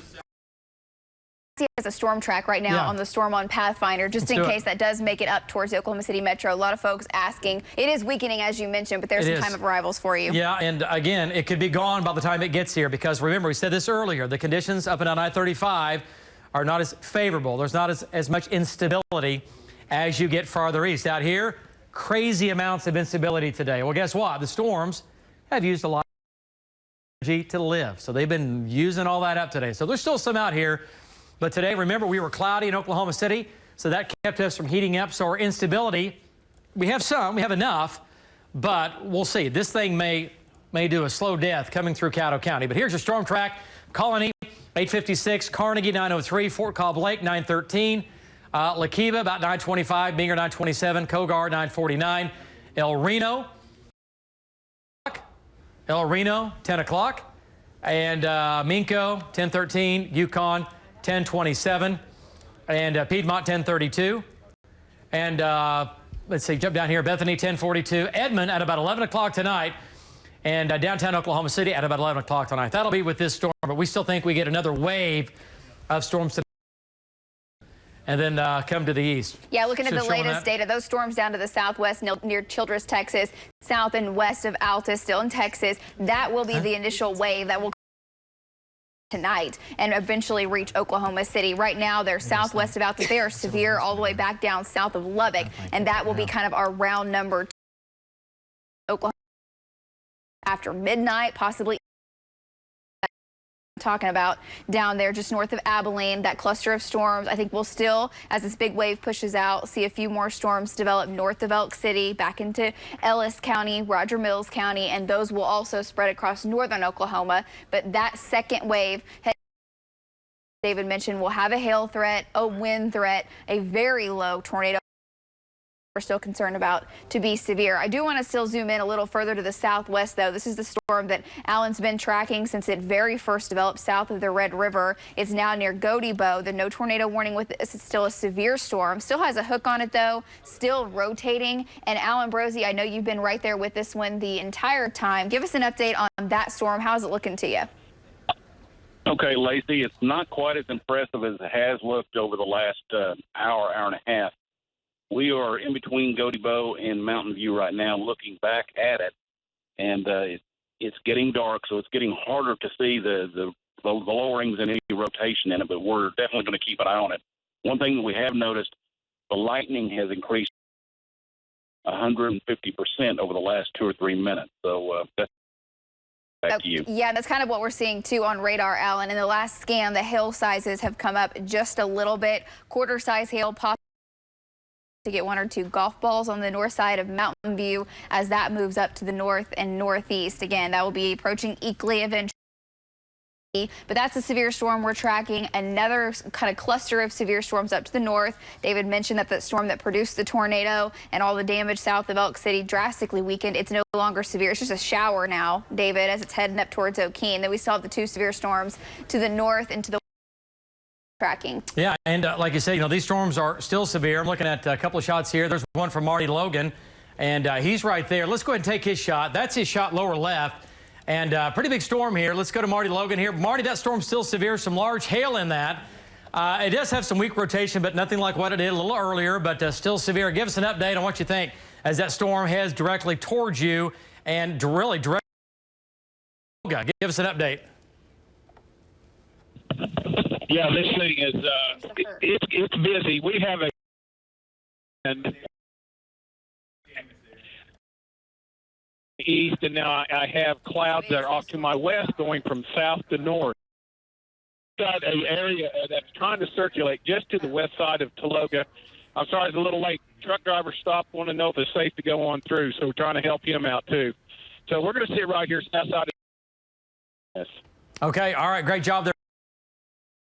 G: Has a storm track right now on the storm on Pathfinder, just in case that does make it up towards the Oklahoma City Metro. A lot of folks asking. It is weakening, as you mentioned, but there's some time of arrivals for you.
B: Yeah, and again, it could be gone by the time it gets here, because remember, we said this earlier, the conditions up and down I-35 are not as favorable. There's not as much instability as you get farther east. Out here, crazy amounts of instability today. Well, guess what? The storms have used a lot of energy to live, so they've been using all that up today. So there's still some out here. But today, remember, we were cloudy in Oklahoma City, so that kept us from heating up. So our instability, we have some, we have enough, but we'll see. This thing may do a slow death coming through Caddo County. But here's your storm track. Colony, 856, Carnegie, 903, Fort Cobb Lake, 913, La Kiva, about 925, Binger, 927, Cogar, 949, El Reno, 10 o'clock, and Minco, 1013, Yukon, 1027, and Piedmont 1032, and let's see, jump down here, Bethany 1042, Edmond at about 11 o'clock tonight, and downtown Oklahoma City at about 11 o'clock tonight. That'll be with this storm, but we still think we get another wave of storms tonight and then come to the east.
G: Yeah, looking at the latest data, those storms down to the southwest near Childress, Texas, south and west of Altus, still in Texas, that will be the initial wave that will tonight and eventually reach Oklahoma City. Right now, they're southwest of Altus. They are severe all the way back down south of Lubbock, and that will be kind of our round number. Oklahoma after midnight, possibly talking about down there just north of Abilene, that cluster of storms. I think we'll still, as this big wave pushes out, see a few more storms develop north of Elk City, back into Ellis County, Roger Mills County, and those will also spread across northern Oklahoma. But that second wave, David mentioned, will have a hail threat, a wind threat, a very low tornado we're still concerned about to be severe. I do want to still zoom in a little further to the southwest, though. This is the storm that Alan's been tracking since it very first developed south of the Red River. It's now near Godibo. The no tornado warning with this is still a severe storm. Still has a hook on it, though, still rotating. And Alan Brosey, I know you've been right there with this one the entire time. Give us an update on that storm. How's it looking to you?
I: Okay, Lacey, it's not quite as impressive as it has looked over the last hour and a half. We are in between Godibo and Mountain View right now, looking back at it, and it's getting dark, so it's getting harder to see the lowerings and any rotation in it, but we're definitely going to keep an eye on it. One thing that we have noticed, the lightning has increased 150% over the last 2 or 3 minutes, so that's back to you.
G: Yeah, that's kind of what we're seeing, too, on radar, Alan. In the last scan, the hail sizes have come up just a little bit. Quarter-size hail possible to get 1 or 2 golf balls on the north side of Mountain View as that moves up to the north and northeast. Again, that will be approaching Eakly eventually. But that's a severe storm we're tracking. Another kind of cluster of severe storms up to the north. David mentioned that the storm that produced the tornado and all the damage south of Elk City drastically weakened. It's no longer severe. It's just a shower now, David, as it's heading up towards O'Keene. Then we still have the 2 severe storms to the north and to the tracking.
B: Yeah, and like you said, you know, these storms are still severe. I'm looking at a couple of shots here. There's one from Marty Logan, and he's right there. Let's go ahead and take his shot. That's his shot lower left, and pretty big storm here. Let's go to Marty Logan here. Marty, that storm's still severe. Some large hail in that. It does have some weak rotation, but nothing like what it did a little earlier, but still severe. Give us an update on what you think as that storm heads directly towards you and really direct. Give us an update.
M: Yeah, this thing is it's busy. We have a east, and now I have clouds that are off to my west, going from south to north. Got an area that's trying to circulate just to the west side of Tologa. I'm sorry, it's a little late. Truck driver stopped, want to know if it's safe to go on through, so we're trying to help him out too. So we're going to sit right here south side of.
B: Okay, all right, great job there.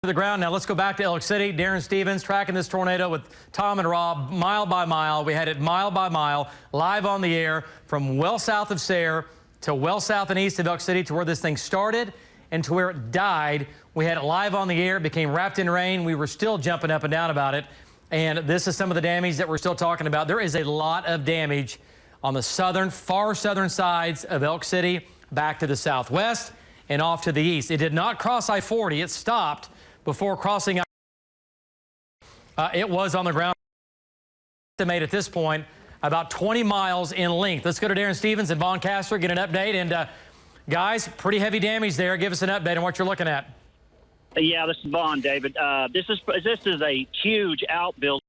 B: the ground. Now let's go back to Elk City. Darren Stevens tracking this tornado with Tom and Rob mile by mile. We had it mile by mile live on the air from well south of Sayre to well south and east of Elk City to where this thing started and to where it died. We had it live on the air. It became wrapped in rain. We were still jumping up and down about it. And this is some of the damage that we're still talking about. There is a lot of damage on the southern, far southern sides of Elk City, back to the southwest and off to the east. It did not cross I-40. It stopped before crossing. It was on the ground. Estimate at this point about 20 miles in length. Let's go to Darren Stevens and Vaughn Castor, get an update. And guys, pretty heavy damage there. Give us an update on what you're looking at.
L: Yeah, this is Vaughn, David. This is a huge outbuilding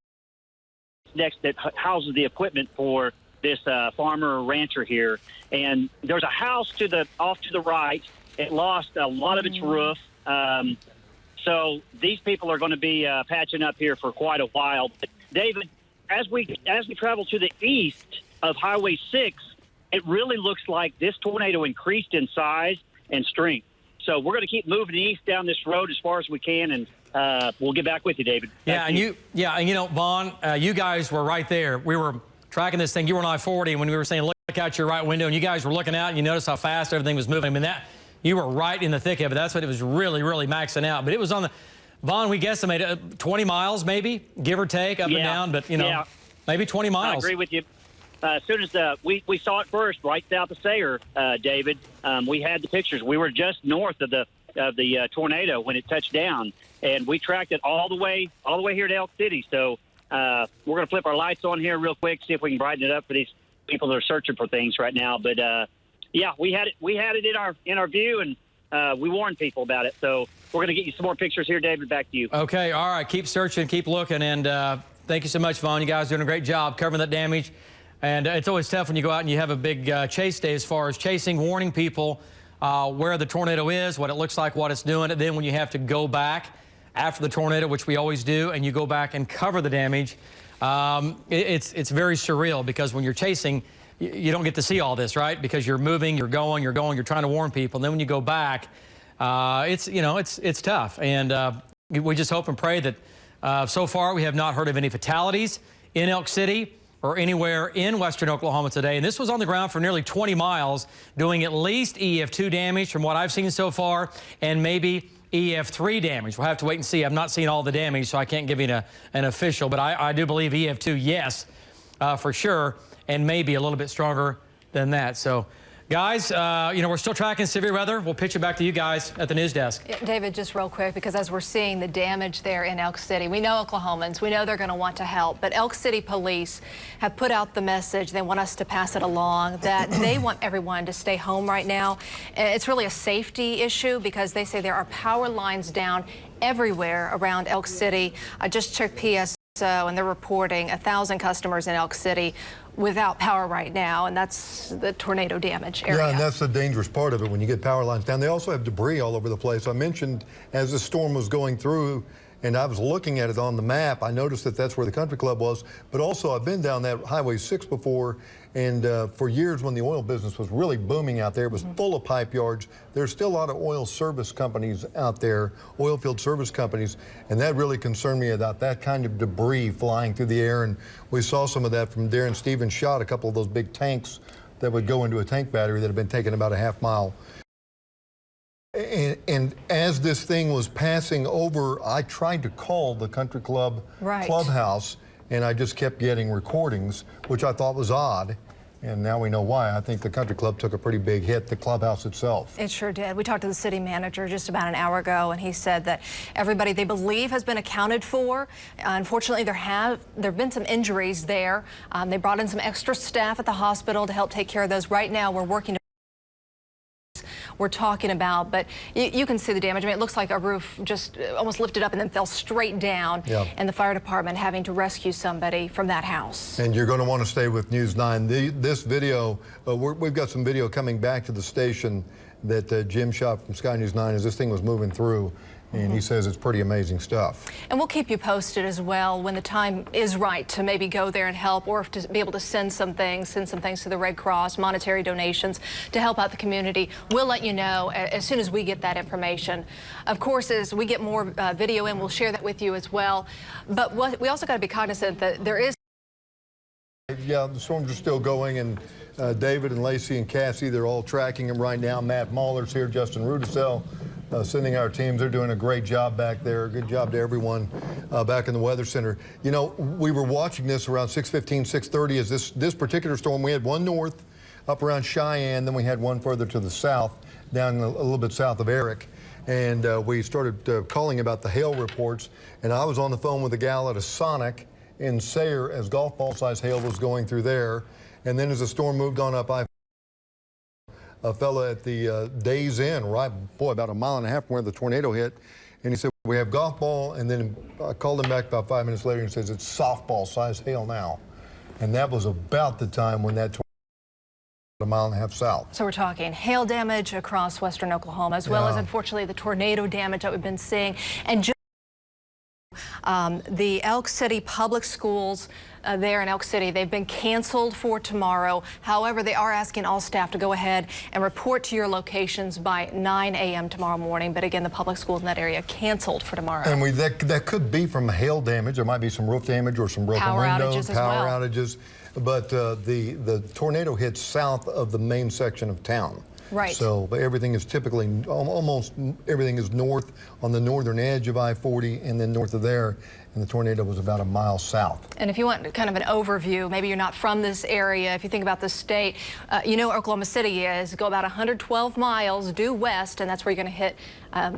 L: next that houses the equipment for this farmer or rancher here. And there's a house off to the right. It lost a lot of its roof. So these people are going to be patching up here for quite a while. But David, as we travel to the east of Highway 6, it really looks like this tornado increased in size and strength. So we're going to keep moving east down this road as far as we can, and we'll get back with you, David.
B: And you know, Vaughn, you guys were right there. We were tracking this thing. You were on I-40 when we were saying look out your right window, and you guys were looking out, and you noticed how fast everything was moving. I mean, you were right in the thick of it. That's what it was really, really maxing out. But it was on the, Vaughn, we guesstimated 20 miles maybe, give or take, up and down. But, you know, maybe 20 miles.
L: I agree with you. As soon as we saw it first, right south of Sayre, David, we had the pictures. We were just north of the tornado when it touched down, and we tracked it all the way here to Elk City. So we're going to flip our lights on here real quick, see if we can brighten it up for these people that are searching for things right now. But yeah, we had it in our view, and we warned people about it. So we're going to get you some more pictures here, David. Back to you.
B: Okay, all right. Keep searching, keep looking, and thank you so much, Vaughn. You guys are doing a great job covering that damage. And it's always tough when you go out and you have a big chase day as far as chasing, warning people where the tornado is, what it looks like, what it's doing. And then when you have to go back after the tornado, which we always do, and you go back and cover the damage, it's very surreal because when you're chasing, you don't get to see all this, right? Because you're moving, you're trying to warn people. And then when you go back, it's tough. And we just hope and pray that so far we have not heard of any fatalities in Elk City or anywhere in western Oklahoma today. And this was on the ground for nearly 20 miles, doing at least EF2 damage from what I've seen so far, and maybe EF3 damage. We'll have to wait and see. I've not seen all the damage, so I can't give you an official, but I do believe EF2, yes, for sure, and maybe a little bit stronger than that. So, guys, we're still tracking severe weather. We'll pitch it back to you guys at the news desk.
K: Yeah, David, just real quick, because as we're seeing the damage there in Elk City, we know Oklahomans, we know they're going to want to help, but Elk City police have put out the message, they want us to pass it along, that they want everyone to stay home right now. It's really a safety issue because they say there are power lines down everywhere around Elk City. I just checked PSO, and they're reporting 1,000 customers in Elk City without power right now, and that's the tornado damage area.
J: Yeah, and that's the dangerous part of it when you get power lines down. They also have debris all over the place. I mentioned as the storm was going through, and I was looking at it on the map, I noticed that that's where the country club was, but also I've been down that Highway 6 before, and for years when the oil business was really booming out there, it was full of pipe yards. There's still a lot of oil service companies out there, oil field service companies, and that really concerned me about that kind of debris flying through the air. And we saw some of that from Darren Stevens shot a couple of those big tanks that would go into a tank battery that had been taken about a half mile. And as this thing was passing over, I tried to call the country club clubhouse, and I just kept getting recordings, which I thought was odd. And now we know why. I think the country club took a pretty big hit, the clubhouse itself.
K: It sure did. We talked to the city manager just about an hour ago, and he said that everybody they believe has been accounted for. Unfortunately, there have been some injuries there. They brought in some extra staff at the hospital to help take care of those. Right now, we're working we're talking about, but you can see the damage. I mean, it looks like a roof just almost lifted up and then fell straight down, and the fire department having to rescue somebody from that house.
J: And you're going to want to stay with News 9. This video, we've got some video coming back to the station that Jim shot from Sky News 9 as this thing was moving through. And he says it's pretty amazing stuff.
K: And we'll keep you posted as well when the time is right to maybe go there and help, or to be able to send some things to the Red Cross, monetary donations to help out the community. We'll let you know as soon as we get that information. Of course, as we get more video in, we'll share that with you as well. But we also got to be cognizant that there is.
J: Yeah, the storms are still going, and David and Lacey and Cassie, they're all tracking them right now. Matt Mahler's here, Justin Rudisell. Sending our teams. They're doing a great job back there. Good job to everyone back in the Weather Center. You know, we were watching this around 6:15, 6:30 as this particular storm. We had one north up around Cheyenne, then we had one further to the south, down a little bit south of Eric. And we started calling about the hail reports. And I was on the phone with a gal at a Sonic in Sayre as golf ball size hail was going through there. And then as the storm moved on up, a fella at the Days Inn, right, about a mile and a half from where the tornado hit, and he said, we have golf ball, and then I called him back about 5 minutes later and says, it's softball size hail now. And that was about the time when that tornado a mile and a half south.
K: So we're talking hail damage across western Oklahoma, as well as, unfortunately, the tornado damage that we've been seeing. And just the Elk City Public Schools there in Elk City, they've been canceled for tomorrow. However, they are asking all staff to go ahead and report to your locations by 9 a.m. tomorrow morning. But again, the public schools in that area canceled for tomorrow.
J: And that could be from hail damage. There might be some roof damage or some broken windows, power outages. But the tornado hit south of the main section of town.
K: Right.
J: So everything is typically, almost everything is north on the northern edge of I-40 and then north of there. And the tornado was about a mile south.
K: And if you want kind of an overview, maybe you're not from this area, if you think about the state, you know where Oklahoma City is. Go about 112 miles due west, and that's where you're going to hit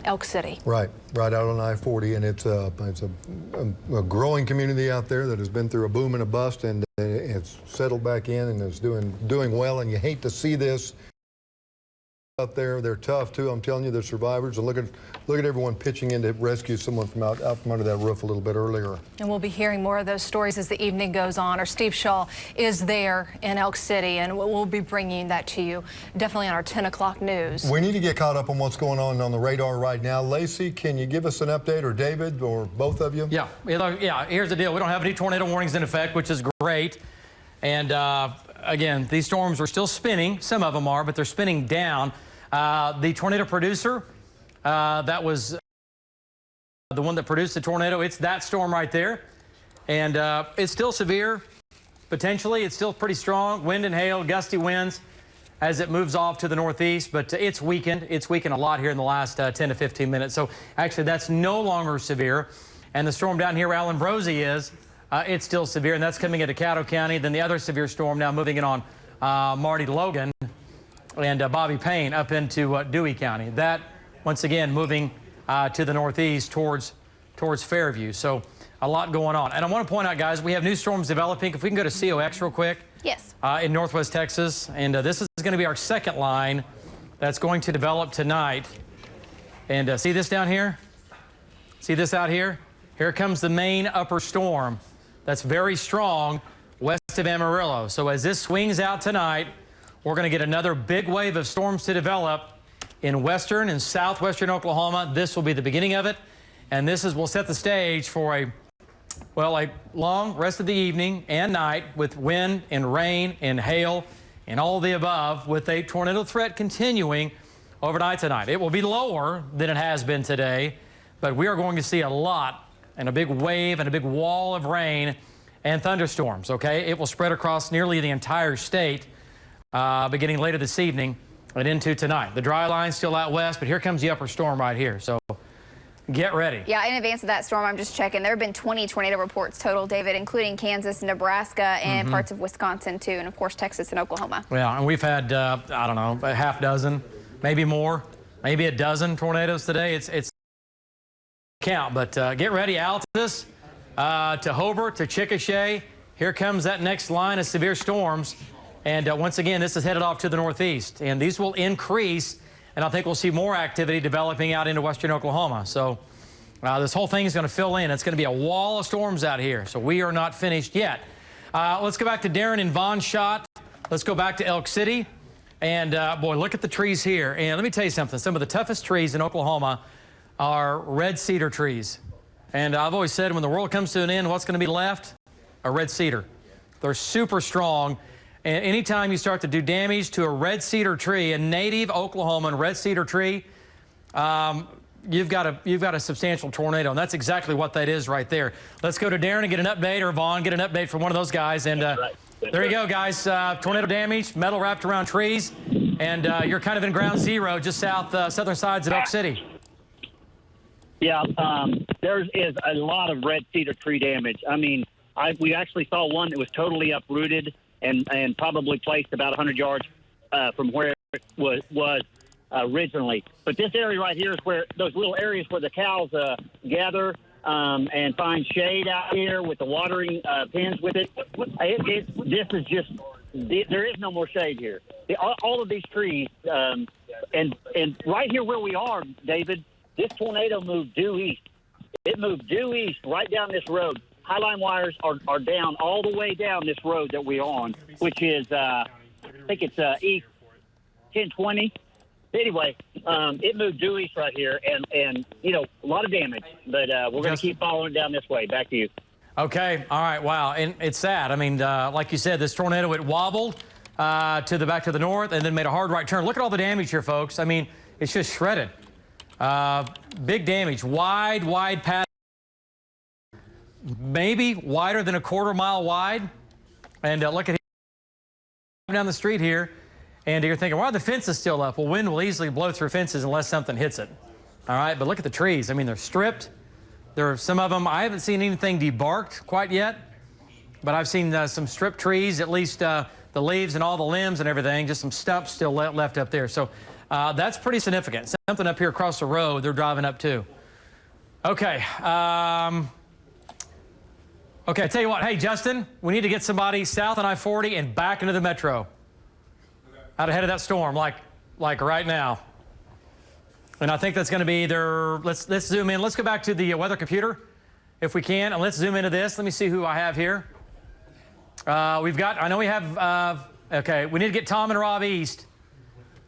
K: Elk City.
J: Right out on I-40, and it's a growing community out there that has been through a boom and a bust, and it's settled back in and is doing well. And you hate to see this out there. They're tough too. I'm telling you, they're survivors. And look at everyone pitching in to rescue someone from out from under that roof a little bit earlier.
K: And we'll be hearing more of those stories as the evening goes on. Our Steve Shaw is there in Elk City, and we'll be bringing that to you definitely on our 10 o'clock news.
J: We need to get caught up on what's going on the radar right now. Lacey, can you give us an update, or David, or both of you?
B: Yeah. Here's the deal. We don't have any tornado warnings in effect, which is great. And again, these storms are still spinning. Some of them are, but they're spinning down. The tornado producer, that was the one that produced the tornado. It's that storm right there. And it's still severe. Potentially, it's still pretty strong. Wind and hail, gusty winds as it moves off to the northeast. But it's weakened. It's weakened a lot here in the last 10 to 15 minutes. So actually, that's no longer severe. And the storm down here where Alan Brosey is, it's still severe. And that's coming into Caddo County. Then the other severe storm now moving in on Marty Logan and Bobby Payne up into Dewey County. That, once again, moving to the northeast towards Fairview. So a lot going on. And I want to point out, guys, we have new storms developing. If we can go to COX real quick.
G: Yes.
B: In northwest Texas. And this is going to be our second line that's going to develop tonight. And see this down here? See this out here? Here comes the main upper storm that's very strong west of Amarillo. So as this swings out tonight, we're going to get another big wave of storms to develop in western and southwestern Oklahoma. This will be the beginning of it, and will set the stage for a long rest of the evening and night with wind and rain and hail and all the above, with a tornado threat continuing overnight tonight. It will be lower than it has been today, but we are going to see a lot and a big wave and a big wall of rain and thunderstorms, okay? It will spread across nearly the entire state beginning later this evening and into tonight. The dry line's still out west, but here comes the upper storm right here. So get ready.
G: Yeah, in advance of that storm, I'm just checking. There have been 20 tornado reports total, David, including Kansas, Nebraska, and parts of Wisconsin, too, and, of course, Texas and Oklahoma.
B: Yeah, and we've had, I don't know, a half dozen, maybe more, maybe a dozen tornadoes today. It's count, but get ready. Altus to Hobart to Chickasha. Here comes that next line of severe storms. And once again, this is headed off to the northeast, and these will increase, and I think we'll see more activity developing out into western Oklahoma. So this whole thing is going to fill in. It's going to be a wall of storms out here, so we are not finished yet. Let's go back to Darren and Von Schott. Let's go back to Elk City. And, boy, look at the trees here. And let me tell you something. Some of the toughest trees in Oklahoma are red cedar trees. And I've always said when the world comes to an end, what's going to be left? A red cedar. They're super strong. And anytime you start to do damage to a red cedar tree, a native Oklahoman red cedar tree, you've got a substantial tornado, and that's exactly what that is right there. Let's go to Darren and get an update, or Vaughn, get an update from one of those guys. And there you go, guys. Tornado damage, metal wrapped around trees, and you're kind of in ground zero, just southern sides of Elk City.
L: Yeah, there is a lot of red cedar tree damage. I mean, we actually saw one that was totally uprooted and probably placed about 100 yards from where it was originally. But this area right here is where those little areas where the cows gather and find shade out here with the watering pins with it. This is just, there is no more shade here. All of these trees, and right here where we are, David, this tornado moved due east. It moved due east right down this road. Highline wires are down all the way down this road that we're on, which is, I think it's east 1020. Anyway, it moved due east right here, and you know, a lot of damage. But we're going to keep following down this way. Back to you.
B: Okay. All right. Wow. And it's sad. I mean, like you said, this tornado, it wobbled back to the north and then made a hard right turn. Look at all the damage here, folks. I mean, it's just shredded. Big damage. Wide path. Maybe wider than a quarter-mile wide. And look at down the street here. And you're thinking, why are the fences still up? Well, wind will easily blow through fences unless something hits it. All right, but look at the trees. I mean, they're stripped. There are some of them, I haven't seen anything debarked quite yet, but I've seen some stripped trees, at least the leaves and all the limbs and everything, just some stumps still left up there. So that's pretty significant. Something up here across the road they're driving up to. Okay. Okay, I tell you what. Hey, Justin, we need to get somebody south on I-40 and back into the metro. Out ahead of that storm, like right now. And I think that's going to be either, let's zoom in. Let's go back to the weather computer, if we can, and let's zoom into this. Let me see who I have here. Okay, we need to get Tom and Rob east.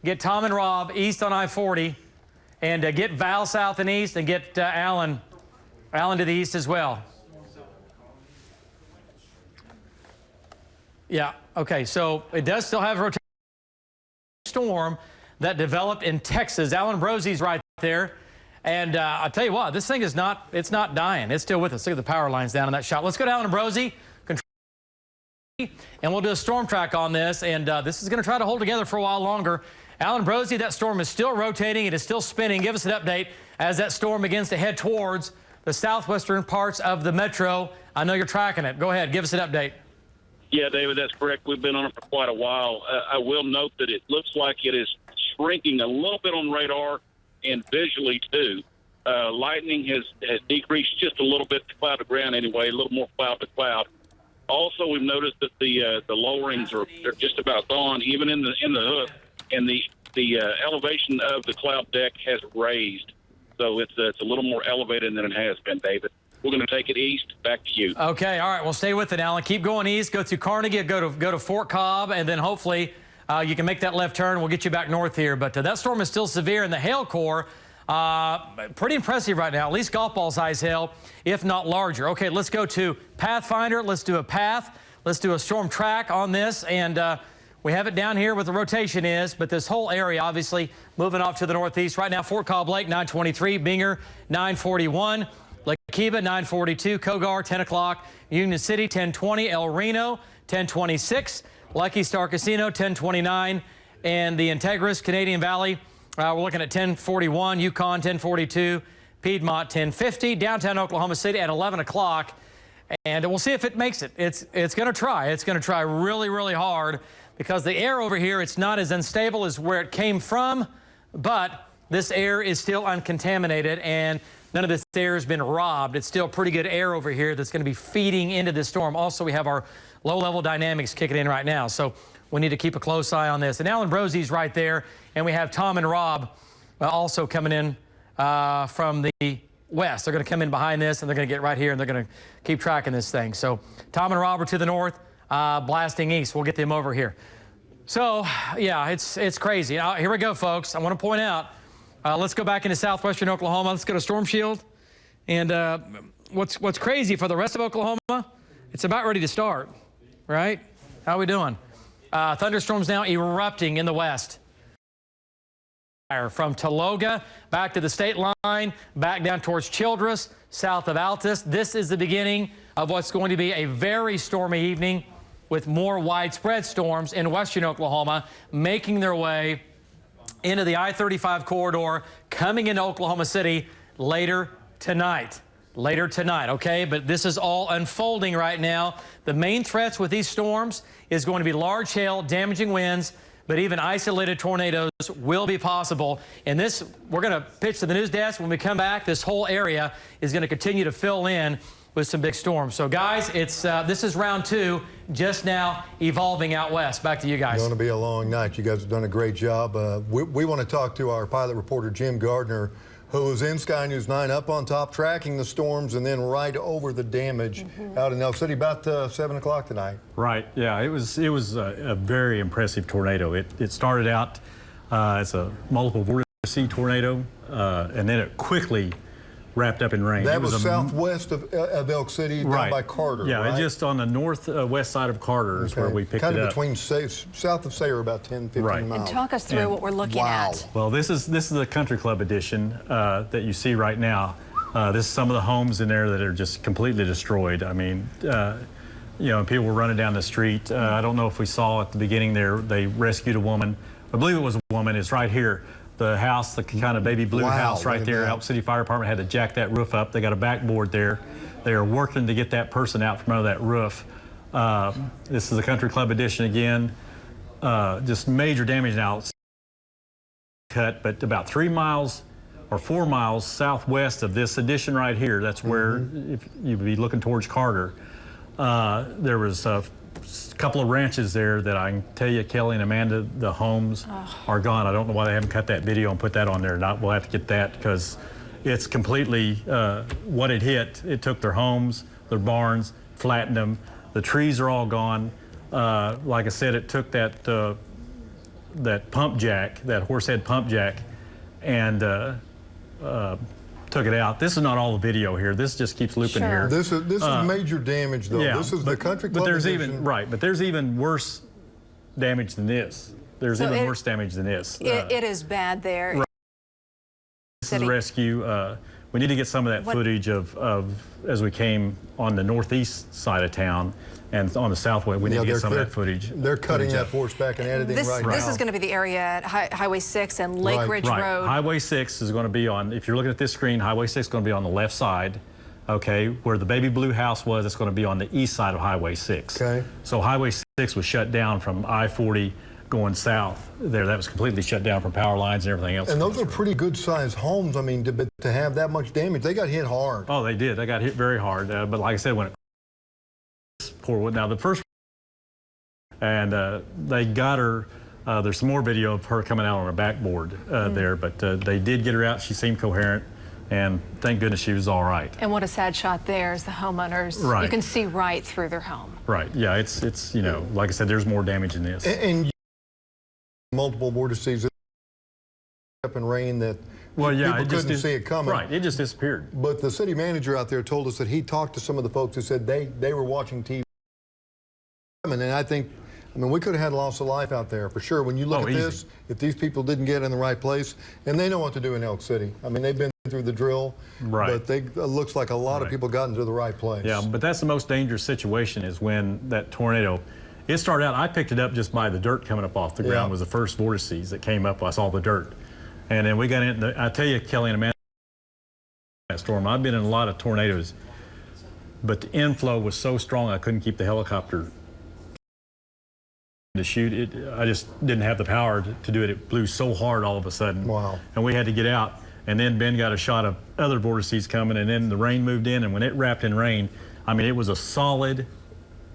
B: Get Tom and Rob east on I-40, and get Val south and east, and get Alan to the east as well. Yeah, okay, so it does still have rotation. Storm that developed in Texas. Alan Brosie's right there. And I'll tell you what, this thing is not, it's not dying. It's still with us. Look at the power lines down in that shot. Let's go to Alan Brosie, and we'll do a storm track on this. And this is going to try to hold together for a while longer. Alan Brosie, that storm is still rotating. It is still spinning. Give us an update as that storm begins to head towards the southwestern parts of the metro. I know you're tracking it. Go ahead. Give us an update.
I: Yeah, David, that's correct. We've been on it for quite a while. I will note that it looks like it is shrinking a little bit on radar and visually, too. Lightning has decreased just a little bit to cloud to ground anyway, a little more cloud to cloud. Also, we've noticed that the lowerings are just about gone, even in the hood, and the elevation of the cloud deck has raised. So it's a little more elevated than it has been, David. We're going to take it east. Back to you.
B: Okay, all right. Well, stay with it, Alan. Keep going east. Go through Carnegie. Go to Fort Cobb, and then hopefully you can make that left turn. We'll get you back north here. But that storm is still severe, and the hail core pretty impressive right now. At least golf ball size hail, if not larger. Okay, let's go to Pathfinder. Let's do a path. Let's do a storm track on this, and we have it down here where the rotation is. But this whole area, obviously, moving off to the northeast right now. Fort Cobb Lake 923, Binger 941. Lake Akiba, 942, Kogar, 10 o'clock, Union City, 1020, El Reno, 1026, Lucky Star Casino, 1029, and the Integris, Canadian Valley, we're looking at 1041, Yukon, 1042, Piedmont, 1050, downtown Oklahoma City at 11 o'clock, and we'll see if it makes it. It's going to try. It's going to try really, really hard because the air over here, it's not as unstable as where it came from, but this air is still uncontaminated, and none of this air has been robbed. It's still pretty good air over here that's going to be feeding into this storm. Also, we have our low-level dynamics kicking in right now, so we need to keep a close eye on this. And Alan Brosie's right there, and we have Tom and Rob also coming in from the west. They're going to come in behind this, and they're going to get right here, and they're going to keep tracking this thing. So Tom and Rob are to the north, blasting east. We'll get them over here. So, yeah, it's crazy. Now, here we go, folks. I want to point out, Let's go back into southwestern Oklahoma. Let's go to Storm Shield. And what's crazy for the rest of Oklahoma, it's about ready to start, right? How are we doing? Thunderstorms now erupting in the west. From Taloga back to the state line, back down towards Childress, south of Altus. This is the beginning of what's going to be a very stormy evening with more widespread storms in western Oklahoma making their way into the I-35 corridor, coming into Oklahoma City later tonight. Okay? But this is all unfolding right now. The main threats with these storms is going to be large hail, damaging winds, but even isolated tornadoes will be possible. And this, we're going to pitch to the news desk. When we come back, this whole area is going to continue to fill in with some big storms. So, guys, it's this is round 2, just now evolving out west. Back to you guys.
J: It's going to be a long night. You guys have done a great job. We want to talk to our pilot reporter, Jim Gardner, who is in Sky News 9 up on top, tracking the storms and then right over the damage out in Elk City about 7 o'clock tonight.
S: Right, yeah, it was a very impressive tornado. It started out as a multiple vortice tornado, and then it quickly wrapped up in rain.
J: That was southwest of Elk City, down by Carter,
S: yeah,
J: right?
S: Just on the northwest side of Carter is where we picked it up.
J: Kind of between south of Sayre, about 10, 15 miles.
K: And talk us through what we're looking at.
S: Well, this is the Country Club edition that you see right now. This is some of the homes in there that are just completely destroyed. I mean, you know, people were running down the street. I don't know if we saw at the beginning there, they rescued a woman. I believe it was a woman. It's right here. The house, the kind of baby blue house right there. Elk City Fire Department had to jack that roof up. They got a backboard there. They are working to get that person out from under that roof. This is the Country Club edition again. Just major damage now. Cut, but about 3 miles or 4 miles southwest of this edition right here, that's where if you'd be looking towards Carter. There was a couple of ranches there that I can tell you, Kelly and Amanda, the homes are gone. I don't know why they haven't cut that video and put that on there. We'll have to get that because it's completely what it hit. It took their homes, their barns, flattened them. The trees are all gone. Like I said, it took that that pump jack, that horsehead pump jack, and took it out. This is not all the video here. This just keeps looping here.
J: This is major damage, though. Yeah, this is the Country Club edition.
S: But there's even worse damage than this. There's even worse damage than this.
K: It is bad there.
S: Right. This is a rescue. We need to get some of that footage of as we came on the northeast side of town and on the southwest. We need to get some of that footage.
J: They're cutting that force back and editing right now.
K: This is going to be the area at Highway 6 and Lake Ridge Road.
S: Highway 6 is going to be on, if you're looking at this screen, Highway 6 is going to be on the left side. Okay, where the baby blue house was, it's going to be on the east side of Highway 6. Okay. So Highway 6 was shut down from I-40 going south there. That was completely shut down from power lines and everything else.
J: And those are pretty good sized homes. I mean, to have that much damage, they got hit hard.
S: Oh, they did. They got hit very hard. But like I said, when it poured, now the first, and they got her, there's some more video of her coming out on a backboard there, but they did get her out. She seemed coherent. And thank goodness she was all right.
K: And what a sad shot there is the homeowners.
S: Right.
K: You can see right through their home.
S: Right. Yeah, it's you know, like I said, there's more damage in this.
J: And multiple vortices up in rain that people couldn't see it coming.
S: Right, it just disappeared.
J: But the city manager out there told us that he talked to some of the folks who said they were watching TV. And I think, I mean, we could have had loss of life out there for sure. When you look at this, if these people didn't get in the right place, and they know what to do in Elk City. I mean, they've been through the drill, but it looks like a lot of people got into the right place.
S: Yeah, but that's the most dangerous situation is when that tornado, it started out, I picked it up just by the dirt coming up off the ground was the first vortices that came up. I saw the dirt. And then we got in, I tell you, Kelly and Amanda, that storm, I've been in a lot of tornadoes, but the inflow was so strong I couldn't keep the helicopter to shoot it. I just didn't have the power to do it. It blew so hard all of a sudden. Wow. And we had to get out. And then Ben got a shot of other vortices coming, and then the rain moved in, and when it wrapped in rain, I mean, it was a solid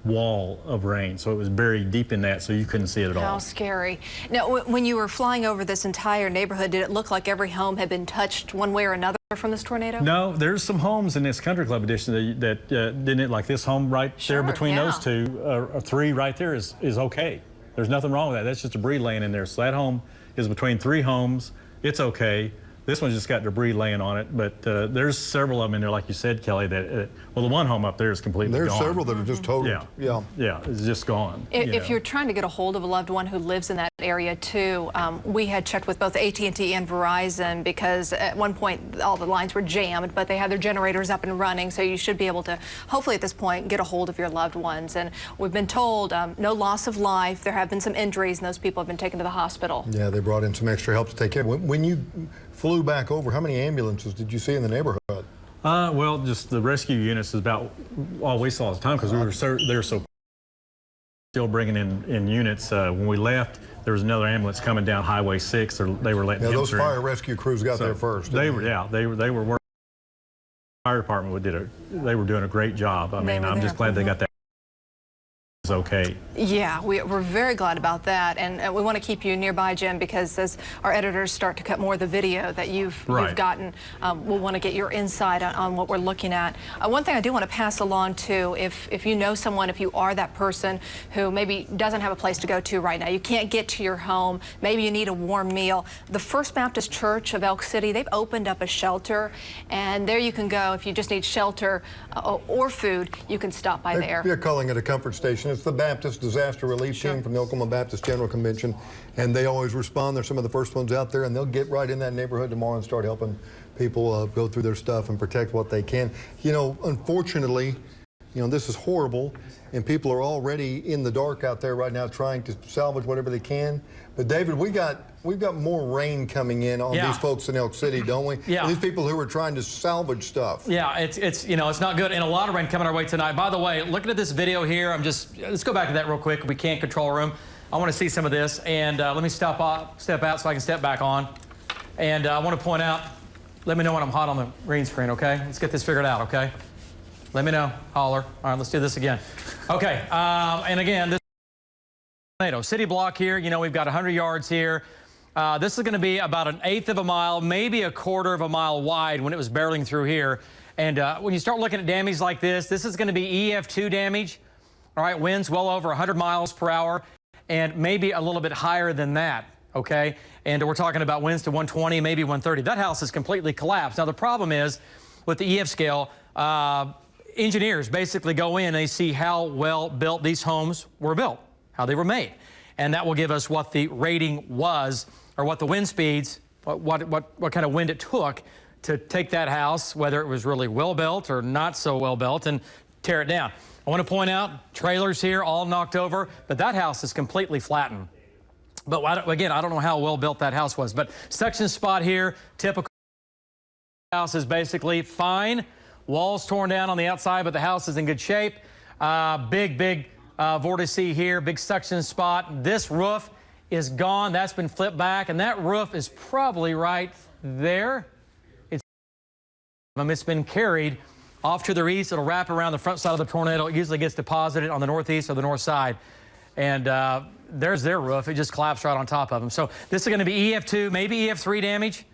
S: wall of rain, so it was buried deep in that, so you couldn't see it at all.
K: How scary. Now, when you were flying over this entire neighborhood, did it look like every home had been touched one way or another from this tornado?
S: No, there's some homes in this Country Club edition that didn't it, like this home right there between those two, or three right there is okay. There's nothing wrong with that. That's just debris laying in there. So that home is between three homes. It's okay. This one's just got debris laying on it, but there's several of them in there, like you said, Kelly, that, well, the one home up there is completely gone.
J: There's several that are just totaled.
S: Yeah, it's just gone.
K: If you're trying to get a hold of a loved one who lives in that area too, we had checked with both AT&T and Verizon because at one point all the lines were jammed, but they had their generators up and running, so you should be able to, hopefully at this point, get a hold of your loved ones. And we've been told no loss of life. There have been some injuries, and those people have been taken to the hospital.
J: Yeah, they brought in some extra help to take care of it. When you flew back over, how many ambulances did you see in the neighborhood?
S: Well, just the rescue units is about all we saw at the time because they were so still bringing in units. When we left, there was another ambulance coming down Highway 6. They were letting him
J: those
S: through.
J: fire rescue crews got there first.
S: They were working. The fire department they were doing a great job. I mean, I'm just glad they got that. Okay.
K: Yeah, we're very glad about that, and we want to keep you nearby, Jim, because as our editors start to cut more of the video that you've gotten, we'll want to get your insight on what we're looking at. One thing I do want to pass along too, if you know someone, if you are that person who maybe doesn't have a place to go to right now, you can't get to your home, maybe you need a warm meal, the First Baptist Church of Elk City, they've opened up a shelter, and there you can go if you just need shelter or food. You can stop by there.
J: They're calling it a comfort station. It's the Baptist Disaster Relief Team from the Oklahoma Baptist General Convention, and they always respond. They're some of the first ones out there, and they'll get right in that neighborhood tomorrow and start helping people go through their stuff and protect what they can. You know, unfortunately, this is horrible, and people are already in the dark out there right now trying to salvage whatever they can. But David, we've got more rain coming in on these folks in Elk City, don't we?
B: Yeah.
J: These people who are trying to salvage stuff.
B: Yeah, it's not good, and a lot of rain coming our way tonight. By the way, looking at this video here, let's go back to that real quick. We can't control room. I want to see some of this, and let me step out so I can step back on. And I want to point out, let me know when I'm hot on the green screen, okay? Let's get this figured out, okay? Let me know. Holler. All right, let's do this again. Okay, and again, this tornado city block here. We've got 100 yards here. This is going to be about 1/8 of a mile, maybe 1/4 of a mile wide when it was barreling through here. And when you start looking at damage like this is going to be EF2 damage. All right, winds well over 100 miles per hour and maybe a little bit higher than that. Okay, and we're talking about winds to 120, maybe 130. That house is completely collapsed. Now the problem is with the EF scale. Engineers basically go in and they see how well built these homes were built, how they were made. And that will give us what the rating was or what the wind speeds, what kind of wind it took to take that house, whether it was really well built or not so well built, and tear it down. I want to point out trailers here all knocked over, but that house is completely flattened. But again, I don't know how well built that house was, but section spot here, typical house is basically fine. Walls torn down on the outside, but the house is in good shape. Big vortice here, big suction spot. This roof is gone. That's been flipped back, and that roof is probably right there. It's been carried off to the east. It'll wrap around the front side of the tornado. It usually gets deposited on the northeast or the north side. And there's their roof. It just collapsed right on top of them. So this is going to be EF2, maybe EF3 damage.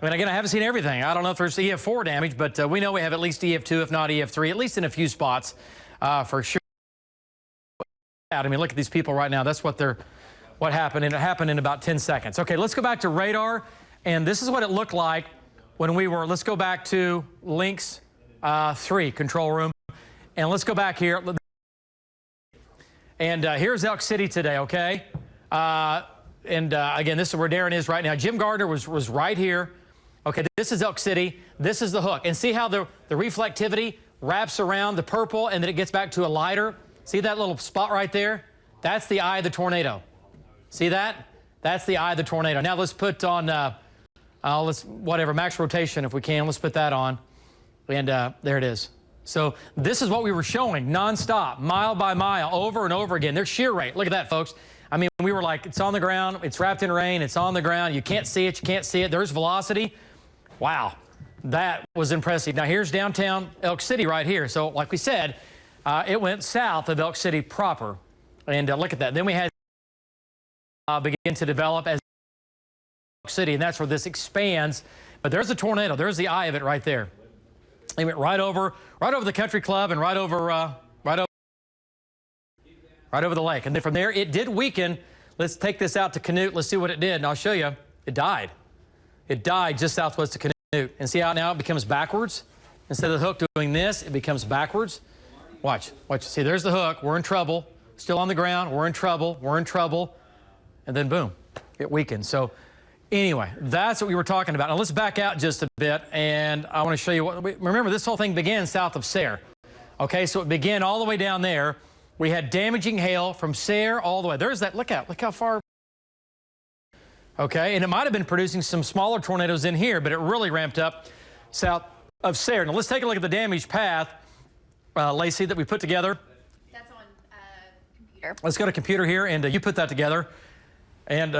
B: I mean, again, I haven't seen everything. I don't know if there's EF4 damage, but we know we have at least EF2, if not EF3, at least in a few spots for sure. I mean, look at these people right now. That's what happened, and it happened in about 10 seconds. Okay, let's go back to radar, and this is what it looked like when we were, let's go back to Lynx 3, control room, and let's go back here. And here's Elk City today, okay? Again, this is where Darren is right now. Jim Gardner was right here. Okay, this is Elk City. This is the hook. And see how the reflectivity wraps around the purple and then it gets back to a lighter? See that little spot right there? That's the eye of the tornado. See that? That's the eye of the tornado. Now let's put on, max rotation if we can. Let's put that on. And there it is. So this is what we were showing nonstop, mile by mile, over and over again. There's shear rate. Look at that, folks. I mean, we were like, it's on the ground, it's wrapped in rain, it's on the ground, you can't see it, you can't see it. There's velocity. Wow, that was impressive. Now here's downtown Elk City right here. So like we said, it went south of Elk City proper. And look at that. Then we had begin to develop as Elk City, and that's where this expands. But there's a tornado. There's the eye of it right there. It went right over the country club and right over the lake. And then from there, it did weaken. Let's take this out to Canute. Let's see what it did, and I'll show you. It died. It died just southwest of Canute. And see how now it becomes backwards? Instead of the hook doing this, it becomes backwards. Watch. See, there's the hook. We're in trouble. Still on the ground. We're in trouble. And then boom, it weakened. So anyway, that's what we were talking about. Now let's back out just a bit, and I want to show you what. Remember, this whole thing began south of Sayre. Okay, so it began all the way down there. We had damaging hail from Sayre all the way. There's that. Look out. Look how far. Okay, and it might have been producing some smaller tornadoes in here, but it really ramped up south of Sayre. Now let's take a look at the damaged path, Lacey, that we put together.
G: That's on computer.
B: Let's go to computer here, and you put that together. And,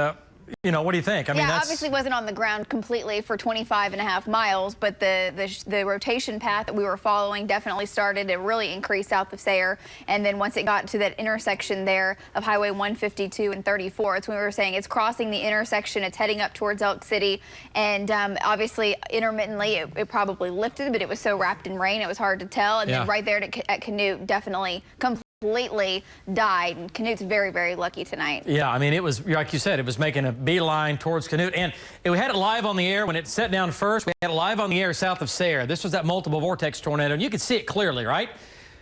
B: you know, what do you think? I mean, that's
G: obviously wasn't on the ground completely for 25.5 miles, but the rotation path that we were following definitely started to really increase south of Sayre. And then once it got to that intersection there of Highway 152 and 34, it's when we were saying it's crossing the intersection, it's heading up towards Elk City. And obviously, intermittently, it probably lifted, but it was so wrapped in rain, it was hard to tell. And then right there at Canute, definitely completely died. And Canute's very, very lucky tonight.
B: Yeah, I mean, it was, like you said, it was making a beeline towards Canute. And we had it live on the air when it set down first. We had it live on the air south of Sayre. This was that multiple vortex tornado, and you could see it clearly, right?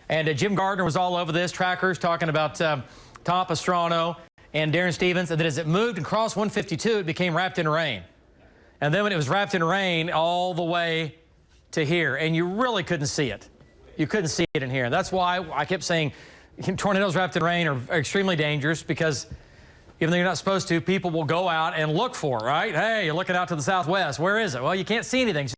B: And Jim Gardner was all over this, trackers talking about Tom Pastrano and Darren Stevens. And then as it moved and crossed 152, it became wrapped in rain. And then when it was wrapped in rain all the way to here, and you really couldn't see it. You couldn't see it in here. And that's why I kept saying, tornadoes wrapped in rain are extremely dangerous, because even though you're not supposed to, people will go out and look for it, right? Hey, you're looking out to the southwest. Where is it? Well, you can't see anything.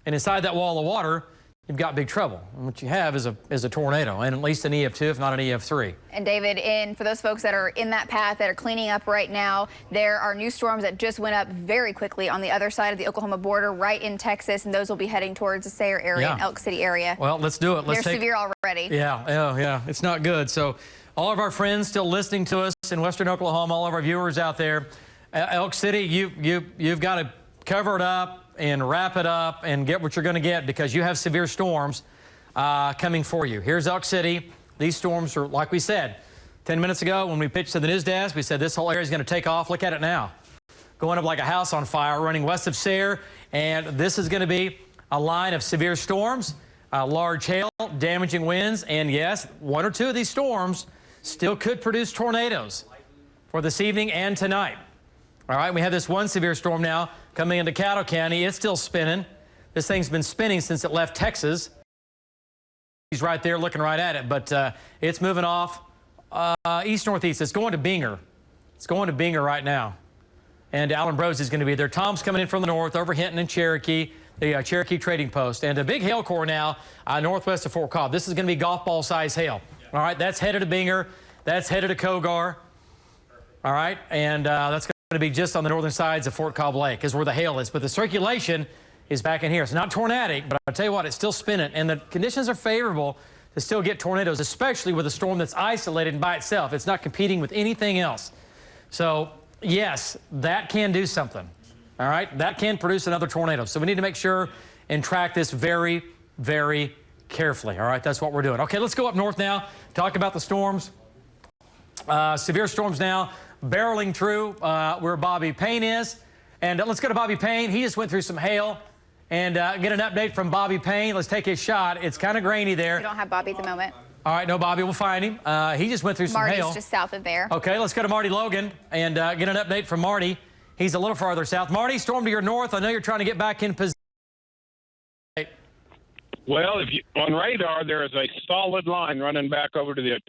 B: And inside that wall of water, you've got big trouble. And what you have is a tornado, and at least an EF2, if not an EF3.
G: And David, and for those folks that are in that path that are cleaning up right now, there are new storms that just went up very quickly on the other side of the Oklahoma border, right in Texas, and those will be heading towards the Sayre area and Elk City area.
B: Well, let's do it.
G: They're severe already.
B: Yeah, it's not good. So all of our friends still listening to us in Western Oklahoma, all of our viewers out there, Elk City, you've got to cover it up and wrap it up and get what you're going to get, because you have severe storms coming for you. Here's Elk City. These storms are, like we said, 10 minutes ago when we pitched to the news desk, we said this whole area is going to take off. Look at it now. Going up like a house on fire, running west of Sayre. And this is going to be a line of severe storms, large hail, damaging winds. And yes, one or two of these storms still could produce tornadoes for this evening and tonight. All right, we have this one severe storm now coming into Caddo County. It's still spinning. This thing's been spinning since it left Texas. He's right there looking right at it, but it's moving off east-northeast. It's going to Binger. It's going to Binger right now. And Alan Brose is going to be there. Tom's coming in from the north over Hinton and Cherokee, the Cherokee Trading Post. And a big hail core now northwest of Fort Cobb. This is going to be golf ball size hail. All right, that's headed to Binger. That's headed to Kogar. All right, and that's going to be just on the northern sides of Fort Cobb Lake is where the hail is. But the circulation is back in here. It's not tornadic, but I'll tell you what, it's still spinning. And the conditions are favorable to still get tornadoes, especially with a storm that's isolated by itself. It's not competing with anything else. So, yes, that can do something. All right, that can produce another tornado. So we need to make sure and track this very, very carefully. All right, that's what we're doing. Okay, let's go up north now, talk about the storms. Severe storms now barreling through where Bobby Payne is. And let's go to Bobby Payne. He just went through some hail. And get an update from Bobby Payne. Let's take his shot. It's kind of grainy there.
G: We don't have Bobby at the moment.
B: All right, no Bobby. We'll find him. He just went through some hail.
G: Marty's just south of there.
B: Okay, let's go to Marty Logan and get an update from Marty. He's a little farther south. Marty, storm to your north. I know you're trying to get back in position.
M: Well, on radar, there is a solid line running back over to the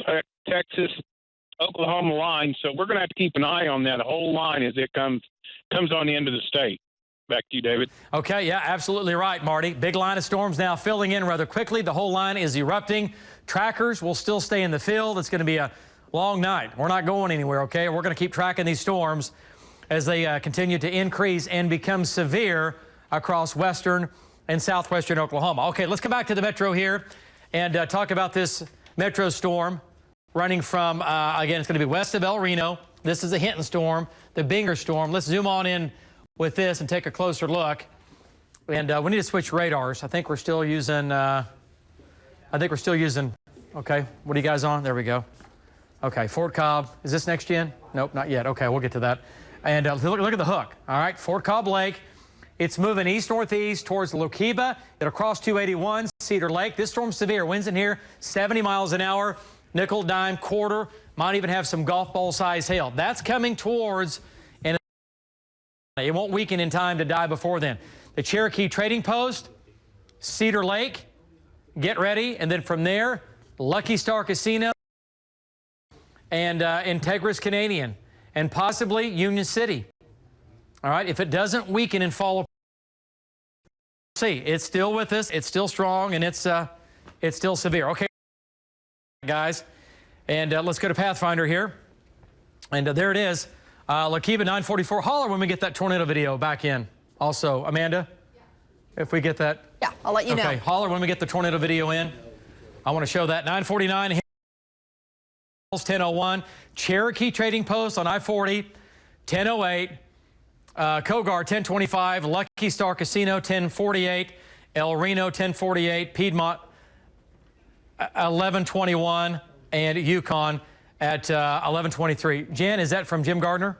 M: Texas-Oklahoma line, so we're going to have to keep an eye on that whole line as it comes on the end of the state. Back to you, David.
B: Okay, yeah, absolutely right, Marty. Big line of storms now filling in rather quickly. The whole line is erupting. Trackers will still stay in the field. It's going to be a long night. We're not going anywhere, okay? We're going to keep tracking these storms as they continue to increase and become severe across western and southwestern Oklahoma. Okay, let's come back to the metro here and talk about this metro storm running from, again, it's going to be west of El Reno. This is the Hinton storm, the Binger storm. Let's zoom on in with this and take a closer look. And we need to switch radars. I think we're still using, okay, what are you guys on? There we go. Okay, Fort Cobb. Is this next gen? Nope, not yet. Okay, we'll get to that. And look at the hook, all right? Fort Cobb Lake. It's moving east-northeast towards Lookeba. It'll cross 281, Cedar Lake. This storm's severe. Winds in here 70 miles an hour, nickel, dime, quarter. Might even have some golf ball size hail. That's coming towards, and it won't weaken in time to die before then. The Cherokee Trading Post, Cedar Lake, get ready. And then from there, Lucky Star Casino and Integris Canadian and possibly Union City. All right, if it doesn't weaken and fall apart, see, it's still with us, it's still strong, and it's still severe. Okay, guys, and let's go to Pathfinder here. And there it is, Lookeba 944. Holler when we get that tornado video back in. Also, Amanda, if we get that.
K: Yeah, I'll let you know.
B: Okay, holler when we get the tornado video in. I want to show that. 949, 1001, Cherokee Trading Post on I-40, 1008. Kogar 1025, Lucky Star Casino 1048, El Reno 1048, Piedmont 1121, and Yukon at 1123. Jen, is that from Jim Gardner?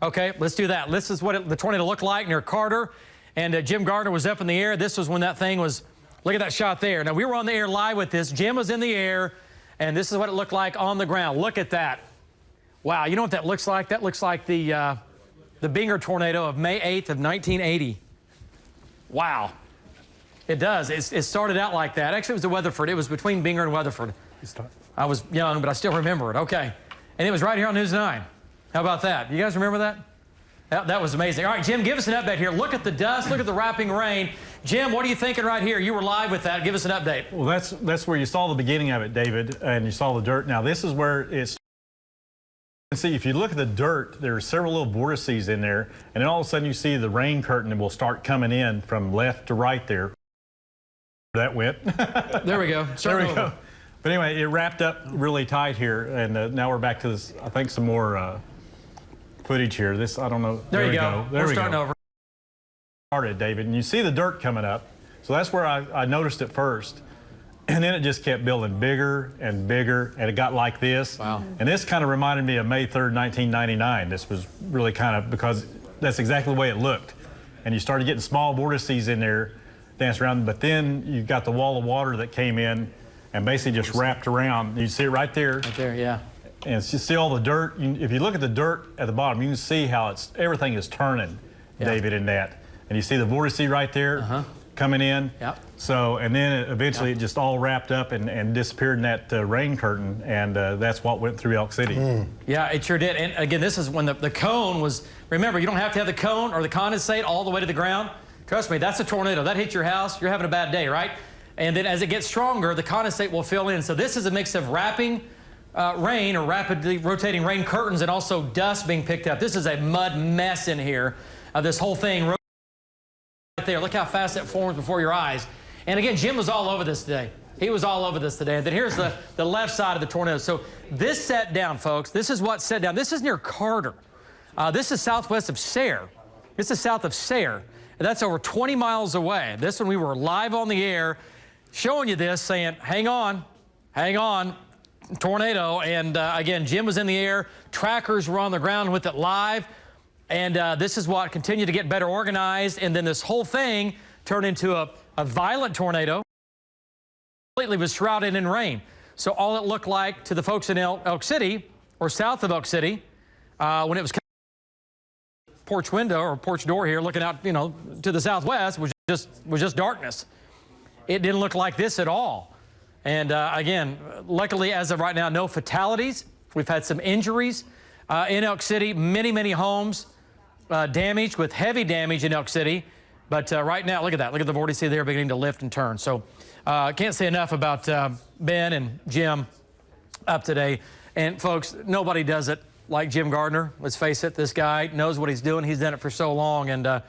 B: Okay, let's do that. This is what the tornado looked like near Carter, and Jim Gardner was up in the air. This was when that thing was, look at that shot there. Now, we were on the air live with this. Jim was in the air, and this is what it looked like on the ground. Look at that. Wow, you know what that looks like? That looks like the Binger tornado of May 8th of 1980. Wow. It does. It started out like that. Actually, it was the Weatherford. It was between Binger and Weatherford. I was young, but I still remember it. Okay. And it was right here on News 9. How about that? You guys remember that? That was amazing. All right, Jim, give us an update here. Look at the dust. Look at the wrapping rain. Jim, what are you thinking right here? You were live with that. Give us an update.
S: Well, that's where you saw the beginning of it, David, and you saw the dirt. Now, this is where it's. See, if you look at the dirt, there are several little vortices in there, and then all of a sudden you see the rain curtain will start coming in from left to right there. That went.
B: There we go.
S: There we go. But anyway, it wrapped up really tight here, and now we're back to this, I think, some more footage here. This, I don't know.
B: There you go.
S: There
B: we're
S: we
B: starting
S: go.
B: over.
S: Started, David, and you see the dirt coming up. So that's where I noticed it first. And then it just kept building bigger and bigger, and it got like this.
B: Wow.
S: And this kind of reminded me of May 3rd, 1999. This was really kind of, because that's exactly the way it looked. And you started getting small vortices in there, dancing around, but then you got the wall of water that came in and basically just wrapped around. You see it right there?
B: Right there, yeah.
S: And you see all the dirt. If you look at the dirt at the bottom, you can see how everything is turning, David, in that. And you see the vortice right there coming in.
B: Yep.
S: So, and then eventually it just all wrapped up and disappeared in that rain curtain, and that's what went through Elk City.
B: Yeah, it sure did. And again, this is when the cone was, remember, you don't have to have the cone or the condensate all the way to the ground. Trust me, that's a tornado. That hits your house, you're having a bad day, right? And then as it gets stronger, the condensate will fill in. So this is a mix of wrapping rain or rapidly rotating rain curtains and also dust being picked up. This is a mud mess in here. This whole thing right there. Look how fast it forms before your eyes. And again, Jim was all over this today. He was all over this today. And then here's the left side of the tornado. So this set down, folks. This is what set down. This is near Carter. This is southwest of Sayre. This is south of Sayre. And that's over 20 miles away. This one we were live on the air showing you this, saying, hang on, tornado. And again, Jim was in the air. Trackers were on the ground with it live. And this is what continued to get better organized. And then this whole thing turned into a violent tornado. Completely was shrouded in rain. So all it looked like to the folks in Elk City or south of Elk City when it was porch window or porch door here looking out, you know, to the southwest was just darkness. It didn't look like this at all. And again, luckily as of right now, no fatalities. We've had some injuries in Elk City, many homes damaged with heavy damage in Elk City. But right now, look at that. Look at the vortice there beginning to lift and turn. So can't say enough about Ben and Jim up today. And folks, nobody does it like Jim Gardner. Let's face it, this guy knows what he's doing. He's done it for so long. And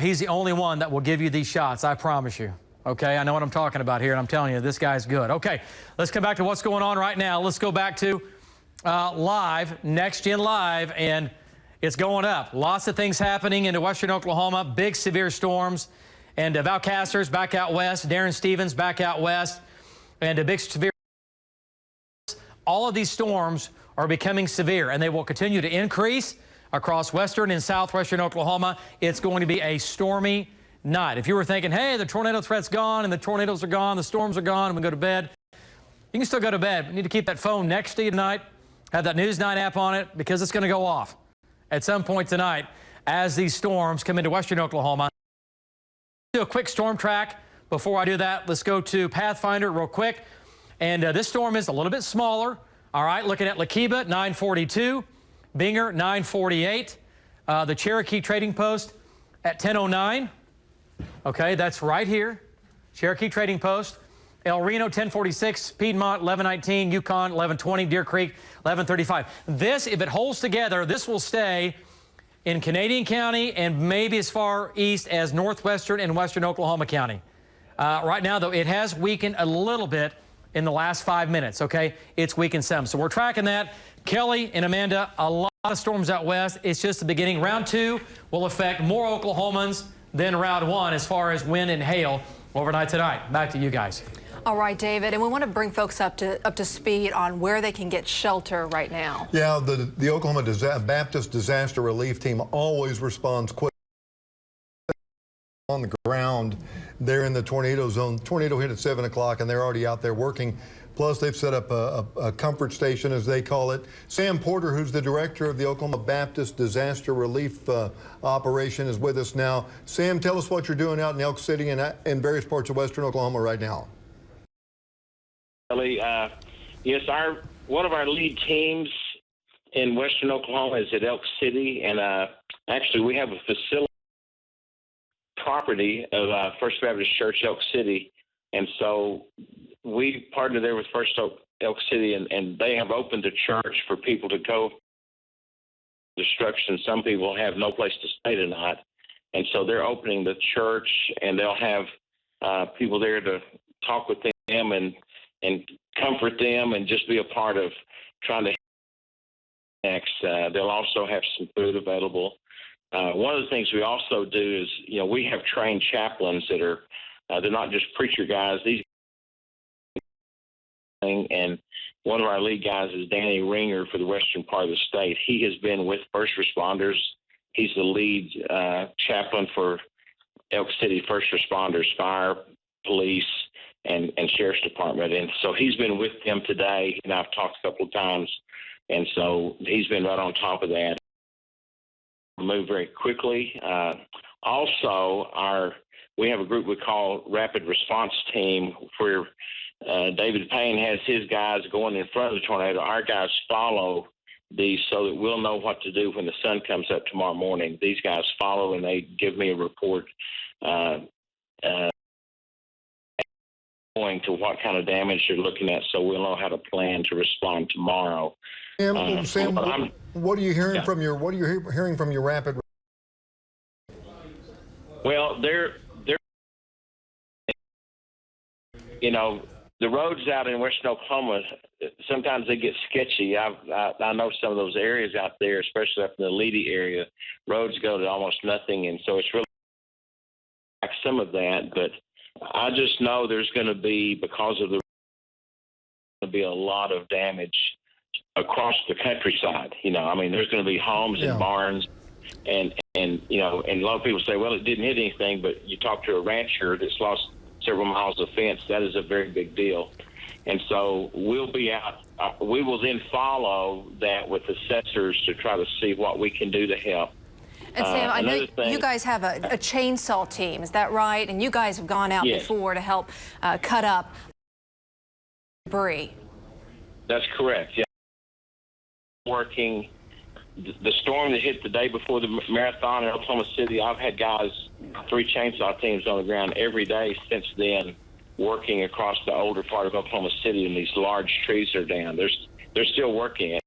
B: he's the only one that will give you these shots, I promise you. Okay, I know what I'm talking about here, and I'm telling you, this guy's good. Okay, let's come back to what's going on right now. Let's go back to live, Next Gen Live, and it's going up. Lots of things happening into western Oklahoma, big severe storms, and Val Castor's back out west, Darren Stevens back out west, and a big severe. All of these storms are becoming severe, and they will continue to increase across western and southwestern Oklahoma. It's going to be a stormy night. If you were thinking, hey, the tornado threat's gone and the tornadoes are gone, the storms are gone, and we go to bed, you can still go to bed. You need to keep that phone next to you tonight. Have that News 9 app on it because it's going to go off at some point tonight as these storms come into western Oklahoma. Do a quick storm track. Before I do that, let's go to Pathfinder real quick. And this storm is a little bit smaller. All right, looking at Lakiba, 942. Binger, 948. The Cherokee Trading Post at 1009. Okay, that's right here. Cherokee Trading Post. El Reno, 1046. Piedmont, 1119. Yukon, 1120. Deer Creek, 1135. This, if it holds together, this will stay in Canadian County and maybe as far east as northwestern and western Oklahoma County. Right now, though, it has weakened a little bit in the last 5 minutes, okay? It's weakened some. So we're tracking that. Kelly and Amanda, a lot of storms out west. It's just the beginning. Round 2 will affect more Oklahomans than round 1 as far as wind and hail overnight tonight. Back to you guys.
K: All right, David, and we want to bring folks up to speed on where they can get shelter right now.
J: Yeah, the Oklahoma Baptist Disaster Relief Team always responds quick on the ground. They're in the tornado zone. Tornado hit at 7 o'clock, and they're already out there working. Plus, they've set up a comfort station, as they call it. Sam Porter, who's the director of the Oklahoma Baptist Disaster Relief Operation, is with us now. Sam, tell us what you're doing out in Elk City and in various parts of western Oklahoma right now.
R: Yes, one of our lead teams in western Oklahoma is at Elk City, and actually we have a facility property of First Baptist Church Elk City, and so we partner there with First Elk City, and they have opened a church for people to go. Destruction. Some people have no place to stay tonight, and so they're opening the church, and they'll have people there to talk with them and comfort them and just be a part of trying to next. They'll also have some food available. One of the things we also do is, we have trained chaplains that are, they're not just preacher guys. These and one of our lead guys is Danny Ringer for the western part of the state. He has been with first responders. He's the lead chaplain for Elk City first responders, fire, police, and sheriff's department. And so he's been with them today, and I've talked a couple of times. And so he's been right on top of that. Move very quickly. Also, we have a group we call Rapid Response Team, where David Payne has his guys going in front of the tornado. Our guys follow these so that we'll know what to do when the sun comes up tomorrow morning. These guys follow, and they give me a report going to what kind of damage you're looking at, so we'll know how to plan to respond tomorrow.
J: Sam, what are you hearing from your hearing from your rapid?
R: Well, they're the roads out in western Oklahoma, sometimes they get sketchy. I know some of those areas out there, especially up in the Leedy area, roads go to almost nothing, and so it's really like some of that. But I just know there's going to be, because of a lot of damage across the countryside. There's going to be homes and barns, and a lot of people say, well, it didn't hit anything, but you talk to a rancher that's lost several miles of fence, that is a very big deal. And so we'll be out. We will then follow that with assessors to try to see what we can do to help.
K: And Sam, I know you guys have a chainsaw team, is that right? And you guys have gone out before to help cut up debris. That's
R: correct, yeah. Working, the storm that hit the day before the marathon in Oklahoma City, I've had guys, 3 chainsaw teams on the ground every day since then, working across the older part of Oklahoma City, and these large trees are down. They're still working.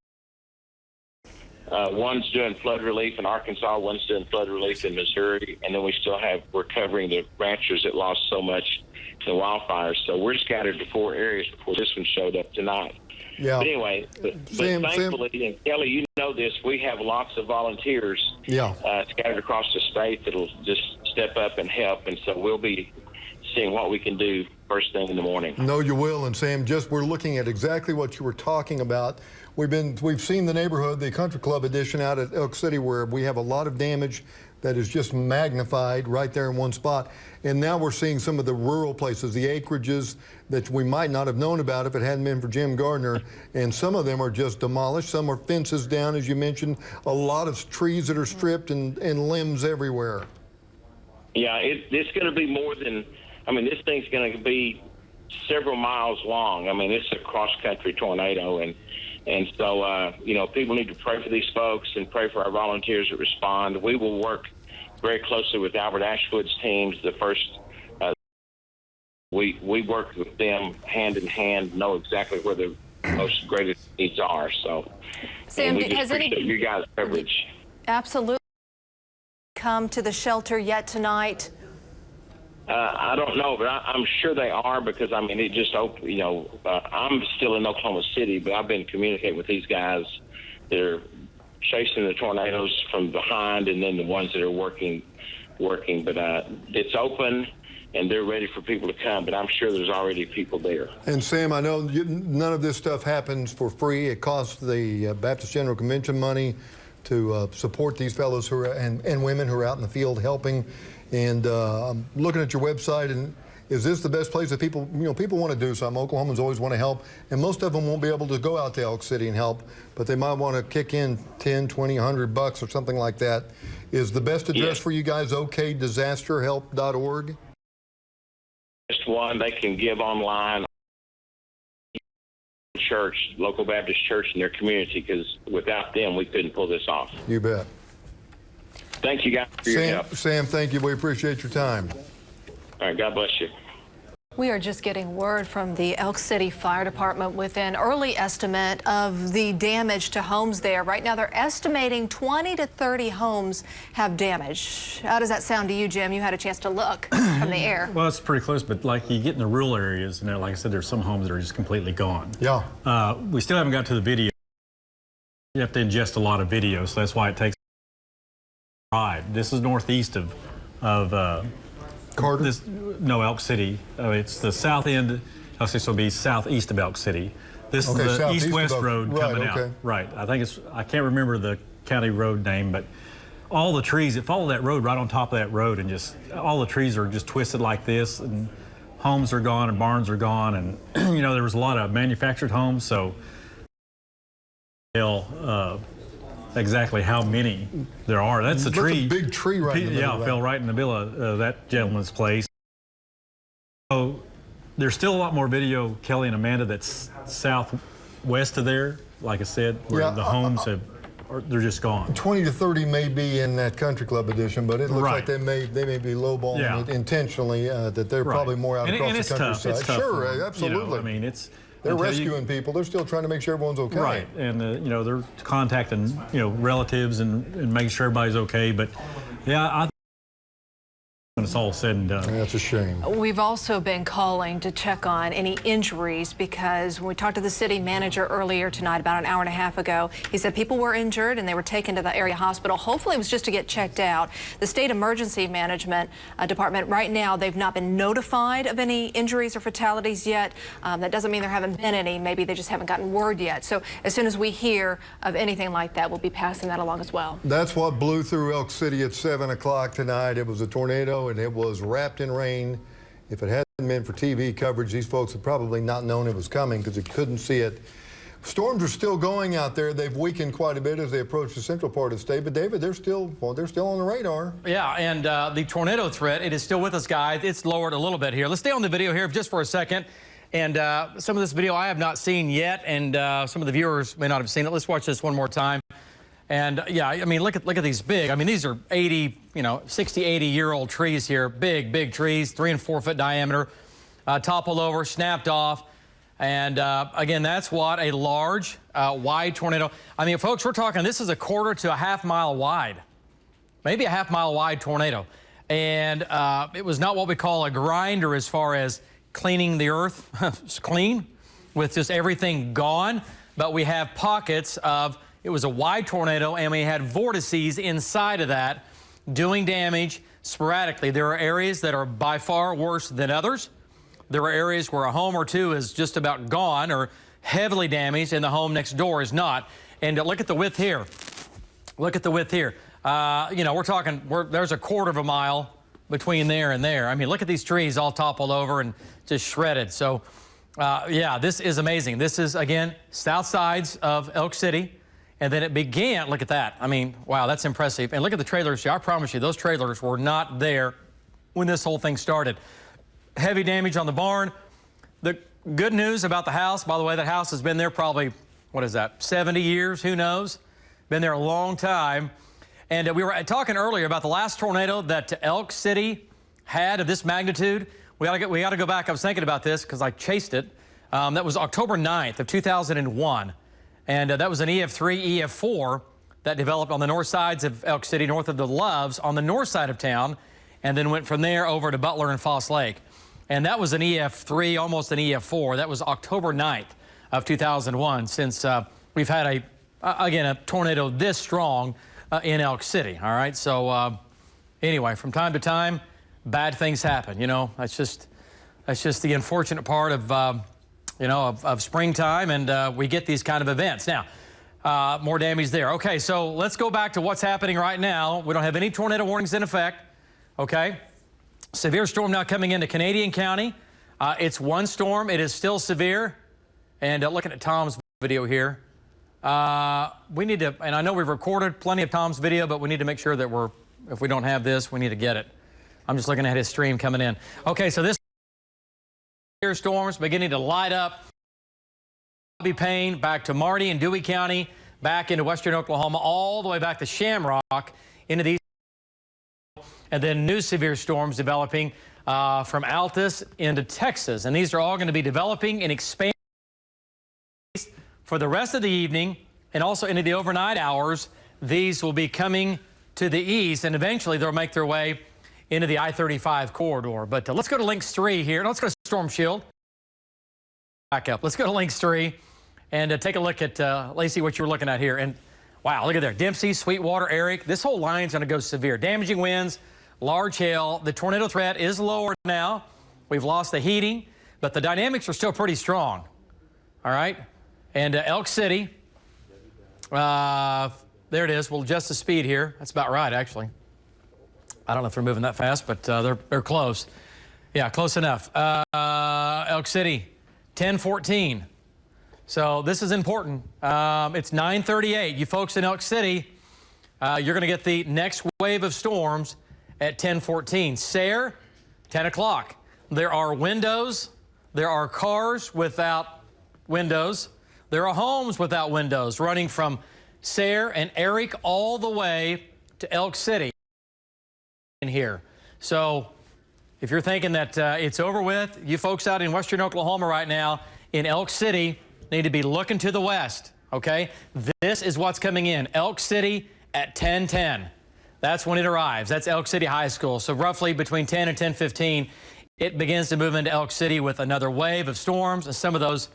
R: One's doing flood relief in Arkansas, one's doing flood relief in Missouri, and then we're covering the ranchers that lost so much to the wildfires. So we're scattered to 4 areas before this one showed up tonight.
J: Yeah.
R: But anyway, thankfully, and Kelly, you know this, we have lots of volunteers scattered across the state that'll just step up and help, and so we'll be seeing what we can do first thing in the morning.
J: No, you will. And Sam, we're looking at exactly what you were talking about. We've seen the neighborhood, the Country Club edition out at Elk City, where we have a lot of damage that is just magnified right there in one spot. And now we're seeing some of the rural places, the acreages that we might not have known about if it hadn't been for Jim Gardner. And some of them are just demolished. Some are fences down, as you mentioned. A lot of trees that are stripped and limbs everywhere.
R: Yeah, it's going to be more than, I mean, this thing's going to be several miles long. I mean, it's a cross-country tornado. And so, you know, people need to pray for these folks and pray for our volunteers that respond. We will work very closely with Albert Ashwood's teams. The first, we work with them hand in hand, know exactly where the most greatest needs are. So,
K: Sam,
R: we just appreciate you guys' coverage.
K: Absolutely. Come to the shelter yet tonight?
R: I don't know, but I'm sure they are, because, I mean, it just opened, you know, I'm still in Oklahoma City, but I've been communicating with these guys. They're chasing the tornadoes from behind, and then the ones that are working. But it's open, and they're ready for people to come, but I'm sure there's already people there.
J: And Sam, I know none of this stuff happens for free. It costs the Baptist General Convention money to support these fellows who are, and women who are out in the field helping. And I'm looking at your website, and is this the best place that people want to do something? Oklahomans always want to help, and most of them won't be able to go out to Elk City and help, but they might want to kick in 10, 20, $100 or something like that. Is the best address for you guys okdisasterhelp.org?
R: Just one, they can give online. Church, local Baptist church in their community, because without them, we couldn't pull this off.
J: You bet.
R: Thank you guys for your help.
J: Sam, thank you. We appreciate your time.
R: All right, God bless you.
K: We are just getting word from the Elk City Fire Department with an early estimate of the damage to homes there. Right now, they're estimating 20 to 30 homes have damage. How does that sound to you, Jim? You had a chance to look from the air.
S: Well, it's pretty close, but like you get in the rural areas, and like I said, there's some homes that are just completely gone.
J: Yeah.
S: We still haven't got to the video. You have to ingest a lot of video, so that's why it takes a ride. This is northeast of
J: Carter?
S: Elk City. It's the south end. I'll say so. It'll be southeast of Elk City. This is the east-west road coming out. Right. I think I can't remember the county road name, but all the trees that follow that road right on top of that road, and just all the trees are just twisted like this, and homes are gone and barns are gone, and you know, there was a lot of manufactured homes, so exactly how many there are. That's a tree.
J: That's a big tree right in the middle.
S: Yeah, it fell right in the middle of that gentleman's place. So there's still a lot more video, Kelly and Amanda, that's southwest of there. Like I said, where the homes they're just gone.
J: 20 to 30 may be in that Country Club edition, but it looks like they may be lowballing it intentionally. That they're probably more out across the countryside.
S: It's tough.
J: Sure, absolutely.
S: You know, I mean,
J: they're rescuing people. They're still trying to make sure everyone's okay.
S: Right, and you know, they're contacting relatives and making sure everybody's okay. But yeah, when it's all said and done.
J: That's a shame.
K: We've also been calling to check on any injuries, because when we talked to the city manager earlier tonight, about an hour and a half ago, he said people were injured and they were taken to the area hospital. Hopefully it was just to get checked out. The state emergency management department right now, they've not been notified of any injuries or fatalities yet. That doesn't mean there haven't been any. Maybe they just haven't gotten word yet. So as soon as we hear of anything like that, we'll be passing that along as well.
J: That's what blew through Elk City at 7 o'clock tonight. It was a tornado, and it was wrapped in rain. If it hadn't been for TV coverage, these folks would probably not known it was coming because they couldn't see it. Storms are still going out there. They've weakened quite a bit as they approach the central part of the state. But David, they're still on the radar.
B: Yeah, and the tornado threat, it is still with us, guys. It's lowered a little bit here. Let's stay on the video here just for a second. And some of this video I have not seen yet, and some of the viewers may not have seen it. Let's watch this one more time. And yeah, I mean, look at these big. I mean, these are 60, 80-year-old trees here. Big trees, 3 and 4 foot diameter, toppled over, snapped off. And again, that's what a large, wide tornado. I mean, folks, we're talking, this is a quarter to a half mile wide, maybe a half mile wide tornado. And it was not what we call a grinder as far as cleaning the earth clean with just everything gone. But we have pockets of, it was a wide tornado, and we had vortices inside of that. doing damage sporadically. There are areas that are by far worse than others. There are areas where a home or two is just about gone or heavily damaged, and the home next door is not. And look at the width here. Look at the width here. You know, we're talking, there's a quarter of a mile between there and there. I mean, look at these trees all toppled over and just shredded. So, yeah, this is amazing. This is, again, south sides of Elk City. And then it began, look at that. I mean, wow, that's impressive. And look at the trailers. I promise you, those trailers were not there when this whole thing started. Heavy damage on the barn. The good news about the house, by the way, that house has been there probably, what is that, 70 years? Who knows? Been there a long time. And we were talking earlier about the last tornado that Elk City had of this magnitude. We got to go back. I was thinking about this because I chased it. That was October 9th of 2001. And that was an EF3, EF4 that developed on the north sides of Elk City, north of the Loves, on the north side of town, and then went from there over to Butler and Foss Lake. And that was an EF3, almost an EF4. That was October 9th of 2001, since we've had, again, a tornado this strong in Elk City, all right? So anyway, from time to time, bad things happen, you know. That's just the unfortunate part of, you know, of springtime, and we get these kind of events. Now, more damage there. Okay, so let's go back to what's happening right now. We don't have any tornado warnings in effect, okay? Severe storm now coming into Canadian County. It's one storm. It is still severe. And looking at Tom's video here, we need to, and I know we've recorded plenty of Tom's video, but we need to make sure that if we don't have this, we need to get it. I'm just looking at his stream coming in. Okay, so this storms beginning to light up. Payne back to Marty and Dewey County, back into western Oklahoma, all the way back to Shamrock into these. And then new severe storms developing from Altus into Texas. And these are all going to be developing and expanding for the rest of the evening and also into the overnight hours. These will be coming to the east, and eventually they'll make their way into the I-35 corridor. But let's go to Links 3 here. Let's go to Storm Shield. Back up. Let's go to Links 3 and take a look at, Lacey, what you were looking at here. And wow, look at there. Dempsey, Sweetwater, Eric. This whole line's going to go severe. Damaging winds, large hail. The tornado threat is lower now. We've lost the heating, but the dynamics are still pretty strong. All right. And Elk City, there it is. We'll adjust the speed here. That's about right, actually. I don't know if they're moving that fast, but they're close. Yeah, close enough. Elk City, 1014. So this is important. It's 9:38. You folks in Elk City, you're going to get the next wave of storms at 10:14. Sayre, 10 o'clock. There are windows. There are cars without windows. There are homes without windows running from Sayre and Eric all the way to Elk City in here. So if you're thinking that it's over with, you folks out in western Oklahoma right now in Elk City need to be looking to the west, okay? This is what's coming in. Elk City at 10:10. That's when it arrives. That's Elk City High School. So roughly between 10 and 10:15, it begins to move into Elk City with another wave of storms, and some of those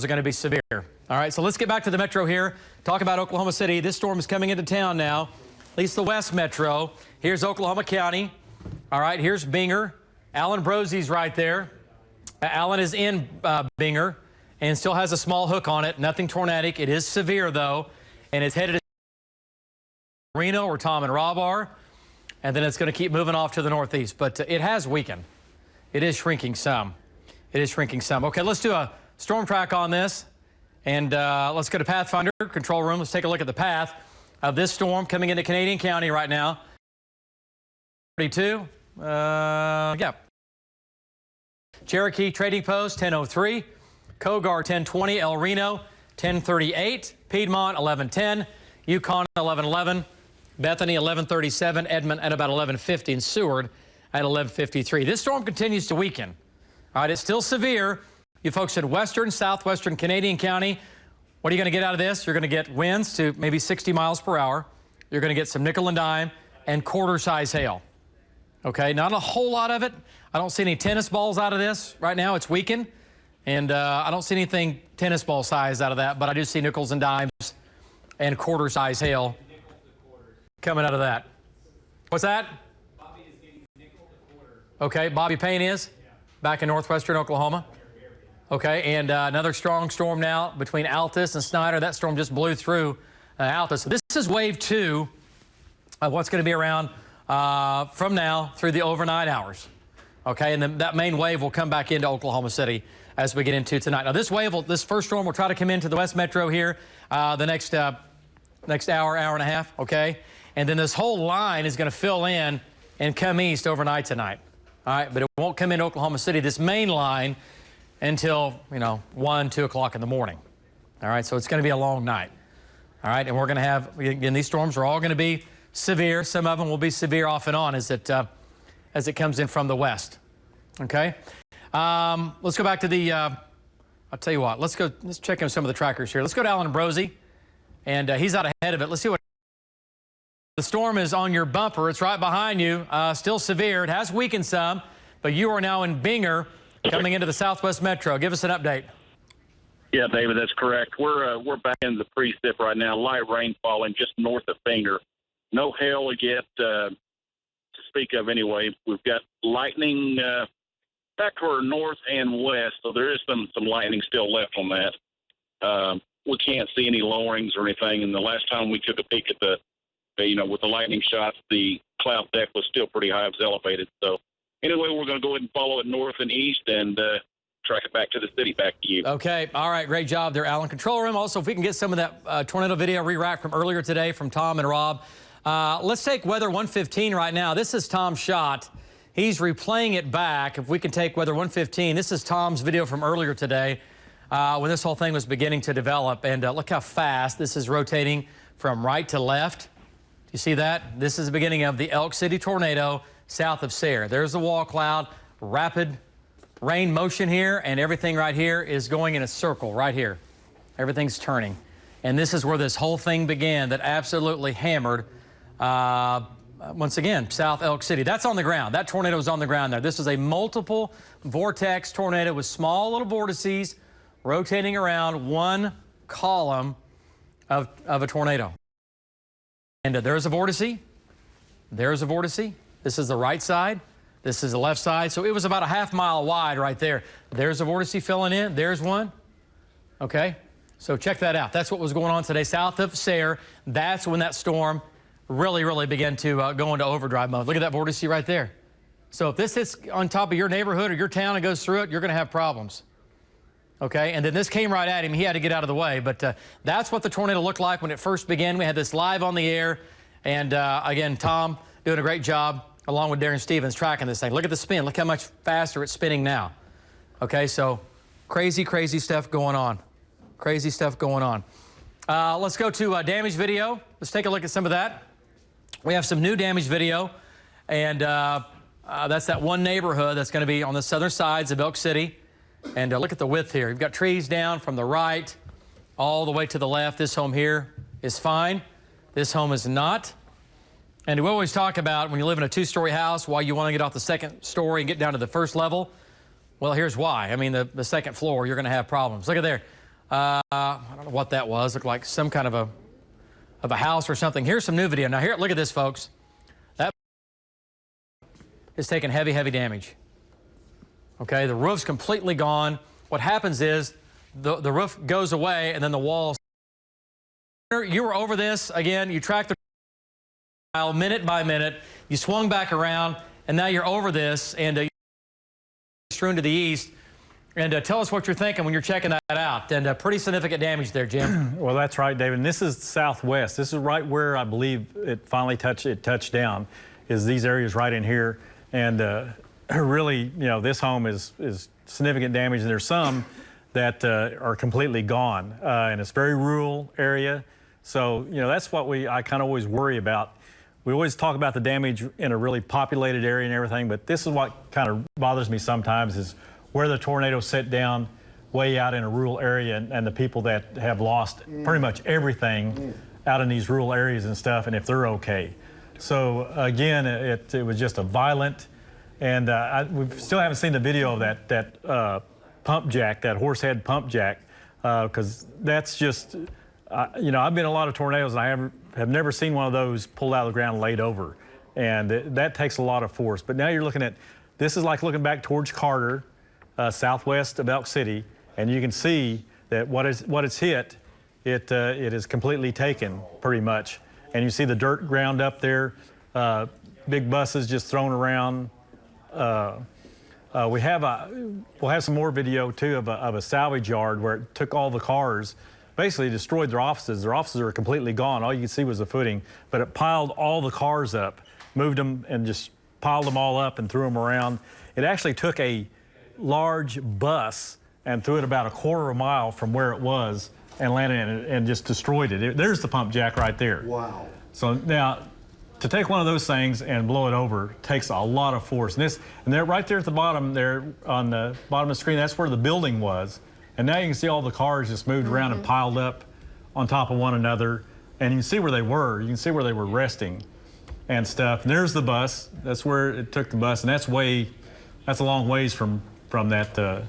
B: are going to be severe. All right, so let's get back to the metro here. Talk about Oklahoma City. This storm is coming into town now, at least the west metro. Here's Oklahoma County. All right, here's Binger. Alan Brosie's right there. Alan is in Binger and still has a small hook on it. Nothing tornadic. It is severe, though, and it's headed to Reno, where Tom and Rob are, and then it's going to keep moving off to the northeast. But it has weakened. It is shrinking some. It is shrinking some. Okay, let's do a storm track on this, and let's go to Pathfinder control room. Let's take a look at the path of this storm coming into Canadian County right now. 32. Yeah. Cherokee Trading Post 10:03. Cogar 10:20. El Reno 10:38. Piedmont 11:10. Yukon 11:11. Bethany 11:37. Edmond at about 11:50. And Seward at 11:53. This storm continues to weaken. All right, it's still severe. You folks in western, southwestern Canadian County, what are you going to get out of this? You're going to get winds to maybe 60 miles per hour. You're going to get some nickel and dime and quarter-size hail. Okay, not a whole lot of it. I don't see any tennis balls out of this right now. It's weakened, and I don't see anything tennis ball size out of that, but I do see nickels and dimes and quarter-size hail coming out of that. What's that? Okay, Bobby Payne is back in northwestern Oklahoma. Okay, and another strong storm now between Altus and Snyder. That storm just blew through Altus. So this is wave 2 of what's going to be around from now through the overnight hours. Okay, and then that main wave will come back into Oklahoma City as we get into tonight. Now, this first storm will try to come into the West Metro here the next hour and a half, okay? And then this whole line is going to fill in and come east overnight tonight, all right? But it won't come into Oklahoma City, this main line, until, 1, 2 o'clock in the morning, all right? So it's going to be a long night, all right? And we're going to have, again, these storms are all going to be severe. Some of them will be severe off and on as it comes in from the west, okay? Let's go back to the, I'll tell you what, let's check in some of the trackers here. Let's go to Alan Ambrosi, and he's out ahead of it. Let's see what the storm is on your bumper. It's right behind you, still severe. It has weakened some, but you are now in Binger coming into the Southwest Metro. Give us an update.
I: Yeah, David, that's correct. We're back in the precip right now. Light rain falling just north of Binger. No hail yet to speak of anyway. We've got lightning back toward north and west, so there is some lightning still left on that. We can't see any lowerings or anything, and the last time we took a peek at with the lightning shots, the cloud deck was still pretty high. It was elevated. So anyway, we're going to go ahead and follow it north and east and track it back to the city, back to you.
B: Okay. All right. Great job there, Alan. Control room. Also, if we can get some of that tornado video re-rack from earlier today from Tom and Rob. Let's take weather 115 right now. This is Tom's shot. He's replaying it back. If we can take weather 115, this is Tom's video from earlier today when this whole thing was beginning to develop. And look how fast this is rotating from right to left. You see that? This is the beginning of the Elk City tornado south of Sayre. There's the wall cloud, rapid rain motion here, and everything right here is going in a circle right here. Everything's turning. And this is where this whole thing began that absolutely hammered, once again, South Elk City. That's on the ground. That tornado is on the ground there. This is a multiple vortex tornado with small little vortices rotating around one column of a tornado. And there's a vortice. There's a vortice. This is the right side. This is the left side. So it was about a half mile wide right there. There's a vortice filling in. There's one. Okay. So check that out. That's what was going on today south of Sayre. That's when that storm really began to go into overdrive mode. Look at that vortice right there. So if this hits on top of your neighborhood or your town and goes through it, you're going to have problems. Okay, and then this came right at him. He had to get out of the way. But that's what the tornado looked like when it first began. We had this live on the air. And again, Tom doing a great job along with Darren Stevens tracking this thing. Look at the spin. Look how much faster it's spinning now. Okay, so crazy stuff going on. Crazy stuff going on. Let's go to damage video. Let's take a look at some of that. We have some new damage video. And that's that one neighborhood that's going to be on the southern sides of Elk City. And look at the width here. You've got trees down from the right all the way to the left. This home here is fine. This home is not. And we always talk about when you live in a two-story house, why you want to get off the second story and get down to the first level. Well, here's why. I mean, the second floor, you're going to have problems. Look at there. I don't know what that was. Looked like some kind of a house or something. Here's some new video. Now, here, look at this, folks. That is taking heavy damage. Okay, the roof's completely gone. What happens is the roof goes away and then the walls. You were over this again. You tracked the mile minute by minute. You swung back around and now you're over this and strewn to the east. And tell us what you're thinking when you're checking that out. And pretty significant damage there, Jim.
S: Well, that's right, David. And this is southwest. This is right where I believe it finally touched down. Is these areas right in here and. Really, this home is significant damage, and there's some that are completely gone, and it's a very rural area. So, that's what I kind of always worry about. We always talk about the damage in a really populated area and everything, but this is what kind of bothers me sometimes is where the tornado set down way out in a rural area and the people that have lost pretty much everything out in these rural areas and stuff, and if they're okay. So, again, it was just a violent. And we still haven't seen the video of that pump jack, that horse head pump jack, because that's just, I've been in a lot of tornadoes and I have never seen one of those pulled out of the ground and laid over. And that takes a lot of force. But now you're looking at, this is like looking back towards Carter, southwest of Elk City, and you can see that what it's hit, it is completely taken pretty much. And you see the dirt ground up there, big buses just thrown around. We'll have some more video too of a salvage yard where it took all the cars, basically destroyed their offices. Their offices are completely gone. All you could see was the footing, but it piled all the cars up, moved them and just piled them all up and threw them around. It actually took a large bus and threw it about a quarter of a mile from where it was and landed in it and just destroyed it. There's the pump jack right there.
J: Wow.
S: So now, to take one of those things and blow it over takes a lot of force. And they're right there at the bottom, there on the bottom of the screen, that's where the building was. And now you can see all the cars just moved around and piled up on top of one another. And you can see where they were. You can see where they were resting and stuff. And there's the bus. That's where it took the bus. And that's a long ways from that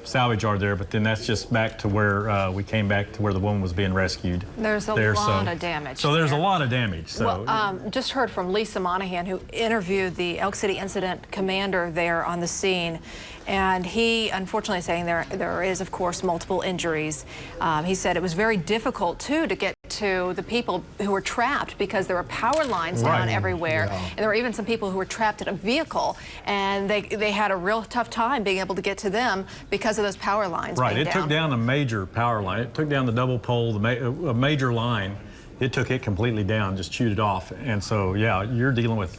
S: salvage yard there, but then that's just back to where we came back to where the woman was being rescued.
K: There's a lot of damage.
S: So there's a lot of damage. So.
K: Well, just heard from Lisa Monahan, who interviewed the Elk City incident commander there on the scene, and he unfortunately is saying there is, of course, multiple injuries. He said it was very difficult too to get to the people who were trapped because there were power lines down everywhere, and there were even some people who were trapped in a vehicle, and they had a real tough time being able to get to them because of those power lines.
S: Right,
K: being
S: it
K: down.
S: took down a major power line. It took down the double pole, a major line. It took it completely down, just chewed it off. And so, yeah, you don't want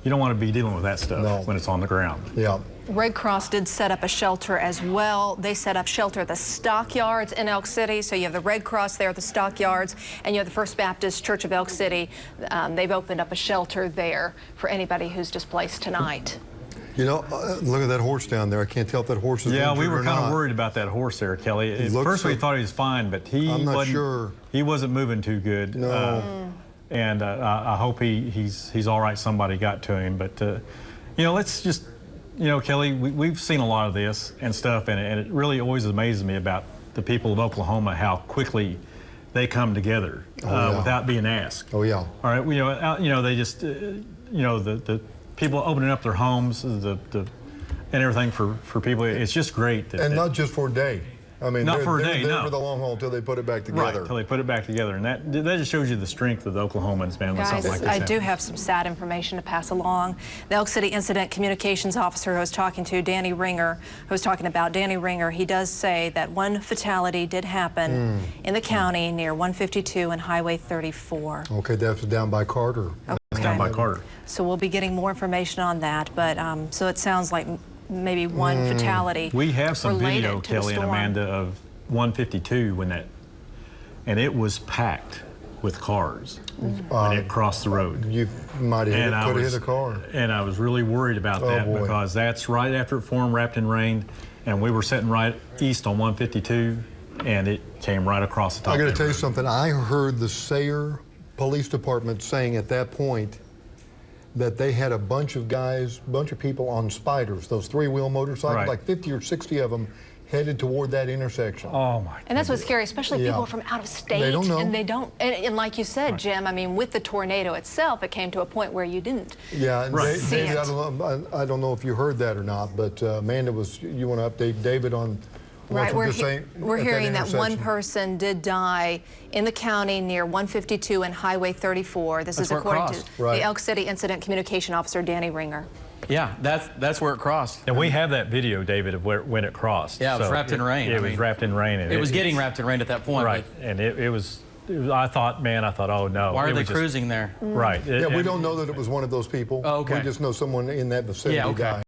S: to be dealing with that stuff when it's on the ground.
J: Yeah.
K: Red Cross did set up a shelter as well. They set up shelter at the stockyards in Elk City. So you have the Red Cross there at the stockyards, and you have the First Baptist Church of Elk City. They've opened up a shelter there for anybody who's displaced tonight.
J: You know, look at that horse down there. I can't tell if that horse is injured
S: we were
J: or
S: kind
J: not.
S: of worried about that horse there, Kelly. At first we thought he was fine, but
J: I'm not sure.
S: He wasn't moving too good.
J: No.
S: And I hope he's all right. Somebody got to him. But, you know, let's just, you know, Kelly, we've seen a lot of this and stuff, and it really always amazes me about the people of Oklahoma, how quickly they come together without being asked.
J: Oh, yeah.
S: All right, they just, the people opening up their homes, and everything for people. It's just great.
J: And not just for a day. I mean,
S: not for a day,
J: no. For the long haul until they put it back together.
S: Right, until they put it back together. And that just shows you the strength of the Oklahomans, man, when something like this happens.
K: I do have some sad information to pass along. The Elk City Incident Communications Officer who I was talking to, Danny Ringer, he does say that one fatality did happen in the county near 152 and Highway 34.
J: Okay, that's down by Carter.
K: Okay.
S: That's down by Carter.
K: So we'll be getting more information on that, but so it sounds like maybe one fatality.
S: We have some video,
K: to
S: Kelly and Amanda, of 152 and it was packed with cars when it crossed the road.
J: You might have hit a car.
S: And I was really worried about that because that's right after it formed, wrapped in rain, and we were sitting right east on 152, and it came right across the top.
J: I got to tell you something. I heard the Sayre Police Department saying at that point that they had a bunch of people on spiders, those three-wheel motorcycles, like 50 or 60 of them headed toward that intersection.
S: Oh my!
K: And that's what's scary, especially people from out of state.
J: They don't know.
K: And they don't. And like you said, Jim, I mean, with the tornado itself, it came to a point where you didn't.
J: Yeah, and
K: see it.
J: I don't know if you heard that or not, but Amanda, you want to update David on?
K: Right, we're hearing that one person did die in the county near 152 and Highway 34. This is according to the Elk City Incident Communication Officer, Danny Ringer.
C: Yeah, that's where it crossed.
S: And we have that video, David, of when it crossed.
C: Yeah, it was wrapped in rain.
S: It was wrapped in rain.
C: It was getting wrapped in rain at that point.
S: Right, and it was, I thought, oh no.
C: Why are they cruising there?
S: Right.
J: Yeah, we don't know that it was one of those people.
C: Oh, okay.
J: We just know someone in that vicinity died.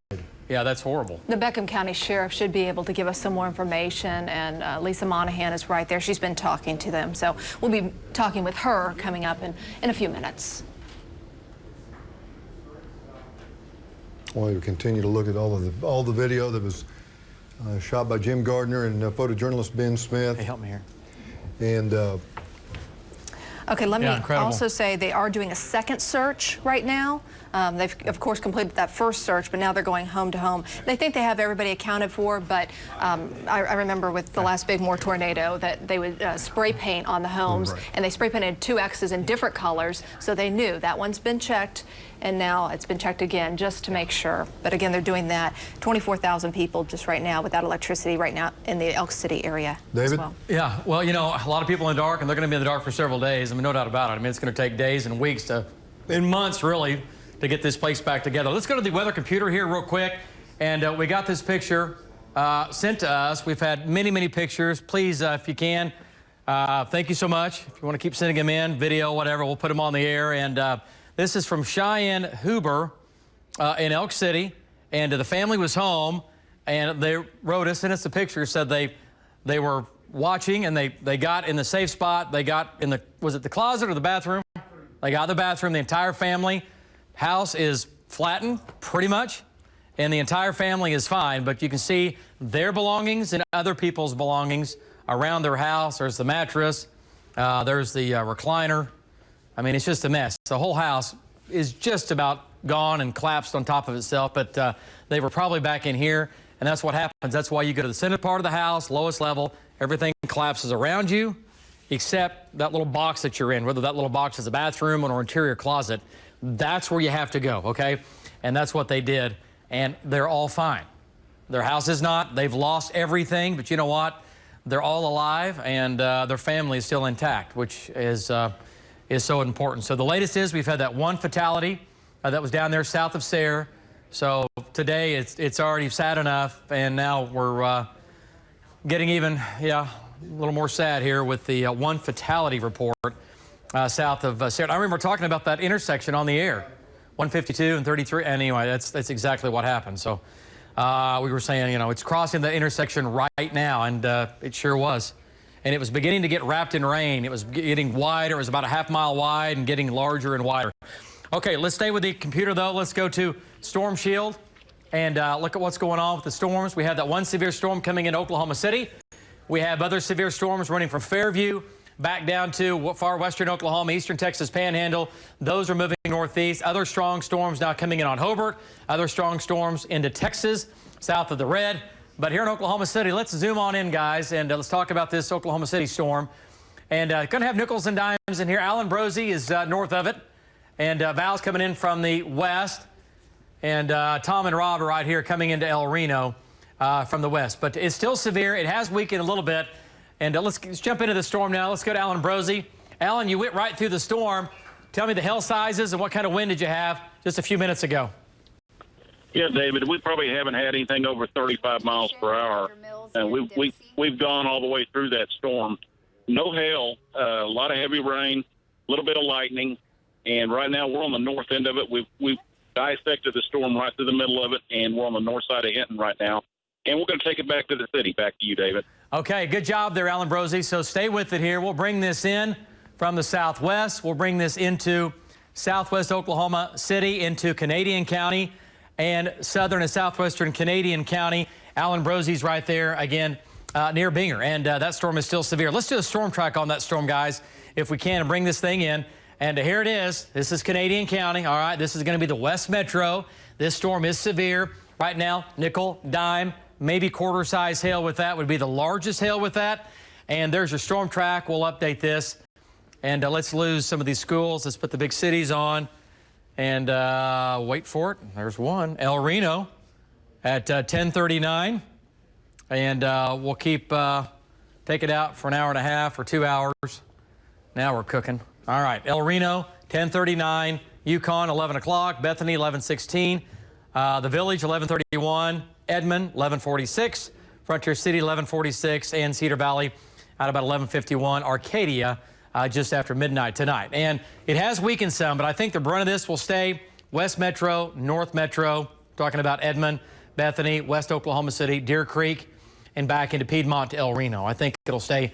C: Yeah, that's horrible.
K: The Beckham County Sheriff should be able to give us some more information, and Lisa Monahan is right there. She's been talking to them, so we'll be talking with her coming up in a few minutes.
J: Well, we continue to look at all the video that was shot by Jim Gardner and photojournalist Ben Smith.
C: Hey, help me here.
J: And
K: Okay, let me
B: incredible.
K: also say they are doing a second search right now. They've, of course, completed that first search, but now they're going home to home. They think they have everybody accounted for, but I remember with the last big more tornado that they would spray paint on the homes, and they spray painted 2 X's in different colors, so they knew that one's been checked, and now it's been checked again just to make sure. But again, they're doing that. 24,000 people just right now without electricity right now in the Elk City area
J: David?
K: as well.
B: Yeah, well, you know, a lot of people in the dark, and they're going to be in the dark for several days. I mean, no doubt about it. I mean, it's going to take days and weeks and months, really, to get this place back together. Let's go to the weather computer here real quick. And we got this picture sent to us. We've had many, many pictures. Please, if you can, thank you so much. If you want to keep sending them in, video, whatever, we'll put them on the air. And this is from Cheyenne Huber in Elk City. And the family was home, and they wrote us, sent us a picture, said they were watching, and they got in the safe spot. They got in the, was it the closet or the bathroom? They got in the bathroom, the entire family. House is flattened, pretty much, and the entire family is fine, but you can see their belongings and other people's belongings around their house. There's the mattress, there's the recliner. I mean, it's just a mess. The whole house is just about gone and collapsed on top of itself, but they were probably back in here, and that's what happens. That's why you go to the center part of the house, lowest level, everything collapses around you, except that little box that you're in, whether that little box is a bathroom or an interior closet. That's where you have to go, okay? And that's what they did, and they're all fine. Their house is not. They've lost everything, but you know what? They're all alive, and their family is still intact, which is so important. So the latest is we've had that one fatality that was down there south of Sayre. So today it's already sad enough, and now we're getting even, a little more sad here with the one fatality report. South of Sayre. I remember talking about that intersection on the air, 152 and 33. And anyway, that's exactly what happened. So we were saying, you know, it's crossing the intersection right now, and it sure was. And it was beginning to get wrapped in rain. It was getting wider. It was about a half mile wide and getting larger and wider. Okay, let's stay with the computer, though. Let's go to Storm Shield and look at what's going on with the storms. We have that one severe storm coming in Oklahoma City. We have other severe storms running from Fairview back down to far western Oklahoma, eastern Texas Panhandle. Those are moving northeast. Other strong storms now coming in on Hobart. Other strong storms into Texas, south of the Red. But here in Oklahoma City, let's zoom on in, guys, and let's talk about this Oklahoma City storm. And going to have nickels and dimes in here. Alan Brosey is north of it, and Val's coming in from the west. And Tom and Rob are right here coming into El Reno from the west. But it's still severe. It has weakened a little bit. And let's jump into the storm now. Let's go to Alan Brosey. Alan, you went right through the storm. Tell me the hail sizes and what kind of wind did you have just a few minutes ago?
I: Yeah, David, we probably haven't had anything over 35 miles per hour. And we've gone all the way through that storm. No hail, a lot of heavy rain, a little bit of lightning. And right now we're on the north end of it. We've dissected the storm right through the middle of it, and we're on the north side of Hinton right now. And we're going to take it back to the city. Back to you, David.
B: Okay, good job there, Alan Brosey. So stay with it here. We'll bring this in from the southwest. We'll bring this into southwest Oklahoma City, into Canadian County and southern and southwestern Canadian County. Alan Brosey's right there again near Binger, and that storm is still severe. Let's do a storm track on that storm, guys, if we can, and bring this thing in. And here it is. This is Canadian County. All right, this is going to be the West Metro. This storm is severe right now. Nickel, dime, maybe quarter-size hail with that would be the largest hail with that. And there's your storm track. We'll update this. And let's lose some of these schools. Let's put the big cities on. And wait for it. There's one. El Reno at 10:39. And we'll keep take it out for an hour and a half or 2 hours. Now we're cooking. All right. El Reno, 10:39. Yukon, 11 o'clock. Bethany, 11:16. The Village, 11:31. Edmond, 11:46. Frontier City, 11:46. And Cedar Valley at about 11:51. Arcadia, just after midnight tonight. And it has weakened some, but I think the brunt of this will stay West Metro, North Metro, talking about Edmond, Bethany, West Oklahoma City, Deer Creek, and back into Piedmont to El Reno. I think it'll stay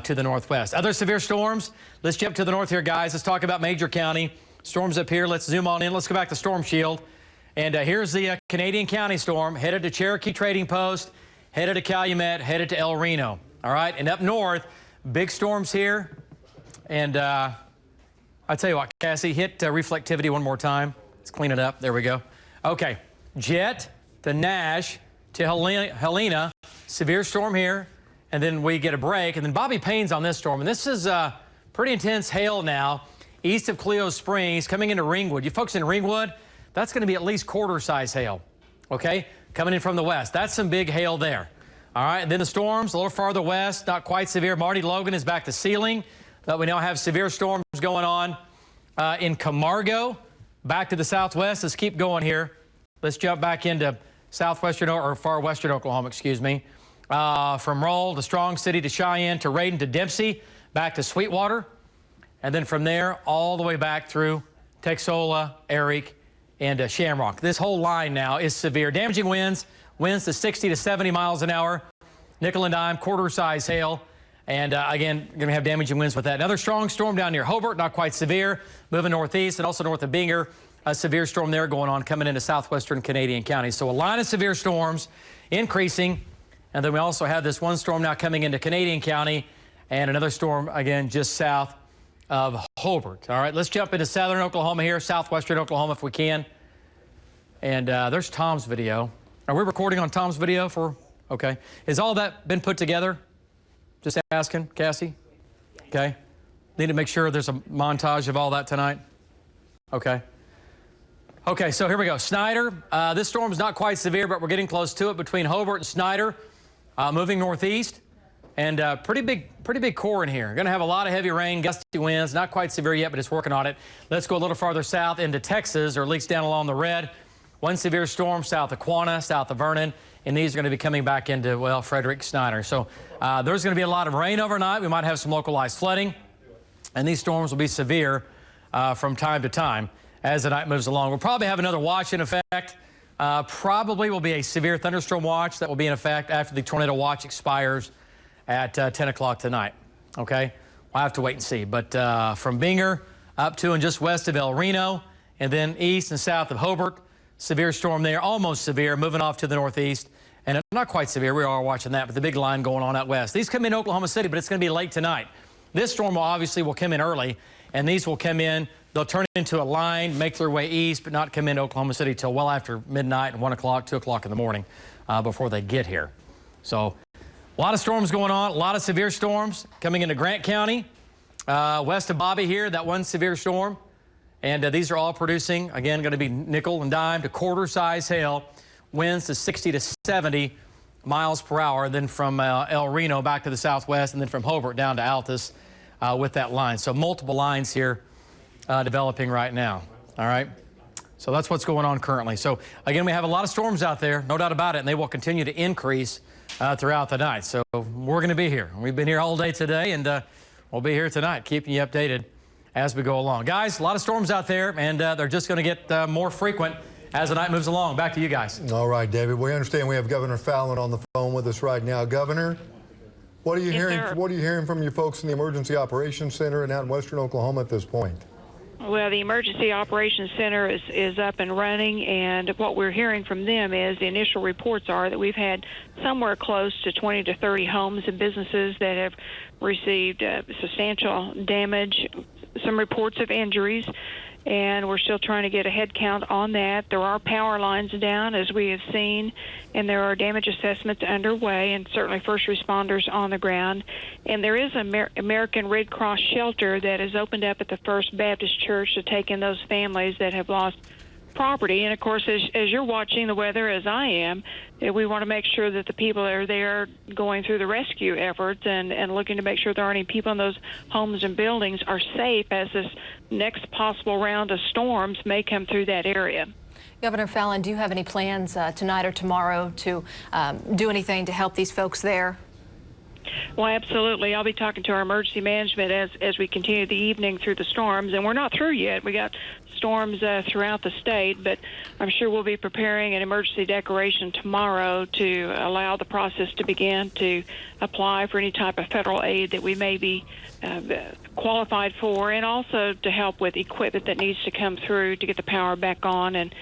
B: to the northwest. Other severe storms. Let's jump to the north here, guys. Let's talk about Major County. Storms up here. Let's zoom on in. Let's go back to Storm Shield. And here's the Canadian County storm, headed to Cherokee Trading Post, headed to Calumet, headed to El Reno. All right, and up north, big storms here. And I tell you what, Cassie, hit reflectivity one more time. Let's clean it up. There we go. Okay, Jet to Nash to Helena, severe storm here, and then we get a break, and then Bobby Payne's on this storm, and this is pretty intense hail now east of Cleo Springs coming into Ringwood. You folks in Ringwood, that's going to be at least quarter-size hail, okay, coming in from the west. That's some big hail there. All right, and then the storms a little farther west, not quite severe. Marty Logan is back to sealing, but we now have severe storms going on in Camargo, back to the southwest. Let's keep going here. Let's jump back into southwestern or far western Oklahoma, excuse me. From Roll to Strong City to Cheyenne to Radin to Dempsey, back to Sweetwater. And then from there, all the way back through Texola, Eric, and Shamrock. This whole line now is severe. Damaging winds to 60 to 70 miles an hour. Nickel and dime, quarter-size hail. And again, going to have damaging winds with that. Another strong storm down near Hobart, not quite severe. Moving northeast and also north of Binger. A severe storm there going on coming into southwestern Canadian counties. So a line of severe storms increasing. And then we also have this one storm now coming into Canadian County and another storm, again, just south of Hobart. All right, let's jump into southern Oklahoma here, southwestern Oklahoma if we can. And there's Tom's video. Are we recording on Tom's video for, okay. Has all that been put together? Just asking, Cassie? Okay. Need to make sure there's a montage of all that tonight? Okay. Okay, so here we go. Snyder, this storm is not quite severe, but we're getting close to it between Hobart and Snyder, moving northeast. And pretty big core in here. Going to have a lot of heavy rain, gusty winds, not quite severe yet, but it's working on it. Let's go a little farther south into Texas, or at least down along the red. One severe storm south of Quanah, south of Vernon, and these are going to be coming back into, well, Frederick, Snyder. So there's going to be a lot of rain overnight. We might have some localized flooding, and these storms will be severe from time to time as the night moves along. We'll probably have another watch in effect. Probably will be a severe thunderstorm watch that will be in effect after the tornado watch expires at 10 o'clock tonight, okay? We'll have to wait and see. But from Binger up to and just west of El Reno, and then east and south of Hobart, severe storm there, almost severe, moving off to the northeast. And not quite severe, we are watching that, but the big line going on out west. These come in Oklahoma City, but it's going to be late tonight. This storm will come in early, and these will come in, they'll turn into a line, make their way east, but not come into Oklahoma City till well after midnight and 1 o'clock, 2 o'clock in the morning before they get here. So a lot of storms going on, a lot of severe storms coming into Grant County, west of Bobby here, that one severe storm. And these are all producing, again, going to be nickel and dime to quarter-size hail, winds to 60 to 70 miles per hour. And then from El Reno back to the southwest, and then from Hobart down to Altus with that line. So multiple lines here developing right now. All right. So that's what's going on currently. So again, we have a lot of storms out there, no doubt about it, and they will continue to increase throughout the night. So we're going to be here. We've been here all day today, and we'll be here tonight, keeping you updated as we go along. Guys, a lot of storms out there, and they're just going to get more frequent as the night moves along. Back to you guys.
J: All right, David. We understand we have Governor Fallon on the phone with us right now. Governor, what are you hearing? What are you hearing from your folks in the Emergency Operations Center and out in western Oklahoma at this point?
T: Well, the Emergency Operations Center is up and running, and what we're hearing from them is the initial reports are that we've had somewhere close to 20 to 30 homes and businesses that have received substantial damage, some reports of injuries, and we're still trying to get a head count on that. There are power lines down, as we have seen, and there are damage assessments underway, and certainly first responders on the ground. And there is an American Red Cross shelter that is opened up at the First Baptist Church to take in those families that have lost property. And of course, as you're watching the weather, as I am, we want to make sure that the people that are there going through the rescue efforts and looking to make sure there aren't any people in those homes and buildings are safe as this next possible round of storms may come through that area.
K: Governor Fallon, do you have any plans tonight or tomorrow to do anything to help these folks there?
T: Well, absolutely. I'll be talking to our emergency management as we continue the evening through the storms, and we're not through yet. We got storms throughout the state, but I'm sure we'll be preparing an emergency declaration tomorrow to allow the process to begin to apply for any type of federal aid that we may be qualified for, and also to help with equipment that needs to come through to get the power back on and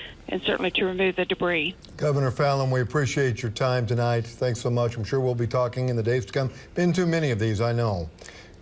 T: certainly to remove the debris.
J: Governor Fallon, we appreciate your time tonight. Thanks so much. I'm sure we'll be talking in the days to come. Been too many of these, I know.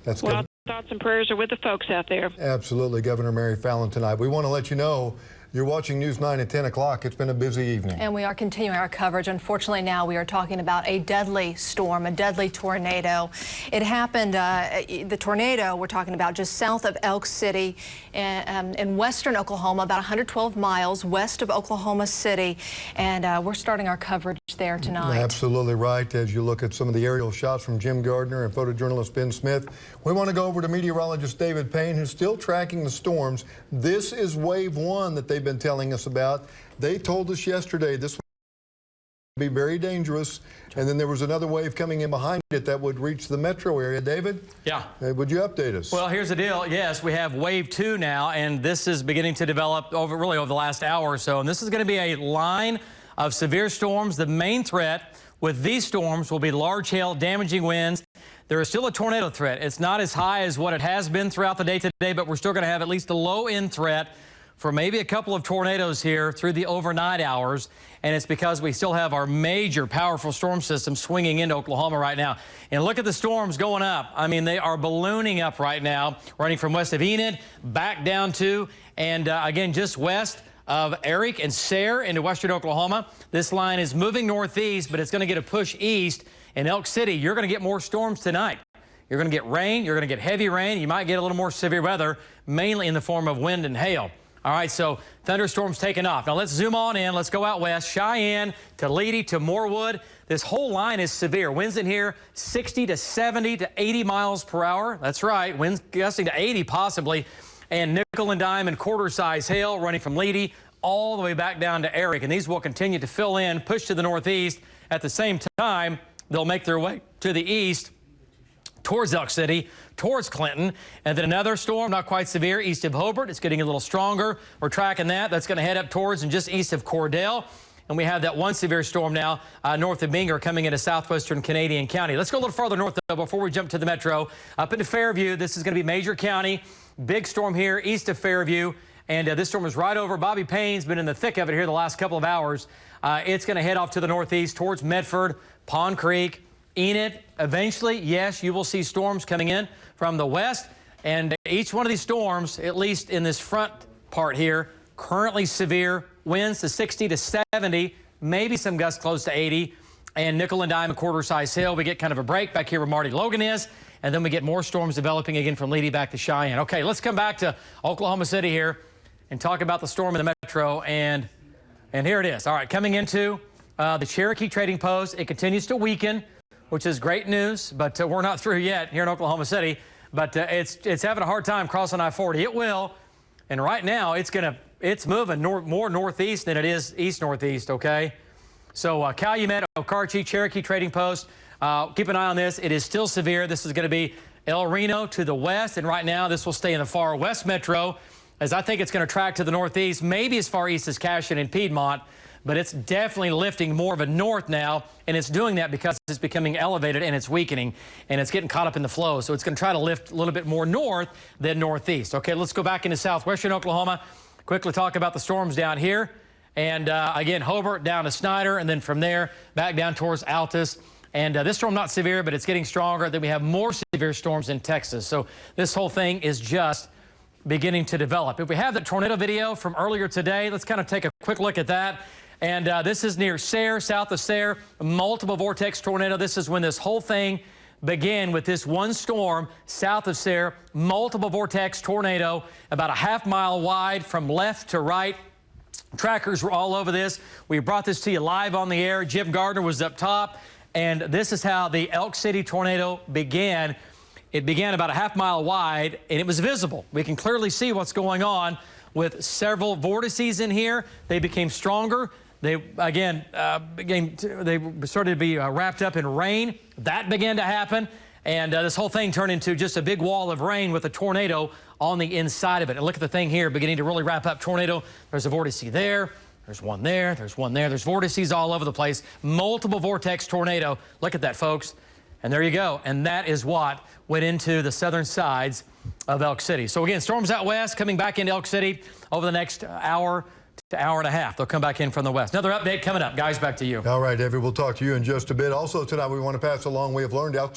J: That's
T: well,
J: good.
T: I'll thoughts and prayers are with the folks out there.
J: Absolutely, Governor Mary Fallin tonight. We want to let you know you're watching News 9 at 10 o'clock. It's been a busy evening.
K: And we are continuing our coverage. Unfortunately, now we are talking about a deadly storm, a deadly tornado. It happened, the tornado we're talking about just south of Elk City in western Oklahoma, about 112 miles west of Oklahoma City. And we're starting our coverage there tonight.
J: Absolutely right. As you look at some of the aerial shots from Jim Gardner and photojournalist Ben Smith, we want to go over to meteorologist David Payne, who's still tracking the storms. This is wave one that they've been telling us about. They told us yesterday this would be very dangerous, and then there was another wave coming in behind it that would reach the metro area. David?
B: Yeah.
J: Would you update us?
B: Well, here's the deal. Yes, we have wave 2 now, and this is beginning to develop over the last hour or so. And this is going to be a line of severe storms. The main threat with these storms will be large hail, damaging winds. There is still a tornado threat. It's not as high as what it has been throughout the day today, but we're still going to have at least a low-end threat for maybe a couple of tornadoes here through the overnight hours. And it's because we still have our major powerful storm system swinging into Oklahoma right now. And look at the storms going up. I mean, they are ballooning up right now, running from west of Enid back down to, and again, just west of Eric and Sayre into western Oklahoma. This line is moving northeast, but it's going to get a push east. In Elk City, you're going to get more storms tonight. You're going to get rain. You're going to get heavy rain. You might get a little more severe weather, mainly in the form of wind and hail. All right, so thunderstorms taking off. Now let's zoom on in. Let's go out west. Cheyenne to Leedy to Morewood. This whole line is severe. Winds in here 60 to 70 to 80 miles per hour. That's right. Winds gusting to 80 possibly. And nickel and dime and quarter size hail running from Leedy all the way back down to Eric. And these will continue to fill in, push to the northeast. At the same time, they'll make their way to the east towards Elk City, towards Clinton, and then another storm, not quite severe, east of Hobart. It's getting a little stronger. We're tracking that. That's going to head up towards and just east of Cordell. And we have that one severe storm now north of Binger coming into southwestern Canadian County. Let's go a little farther north, though, before we jump to the metro. Up into Fairview, this is going to be Major County. Big storm here east of Fairview. And this storm is right over. Bobby Payne's been in the thick of it here the last couple of hours. It's going to head off to the northeast towards Medford, Pond Creek, Enid. Eventually, yes, you will see storms coming in from the west. And each one of these storms, at least in this front part here, currently severe. Winds to 60 to 70, maybe some gusts close to 80. And nickel and dime, a quarter size hail. We get kind of a break back here where Marty Logan is. And then we get more storms developing again from Leedy back to Cheyenne. Okay, let's come back to Oklahoma City here and talk about the storm in the metro. And here it is. All right, coming into the Cherokee Trading Post. It continues to weaken, which is great news, but we're not through yet here in Oklahoma City. But it's having a hard time crossing I-40. It will, and right now it's moving more northeast than it is east-northeast, okay? So Calumet, Okarche, Cherokee Trading Post, keep an eye on this. It is still severe. This is going to be El Reno to the west, and right now this will stay in the far west metro, as I think it's going to track to the northeast, maybe as far east as Cashion and Piedmont. But it's definitely lifting more of a north now, and it's doing that because it's becoming elevated and it's weakening, and it's getting caught up in the flow. So it's going to try to lift a little bit more north than northeast. Okay, let's go back into southwestern Oklahoma. Quickly talk about the storms down here. And again, Hobart down to Snyder, and then from there back down towards Altus. And this storm not severe, but it's getting stronger. Then we have more severe storms in Texas. So this whole thing is just beginning to develop. If we have the tornado video from earlier today, let's kind of take a quick look at that. And this is near Sayre, south of Sayre, multiple vortex tornado. This is when this whole thing began with this one storm south of Sayre, multiple vortex tornado, about a half-mile wide from left to right. Trackers were all over this. We brought this to you live on the air. Jim Gardner was up top, and this is how the Elk City tornado began. It began about a half-mile wide, and it was visible. We can clearly see what's going on with several vortices in here. They became stronger. They, again, they started to be wrapped up in rain. That began to happen, and this whole thing turned into just a big wall of rain with a tornado on the inside of it. And look at the thing here, beginning to really wrap up tornado. There's a vortice there. There's one there. There's one there. There's vortices all over the place. Multiple vortex tornado. Look at that, folks. And there you go. And that is what went into the southern sides of Elk City. So again, storms out west coming back into Elk City over the next hour to hour and a half. They'll come back in from the west. Another update coming up. Guys, back to you.
J: All right, David, we'll talk to you in just a bit. Also tonight, we want to pass along, we have learned Elk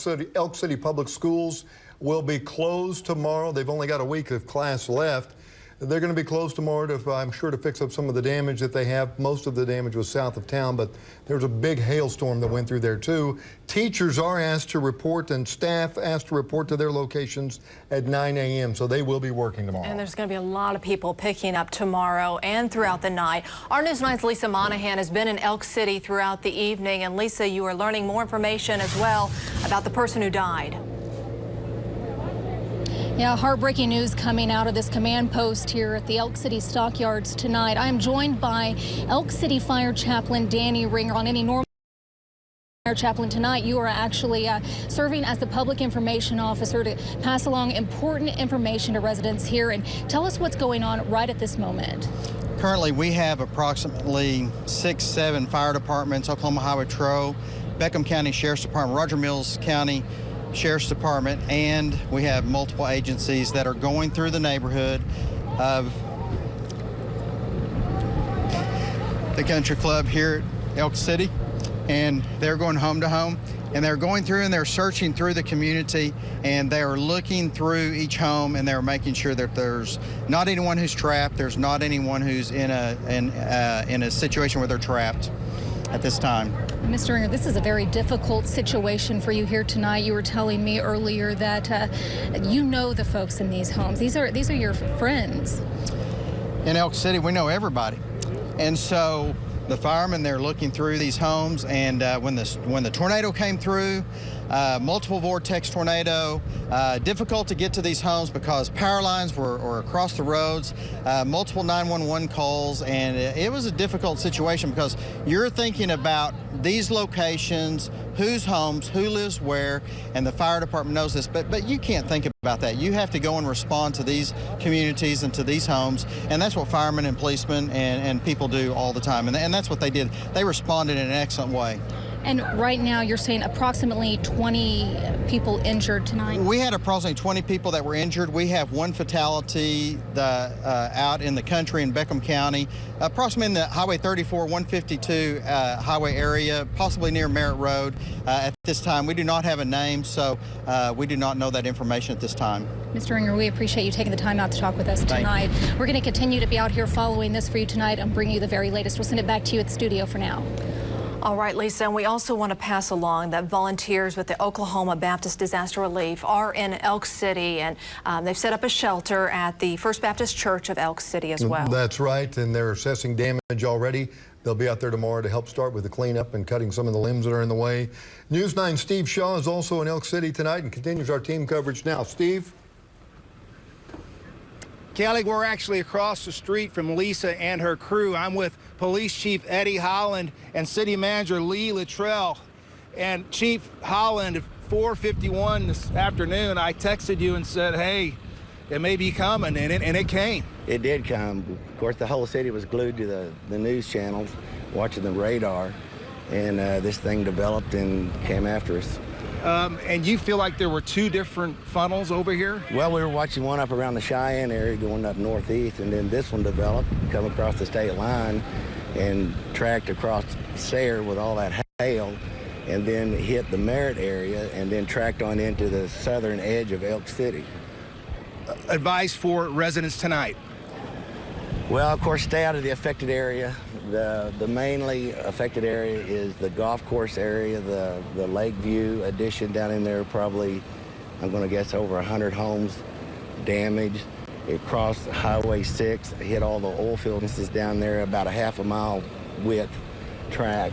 J: City Public Schools will be closed tomorrow. They've only got a week of class left. They're going to be closed tomorrow, to, I'm sure, to fix up some of the damage that they have. Most of the damage was south of town, but there's a big hailstorm that went through there, too. Teachers are asked to report, and staff asked to report to their locations at 9 a.m., so they will be working tomorrow.
K: And there's going to be a lot of people picking up tomorrow and throughout the night. Our News 9's Lisa Monahan has been in Elk City throughout the evening. And, Lisa, you are learning more information as well about the person who died.
U: Yeah, heartbreaking news coming out of this command post here at the Elk City Stockyards tonight. I am joined by Elk City Fire Chaplain Danny Ringer. On any normal Fire Chaplain tonight, you are actually serving as the public information officer to pass along important information to residents here. And tell us what's going on right at this moment.
V: Currently, we have approximately 6-7 fire departments: Oklahoma Highway Patrol, Beckham County Sheriff's Department, Roger Mills County Sheriff's Department, and we have multiple agencies that are going through the neighborhood of the country club here at Elk City, and they're going home to home, and they're going through and they're searching through the community, and they are looking through each home, and they're making sure that there's not anyone who's trapped, there's not anyone who's in a situation where they're trapped at this time.
U: Mr. Ringer, this is a very difficult situation for you here tonight. You were telling me earlier that you know the folks in these homes. These are your friends.
V: In Elk City, we know everybody. And so the firemen, they're looking through these homes, and when the tornado came through, multiple vortex tornado, difficult to get to these homes because power lines were across the roads, multiple 911 calls, and it was a difficult situation because you're thinking about these locations, whose homes, who lives where, and the fire department knows this, but you can't think about that. You have to go and respond to these communities and to these homes, and that's what firemen and policemen and people do all the time, and that's what they did. They responded in an excellent way.
U: And right now you're saying approximately 20 people injured tonight?
V: We had approximately 20 people that were injured. We have one fatality out in the country in Beckham County, approximately in the Highway 34, 152 highway area, possibly near Merritt Road. At this time, we do not have a name, so we do not know that information at this time.
U: Mr. Ringer, we appreciate you taking the time out to talk with us tonight. We're going to continue to be out here following this for you tonight and bring you the very latest. We'll send it back to you at the studio for now.
K: All right, Lisa, and we also want to pass along that volunteers with the Oklahoma Baptist Disaster Relief are in Elk City, and they've set up a shelter at the First Baptist Church of Elk City as well.
J: That's right, and they're assessing damage already. They'll be out there tomorrow to help start with the cleanup and cutting some of the limbs that are in the way. News 9's Steve Shaw is also in Elk City tonight and continues our team coverage now. Steve?
W: Kelly, we're actually across the street from Lisa and her crew. I'm with Police Chief Eddie Holland and City Manager Lee Luttrell. And Chief Holland, at 4:51 this afternoon, I texted you and said, hey, it may be coming, and it came.
X: It did come. Of course, the whole city was glued to the news channels, watching the radar, and this thing developed and came after us.
W: And you feel like there were two different funnels over here?
X: Well, we were watching one up around the Cheyenne area going up northeast, and then this one developed, come across the state line and tracked across Sayre with all that hail, and then hit the Merritt area and then tracked on into the southern edge of Elk City.
W: Advice for residents tonight?
X: Well, of course, stay out of the affected area. The mainly affected area is the golf course area, the Lakeview addition down in there, probably, I'm going to guess, over 100 homes damaged. It crossed Highway 6, hit all the oil fields down there, about a half a mile width track,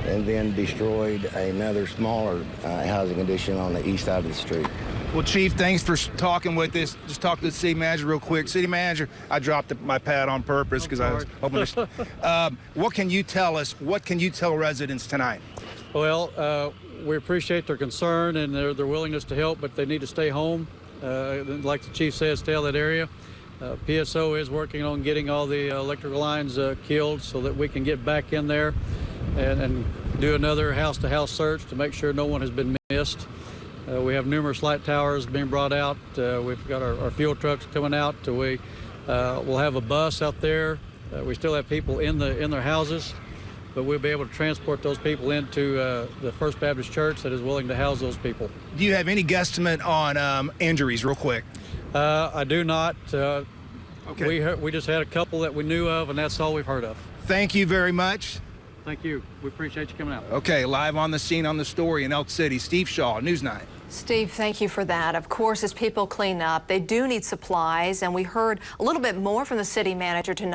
X: and then destroyed another smaller housing addition on the east side of the street.
W: Well, Chief, thanks for talking with us. Just talk to the city manager real quick. City manager, I dropped my pad on purpose because I was hoping to. What can you tell us? What can you tell residents tonight?
Y: Well, we appreciate their concern and their willingness to help, but they need to stay home. Like the chief said, stay out of that area. PSO is working on getting all the electrical lines killed so that we can get back in there and do another house-to-house search to make sure no one has been missed. We have numerous light towers being brought out. We've got our fuel trucks coming out. We'll have a bus out there. We still have people in their houses. but we'll be able to transport those people into the First Baptist Church that is willing to house those people.
W: Do you have any guesstimate on injuries, real quick?
Y: I do not. Okay. We just had a couple that we knew of, and that's all we've heard of.
W: Thank you very much.
Y: Thank you. We appreciate you coming out.
W: Okay, live on the scene on the story in Elk City, Steve Shaw, News 9.
K: Steve, thank you for that. Of course, as people clean up, they do need supplies, and we heard a little bit more from the city manager tonight.